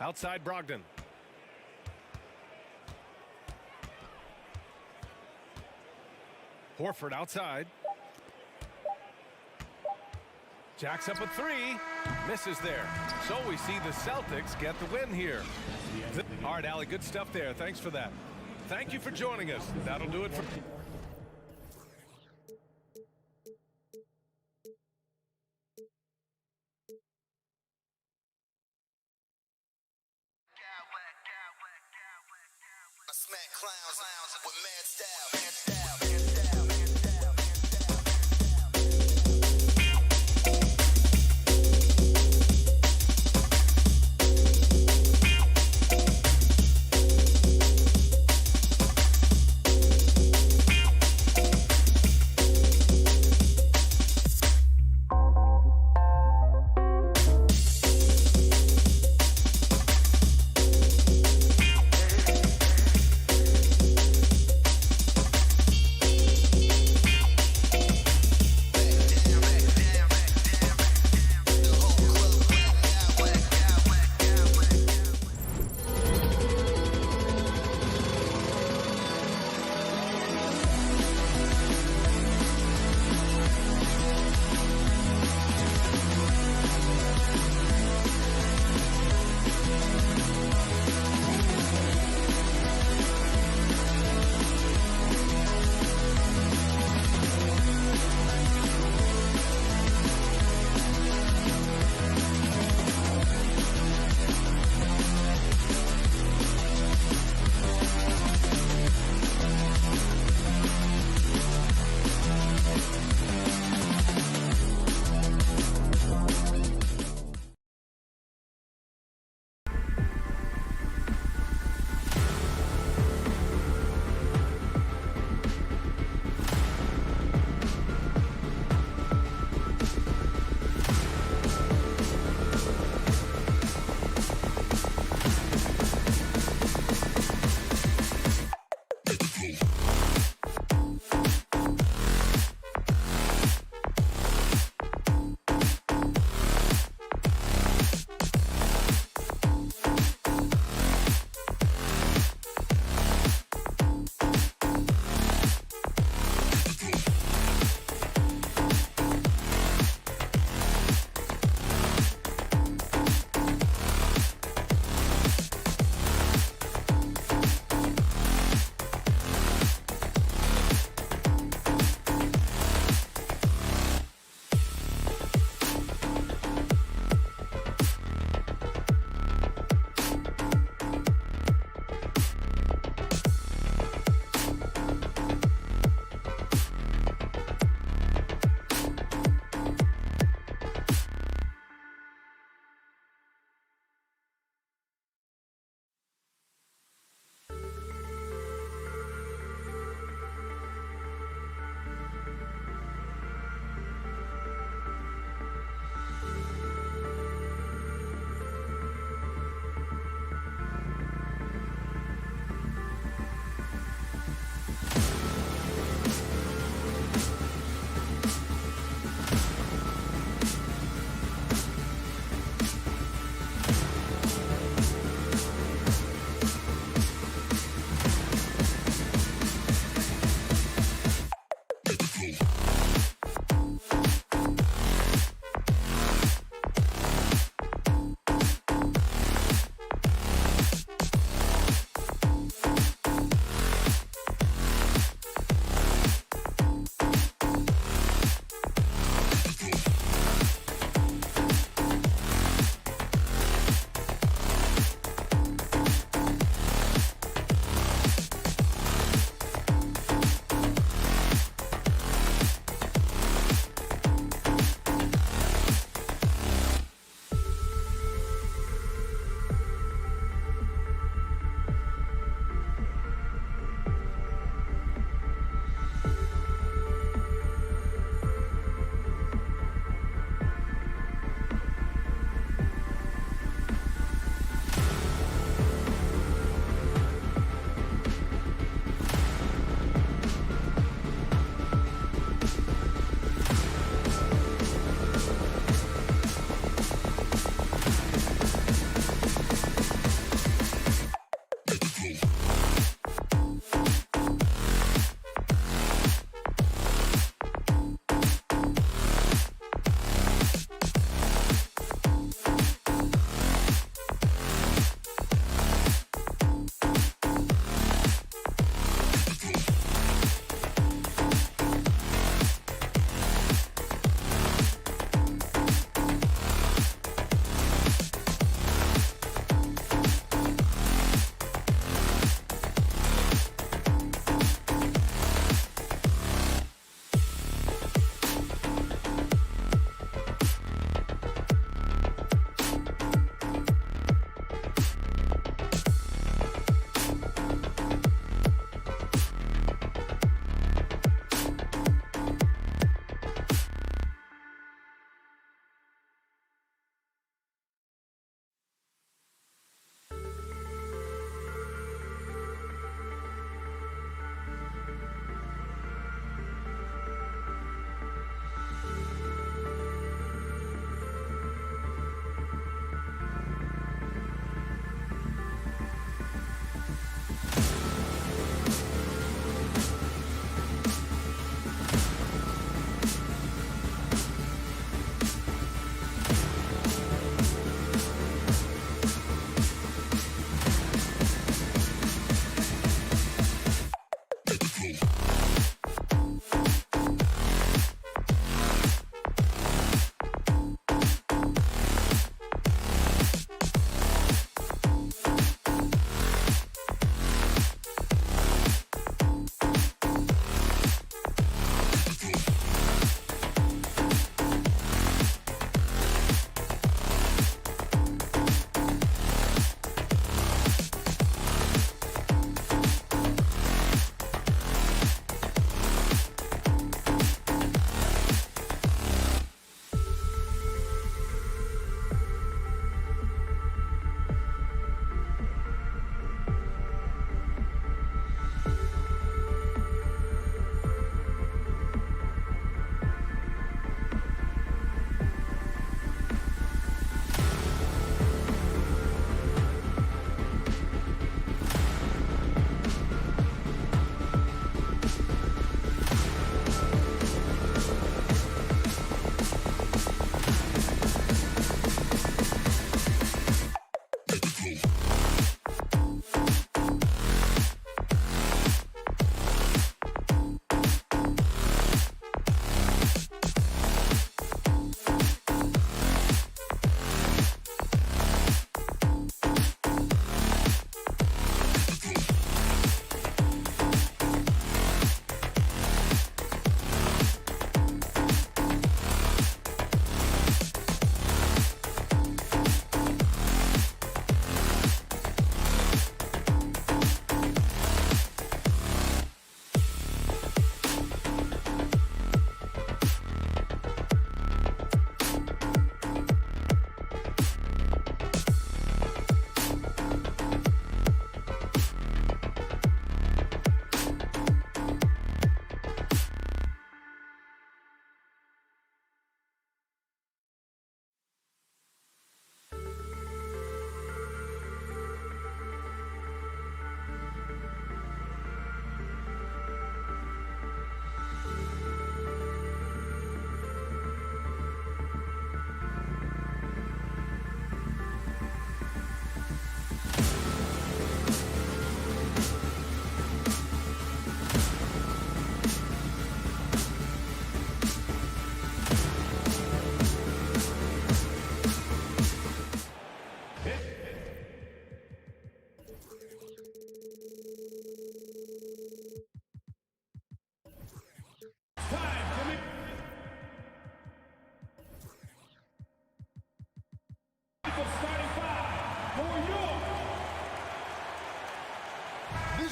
Outside Brogdon. Horford outside. Jacks up a 3. Misses there. So we see the Celtics get the win here. All right, Allie, good stuff there. Thanks for that. Thank you for joining us. That'll do it for... I smack clowns with mad style.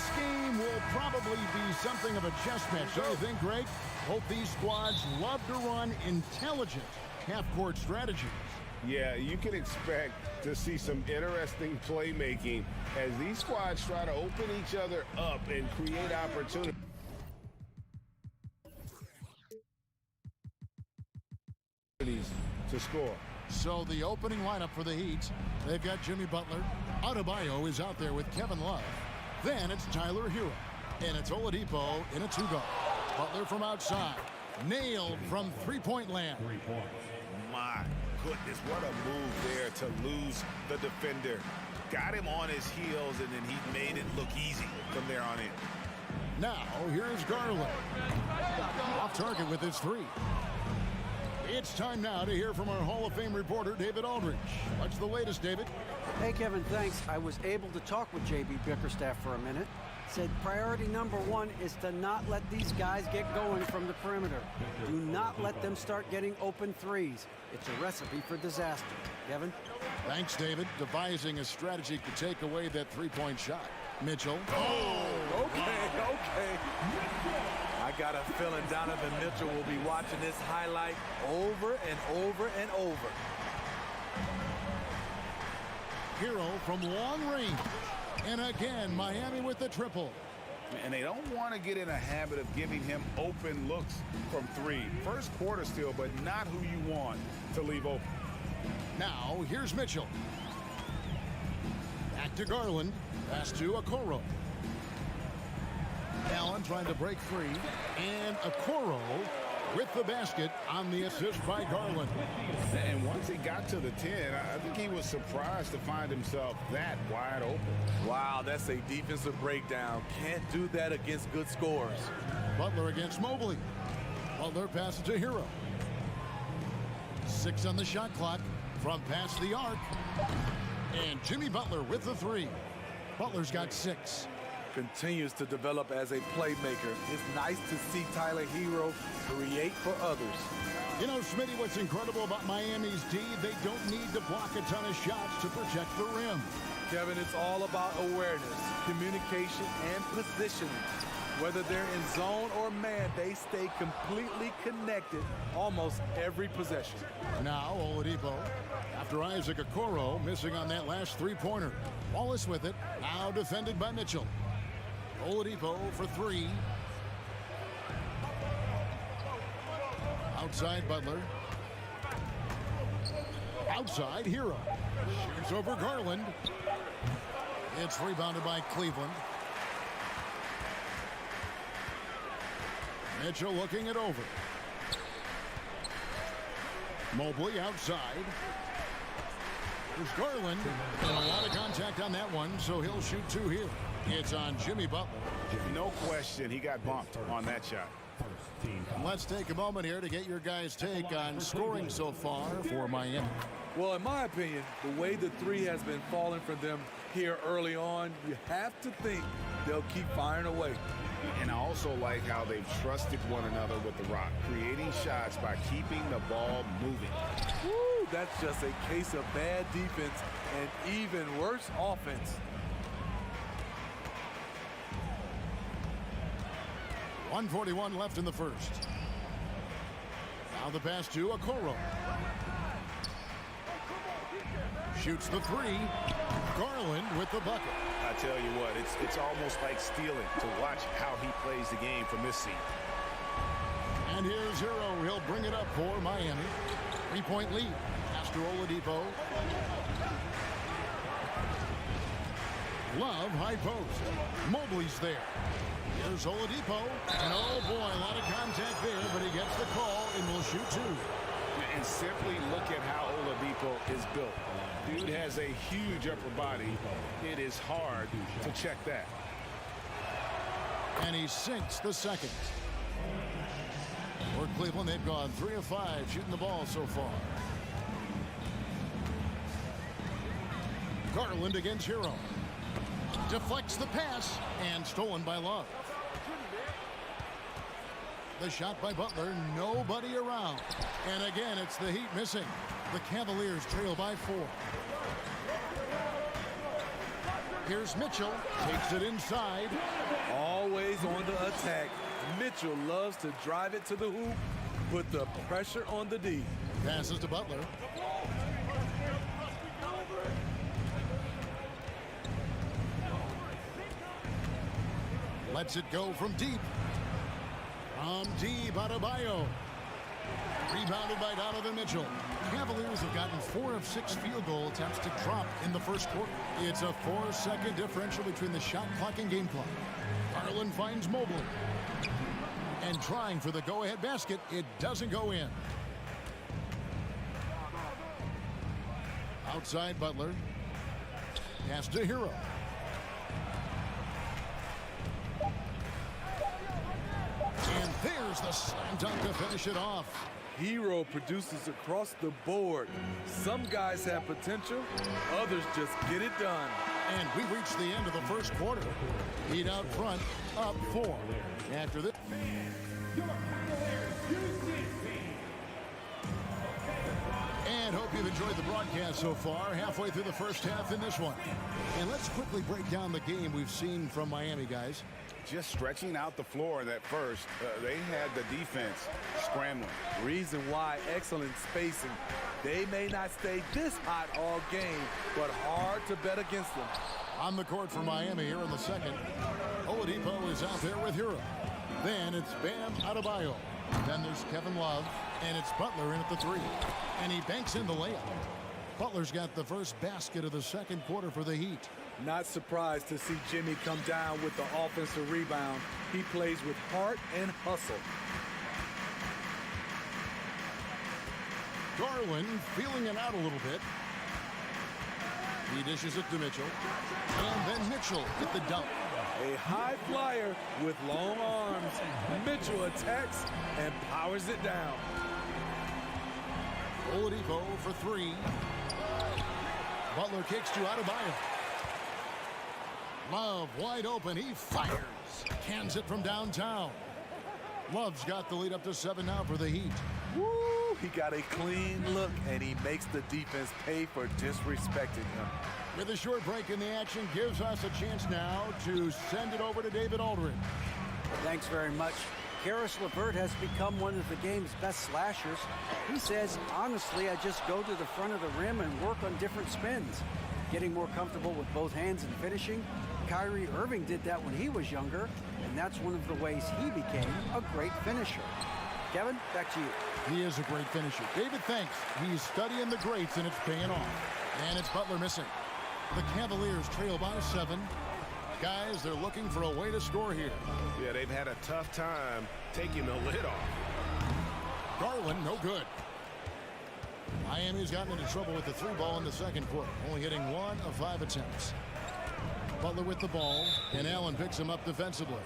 This game will probably be something of a chess match, don't you think, Greg? Both these squads love to run intelligent half-court strategies. Yeah, you can expect to see some interesting playmaking as these squads try to open each other up and create opportunities to score. So the opening lineup for the Heat, they've got Jimmy Butler. Adebayo is out there with Kevin Love. Then it's Tyler Hero. And it's Oladipo in a two-guard. Butler from outside. Nailed from three-point land. My goodness, what a move there to lose the defender. Got him on his heels, and then he made it look easy from there on in. Now, here's Garland. Off target with his three. It's time now to hear from our Hall of Fame reporter, David Aldridge. What's the latest, David? Hey, Kevin, thanks. I was able to talk with J.B. Bickerstaff for a minute. Said priority number one is to not let these guys get going from the perimeter. Do not let them start getting open threes. It's a recipe for disaster. Kevin? Thanks, David. Devising a strategy to take away that three-point shot. Mitchell. Oh, okay. I got a feeling Donovan Mitchell will be watching this highlight over and over and over. Hero from long range. And again, Miami with the triple. And they don't want to get in a habit of giving him open looks from three. First quarter still, but not who you want to leave open. Now, here's Mitchell. Back to Garland. Pass to Okoro. Allen trying to break free. And Okoro with the basket on the assist by Garland. And once he got to the 10, I think he was surprised to find himself that wide open. Wow, that's a defensive breakdown. Can't do that against good scores. Butler against Mobley. Butler passes to Hero. 6 on the shot clock from past the arc. And Jimmy Butler with the three. Butler's got 6. Continues to develop as a playmaker. It's nice to see Tyler Hero create for others. You know, Smitty, what's incredible about Miami's D, they don't need to block a ton of shots to protect the rim. Kevin, it's all about awareness, communication, and positioning. Whether they're in zone or man, they stay completely connected almost every possession. Now Oladipo, after Isaac Okoro missing on that last three-pointer. Wallace with it, now defended by Mitchell. Oladipo for three. Outside Butler. Outside Hero. Shoots over Garland. It's rebounded by Cleveland. Mitchell looking it over. Mobley outside. There's Garland. And a lot of contact on that one, so he'll shoot 2 here. It's on Jimmy Butler. No question, he got bumped on that shot. And let's take a moment here to get your guys' take on scoring so far for Miami. Well, in my opinion, the way the three has been falling for them here early on, you have to think they'll keep firing away. And I also like how they've trusted one another with the rock, creating shots by keeping the ball moving. Woo, that's just a case of bad defense and even worse offense. 1:41 left in the first. Now the pass to Okoro. Shoots the three. Garland with the bucket. I tell you what, it's almost like stealing to watch how he plays the game from this seat. And here's Hero. He'll bring it up for Miami. 3-point lead. Pass to Oladipo. Love, high post. Mobley's there. Here's Oladipo. And oh boy, a lot of contact there, but he gets the call and will shoot 2. And simply look at how Oladipo is built. Dude has a huge upper body. It is hard to check that. And he sinks the second. For Cleveland, they've gone 3 of 5 shooting the ball so far. Garland against Hero. Deflects the pass and stolen by Love. The shot by Butler, nobody around. And again, it's the Heat missing. The Cavaliers trail by 4. Here's Mitchell. Takes it inside. Always on the attack. Mitchell loves to drive it to the hoop, put the pressure on the D. Passes to Butler. Lets it go from deep. From deep, Adebayo. Rebounded by Donovan Mitchell. Cavaliers have gotten 4 of 6 field goal attempts to drop in the first quarter. It's a 4-second differential between the shot clock and game clock. Garland finds Mobley. And trying for the go-ahead basket, it doesn't go in. Outside Butler. Pass to Hero. And there's the slam dunk to finish it off. Hero produces across the board. Some guys have potential, others just get it done. And we reach the end of the first quarter. Heat out front, up 4. After this. And hope you've enjoyed the broadcast so far. Halfway through the first half in this one. And let's quickly break down the game we've seen from Miami, guys. Just stretching out the floor at first. They had the defense scrambling. Reason why, excellent spacing. They may not stay this hot all game, but hard to bet against them. On the court for Miami here in the second. Oladipo is out there with Hero. Then it's Bam Adebayo. Then there's Kevin Love, and it's Butler in at the 3. And he banks in the layup. Butler's got the first basket of the second quarter for the Heat. Not surprised to see Jimmy come down with the offensive rebound. He plays with heart and hustle. Garland feeling it out a little bit. He dishes it to Mitchell. And then Mitchell with the dunk. A high flyer with long arms. Mitchell attacks and powers it down. Oladipo for 3. Butler kicks to Adebayo. Love wide open. He fires. Cans it from downtown. Love's got the lead up to 7 now for the Heat. Woo! He got a clean look, and he makes the defense pay for disrespecting him. With a short break in the action, gives us a chance now to send it over to David Aldridge. Thanks very much. Karis LeVert has become one of the game's best slashers. He says, honestly, I just go to the front of the rim and work on different spins. Getting more comfortable with both hands and finishing. Kyrie Irving did that when he was younger, and that's one of the ways he became a great finisher. Kevin, back to you. He is a great finisher. David, thanks. He's studying the greats, and it's paying off. And it's Butler missing. The Cavaliers trail by 7. Guys, they're looking for a way to score here. Yeah, they've had a tough time taking the lid off. Garland, no good. Miami's gotten into trouble with the 3 ball in the second quarter, only hitting 1 of 5 attempts. Butler with the ball, and Allen picks him up defensively.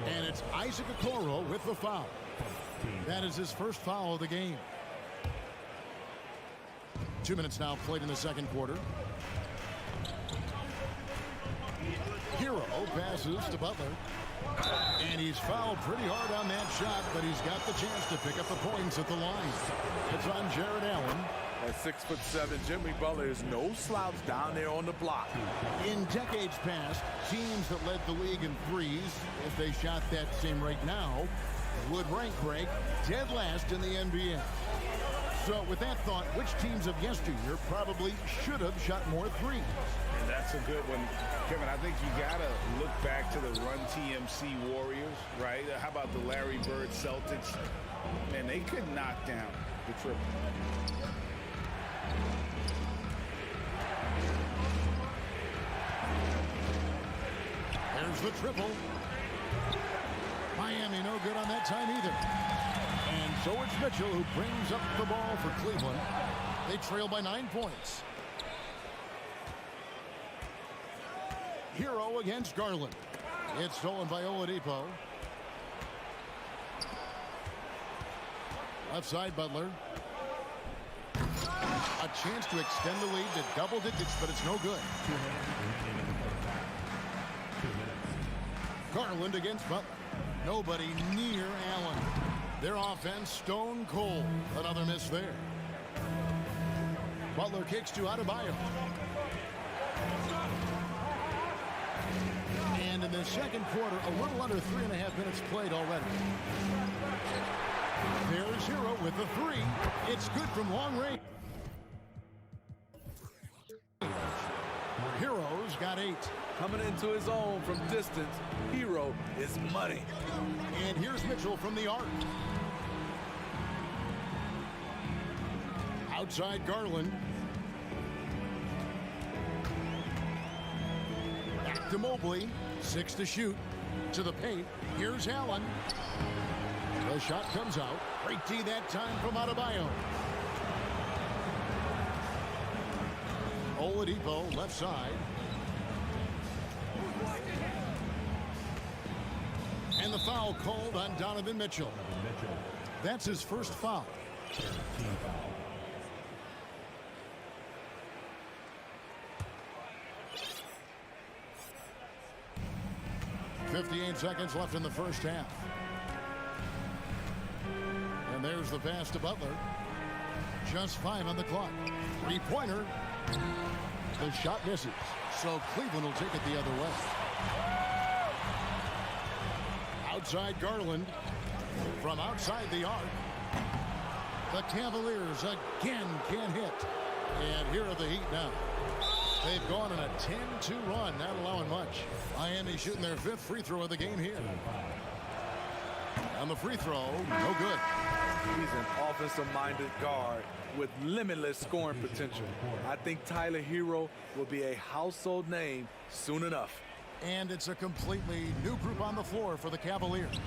And it's Isaac Okoro with the foul. That is his first foul of the game. 2 minutes now played in the second quarter. Hero passes to Butler. And he's fouled pretty hard on that shot, but he's got the chance to pick up the points at the line. It's on Jared Allen. At 6'7", Jimmy Butler is no slouch down there on the block. In decades past, teams that led the league in threes, if they shot that same rate now, would rank break dead last in the NBA. So with that thought, which teams of yesteryear probably should have shot more threes? And that's a good one. Kevin, I think you got to look back to the Run TMC Warriors, right? How about the Larry Bird Celtics? Man, they could knock down the triple. There's the triple. Miami no good on that time either. And so it's Mitchell who brings up the ball for Cleveland. They trail by 9 points. Hero against Garland. It's stolen by Oladipo. Left side Butler. A chance to extend the lead to double digits, but it's no good. Garland against Butler. Nobody near Allen. Their offense stone cold. Another miss there. Butler kicks to Adebayo. And in the second quarter, a little under 3.5 minutes played already. There's Hero with the three. It's good from long range. Hero's got 8. Coming into his own from distance, Hero is money. And here's Mitchell from the arc. Outside Garland. Back to Mobley. 6 to shoot. To the paint. Here's Allen. The shot comes out. Great D that time from Adebayo. Oladipo left side. And the foul called on Donovan Mitchell. That's his first foul. 58 seconds left in the first half. And there's the pass to Butler. Just 5 on the clock. Three-pointer. The shot misses. So Cleveland will take it the other way. Outside Garland. From outside the arc. The Cavaliers again can't hit. And here are the Heat now. They've gone on a 10-2 run, not allowing much. Miami shooting their 5th free throw of the game here. On the free throw, no good. He's an offensive-minded guard with limitless scoring potential. I think Tyler Hero will be a household name soon enough. And it's a completely new group on the floor for the Cavaliers.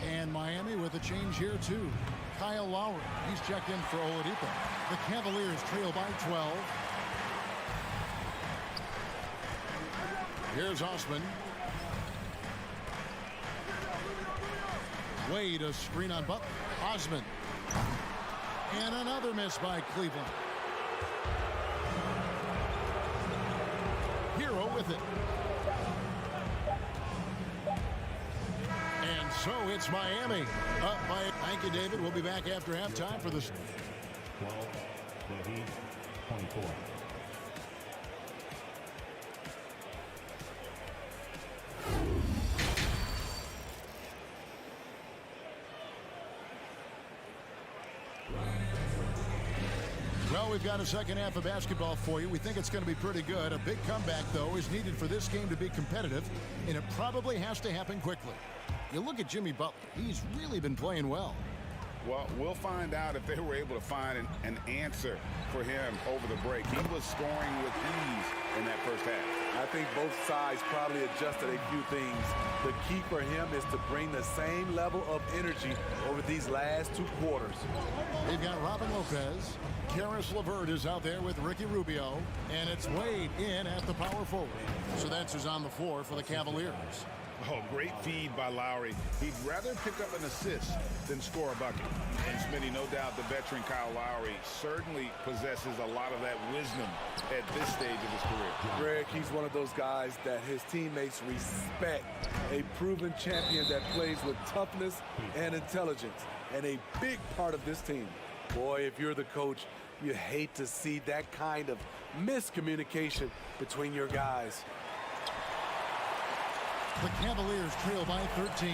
And Miami with a change here, too. Kyle Lowry, he's checked in for Oladipo. The Cavaliers trail by 12. Here's Osman. Wade, a screen on Butler. Osman. And another miss by Cleveland. Hero with it. And so it's Miami. Up by it. Thank you, David. We'll be back after halftime for this. 12, the Heat, 24. Well, we've got a second half of basketball for you. We think it's going to be pretty good. A big comeback, though, is needed for this game to be competitive, and it probably has to happen quickly. You look at Jimmy Butler. He's really been playing well. Well, we'll find out if they were able to find an answer for him over the break. He was scoring with ease in that first half. I think both sides probably adjusted a few things. The key for him is to bring the same level of energy over these last 2 quarters. They've got Robin Lopez. Karis LeVert is out there with Ricky Rubio. And it's Wade in at the power forward. So that's who's on the floor for the Cavaliers. Oh, great feed by Lowry. He'd rather pick up an assist than score a bucket. And Smitty, no doubt the veteran Kyle Lowry certainly possesses a lot of that wisdom at this stage of his career. Greg, he's one of those guys that his teammates respect. A proven champion that plays with toughness and intelligence. And a big part of this team. Boy, if you're the coach, you hate to see that kind of miscommunication between your guys. The Cavaliers trail by 13.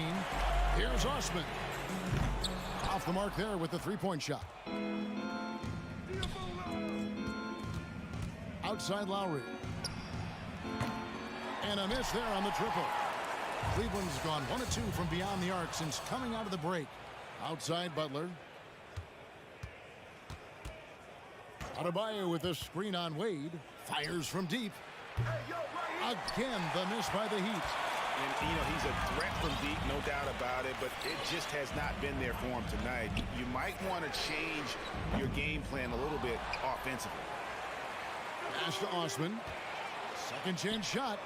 Here's Osman. Off the mark there with the three-point shot. Outside Lowry. And a miss there on the triple. Cleveland's gone 1 of 2 from beyond the arc since coming out of the break. Outside Butler. Adebayo with a screen on Wade. Fires from deep. Again, the miss by the Heat. And, you know, he's a threat from deep, no doubt about it, but it just has not been there for him tonight. You might want to change your game plan a little bit offensively. Pass to Osman. Second chance shot.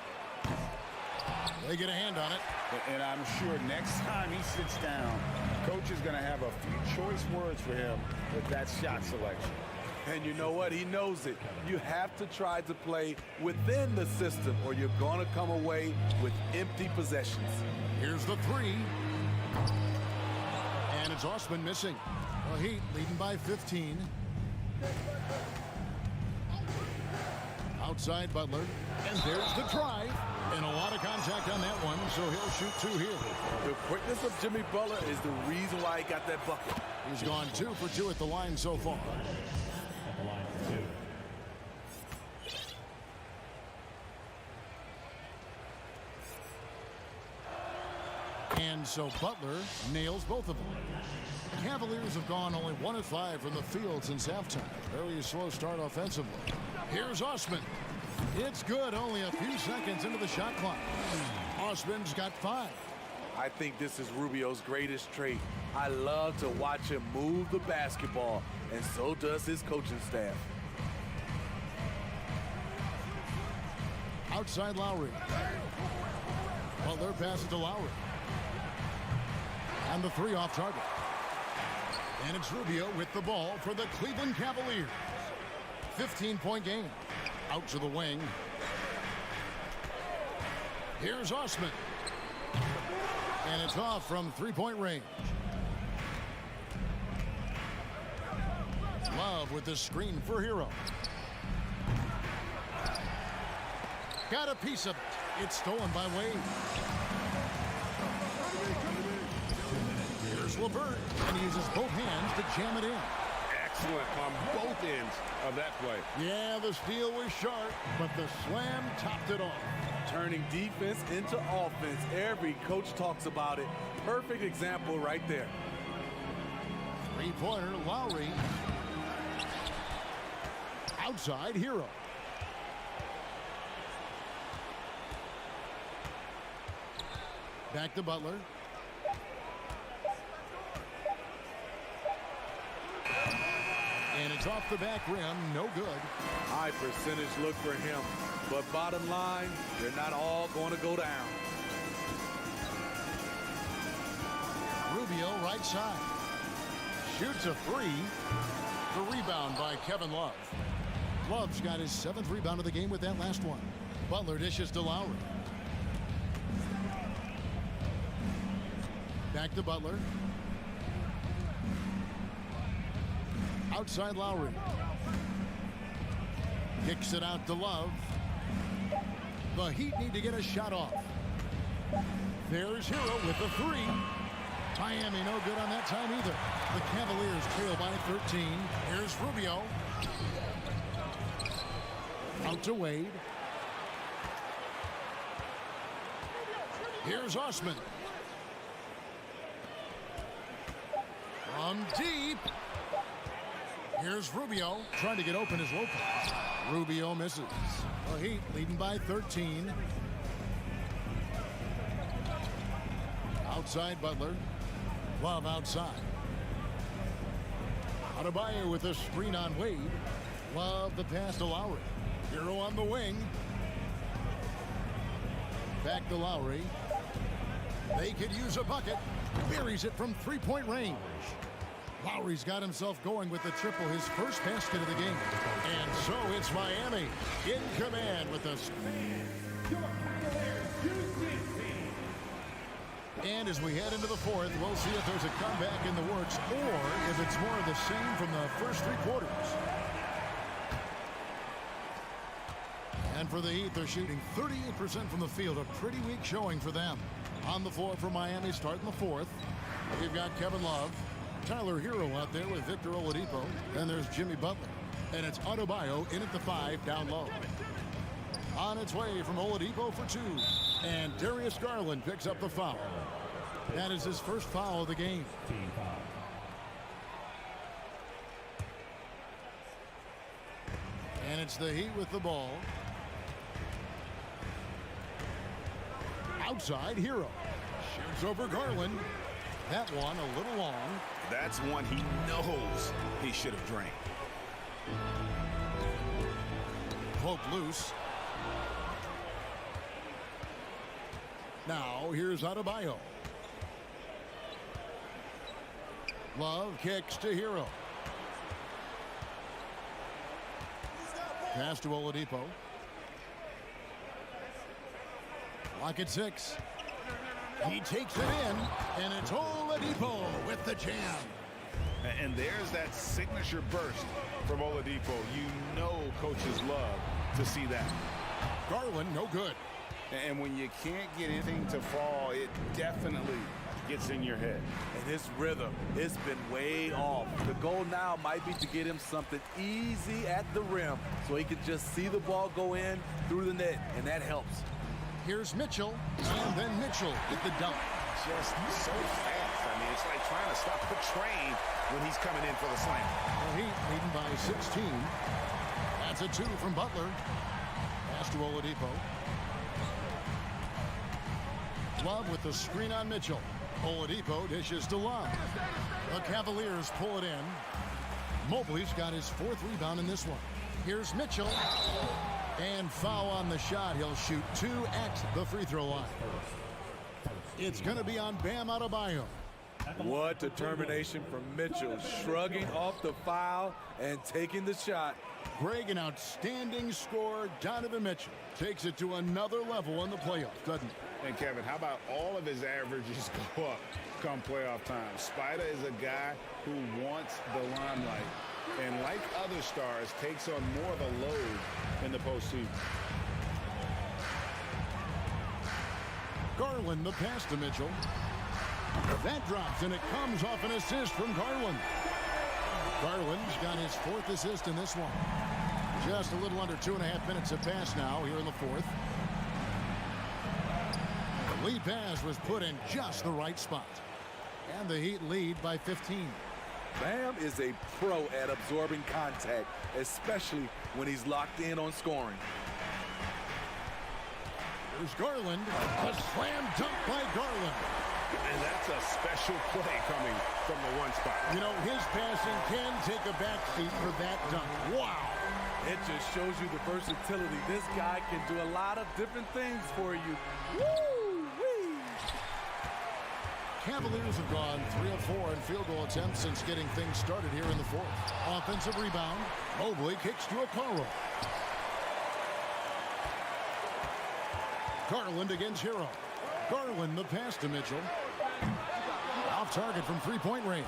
They get a hand on it. And I'm sure next time he sits down, coach is going to have a few choice words for him with that shot selection. And you know what? He knows it. You have to try to play within the system or you're going to come away with empty possessions. Here's the three. And it's Osman missing. The Heat leading by 15. Outside Butler. And there's the drive. And a lot of contact on that one, so he'll shoot 2 here. The quickness of Jimmy Butler is the reason why he got that bucket. He's gone 2 for 2 at the line so far. At the line for 2. And so Butler nails both of them. Cavaliers have gone only 1 of 5 from the field since halftime. Very slow start offensively. Here's Osman. It's good, only a few seconds into the shot clock. Osman's got 5. I think this is Rubio's greatest trait. I love to watch him move the basketball, and so does his coaching staff. Outside Lowry. Butler passes to Lowry. And the 3 off target. And it's Rubio with the ball for the Cleveland Cavaliers. 15-point game. Out to the wing. Here's Osman. And it's off from 3-point range. Love with the screen for Hero. Got a piece of it. It's stolen by Wade. Here's LeVert, and he uses both hands to jam it in. Excellent on both ends of that play. Yeah, the steal was sharp, but the slam topped it off. Turning defense into offense. Every coach talks about it. Perfect example right there. 3-pointer, Lowry. Outside, Hero. Back to Butler. And it's off the back rim, no good. High percentage look for him. But bottom line, they're not all going to go down. Rubio right side. Shoots a 3. The rebound by Kevin Love. Love's got his 7th rebound of the game with that last one. Butler dishes to Lowry. Back to Butler. Outside Lowry. Kicks it out to Love. The Heat need to get a shot off. There's Hero with the 3. Miami no good on that time either. The Cavaliers trail by 13. Here's Rubio. Out to Wade. Here's Osman. From deep. Here's Rubio trying to get open as Lopez. Rubio misses. The Heat leading by 13. Outside Butler. Love outside. Adebayo with a screen on Wade. Love the pass to Lowry. Hero on the wing. Back to Lowry. They could use a bucket. Buries it from 3-point range. Lowry's got himself going with the triple, his first basket of the game. And so it's Miami in command with us. And as we head into the 4th, we'll see if there's a comeback in the works or if it's more of the same from the first 3 quarters. And for the Heat, they're shooting 38% from the field, a pretty weak showing for them. On the floor for Miami, starting the 4th, we've got Kevin Love, Tyler Hero out there with Victor Oladipo. Then there's Jimmy Butler. And it's Adebayo in at the 5 down low. On its way from Oladipo for 2. And Darius Garland picks up the foul. That is his first foul of the game. And it's the Heat with the ball. Outside, Hero. Shoots over Garland. That one a little long. That's one he knows he should have drained. Poke loose. Now here's Adebayo. Love kicks to Hero. Pass to Oladipo. Lock at 6. He takes it in, and it's Oladipo with the jam. And there's that signature burst from Oladipo. You know coaches love to see that. Garland, no good. And when you can't get anything to fall, it definitely gets in your head. And his rhythm, it's been way off. The goal now might be to get him something easy at the rim so he can just see the ball go in through the net, and that helps. Here's Mitchell, and then Mitchell with the dunk. Just so fast. I mean, it's like trying to stop the train when he's coming in for the slam. The Heat leading by 16. That's a 2 from Butler. Pass to Oladipo. Love with the screen on Mitchell. Oladipo dishes to Love. The Cavaliers pull it in. Mobley's got his 4th rebound in this one. Here's Mitchell. And foul on the shot. He'll shoot 2 at the free throw line. It's going to be on Bam Adebayo. What determination from Mitchell, shrugging off the foul and taking the shot. Greg, an outstanding scorer. Donovan Mitchell takes it to another level in the playoffs, doesn't he? And Kevin, how about all of his averages go up come playoff time? Spider is a guy who wants the limelight, and like other stars, takes on more of a load in the postseason. Garland, the pass to Mitchell. That drops, and it comes off an assist from Garland. Garland's got his 4th assist in this one. Just a little under 2.5 minutes have passed now here in the 4th. The lead pass was put in just the right spot. And the Heat lead by 15. Bam is a pro at absorbing contact, especially when he's locked in on scoring. There's Garland. A slam dunk by Garland. And that's a special play coming from the one spot. You know, his passing can take a back seat for that dunk. Wow. It just shows you the versatility. This guy can do a lot of different things for you. Woo-wee. Cavaliers have gone 3 of 4 in field goal attempts since getting things started here in the 4th. Offensive rebound. Mobley kicks to Okoro. Garland against Hero. Garland, the pass to Mitchell. Off target from 3-point range.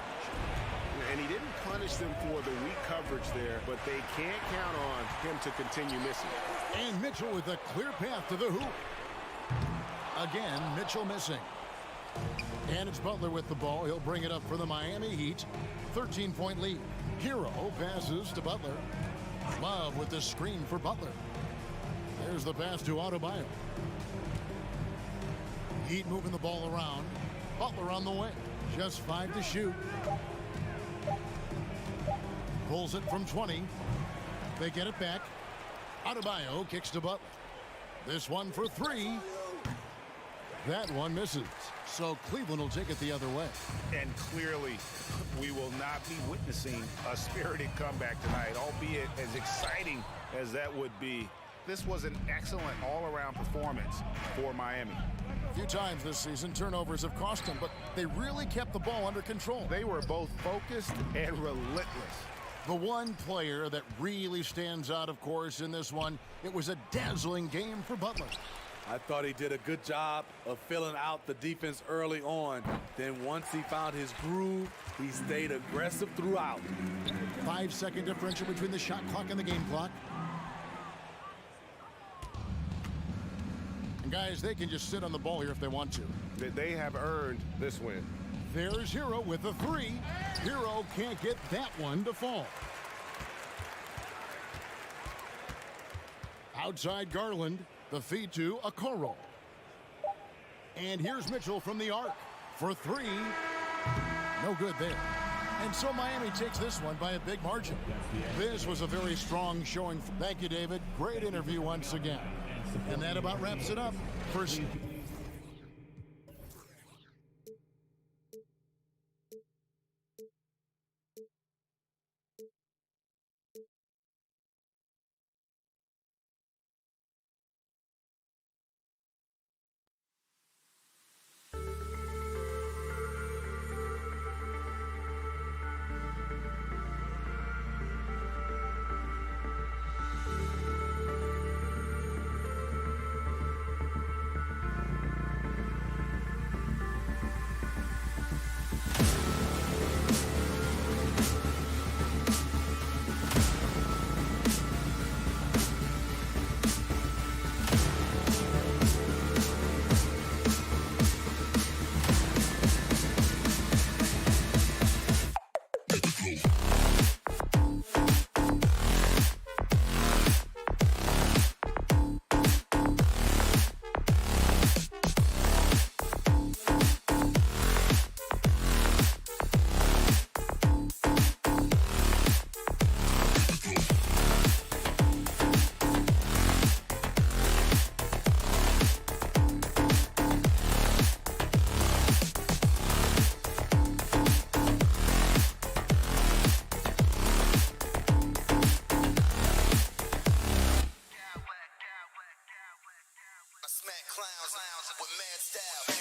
And he didn't punish them for the weak coverage there, but they can't count on him to continue missing. And Mitchell with a clear path to the hoop. Again, Mitchell missing. And it's Butler with the ball. He'll bring it up for the Miami Heat. 13-point lead. Hero passes to Butler. Love with the screen for Butler. There's the pass to Adebayo. Heat moving the ball around. Butler on the way. Just 5 to shoot. Pulls it from 20. They get it back. Adebayo kicks to Butler. This one for 3. That one misses. So Cleveland will take it the other way. And clearly, we will not be witnessing a spirited comeback tonight, albeit as exciting as that would be. This was an excellent all-around performance for Miami. A few times this season, turnovers have cost them, but they really kept the ball under control. They were both focused and relentless. The one player that really stands out, of course, in this one, it was a dazzling game for Butler. I thought he did a good job of filling out the defense early on. Then once he found his groove, he stayed aggressive throughout. 5-second differential between the shot clock and the game clock. And guys, they can just sit on the ball here if they want to. They have earned this win. There's Hero with a 3. Hero can't get that one to fall. Outside Garland. The feed to Okoro. And here's Mitchell from the arc for 3. No good there. And so Miami takes this one by a big margin. This was a very strong showing. Thank you, David. Great interview once again. And that about wraps it up for... clowns with mad style.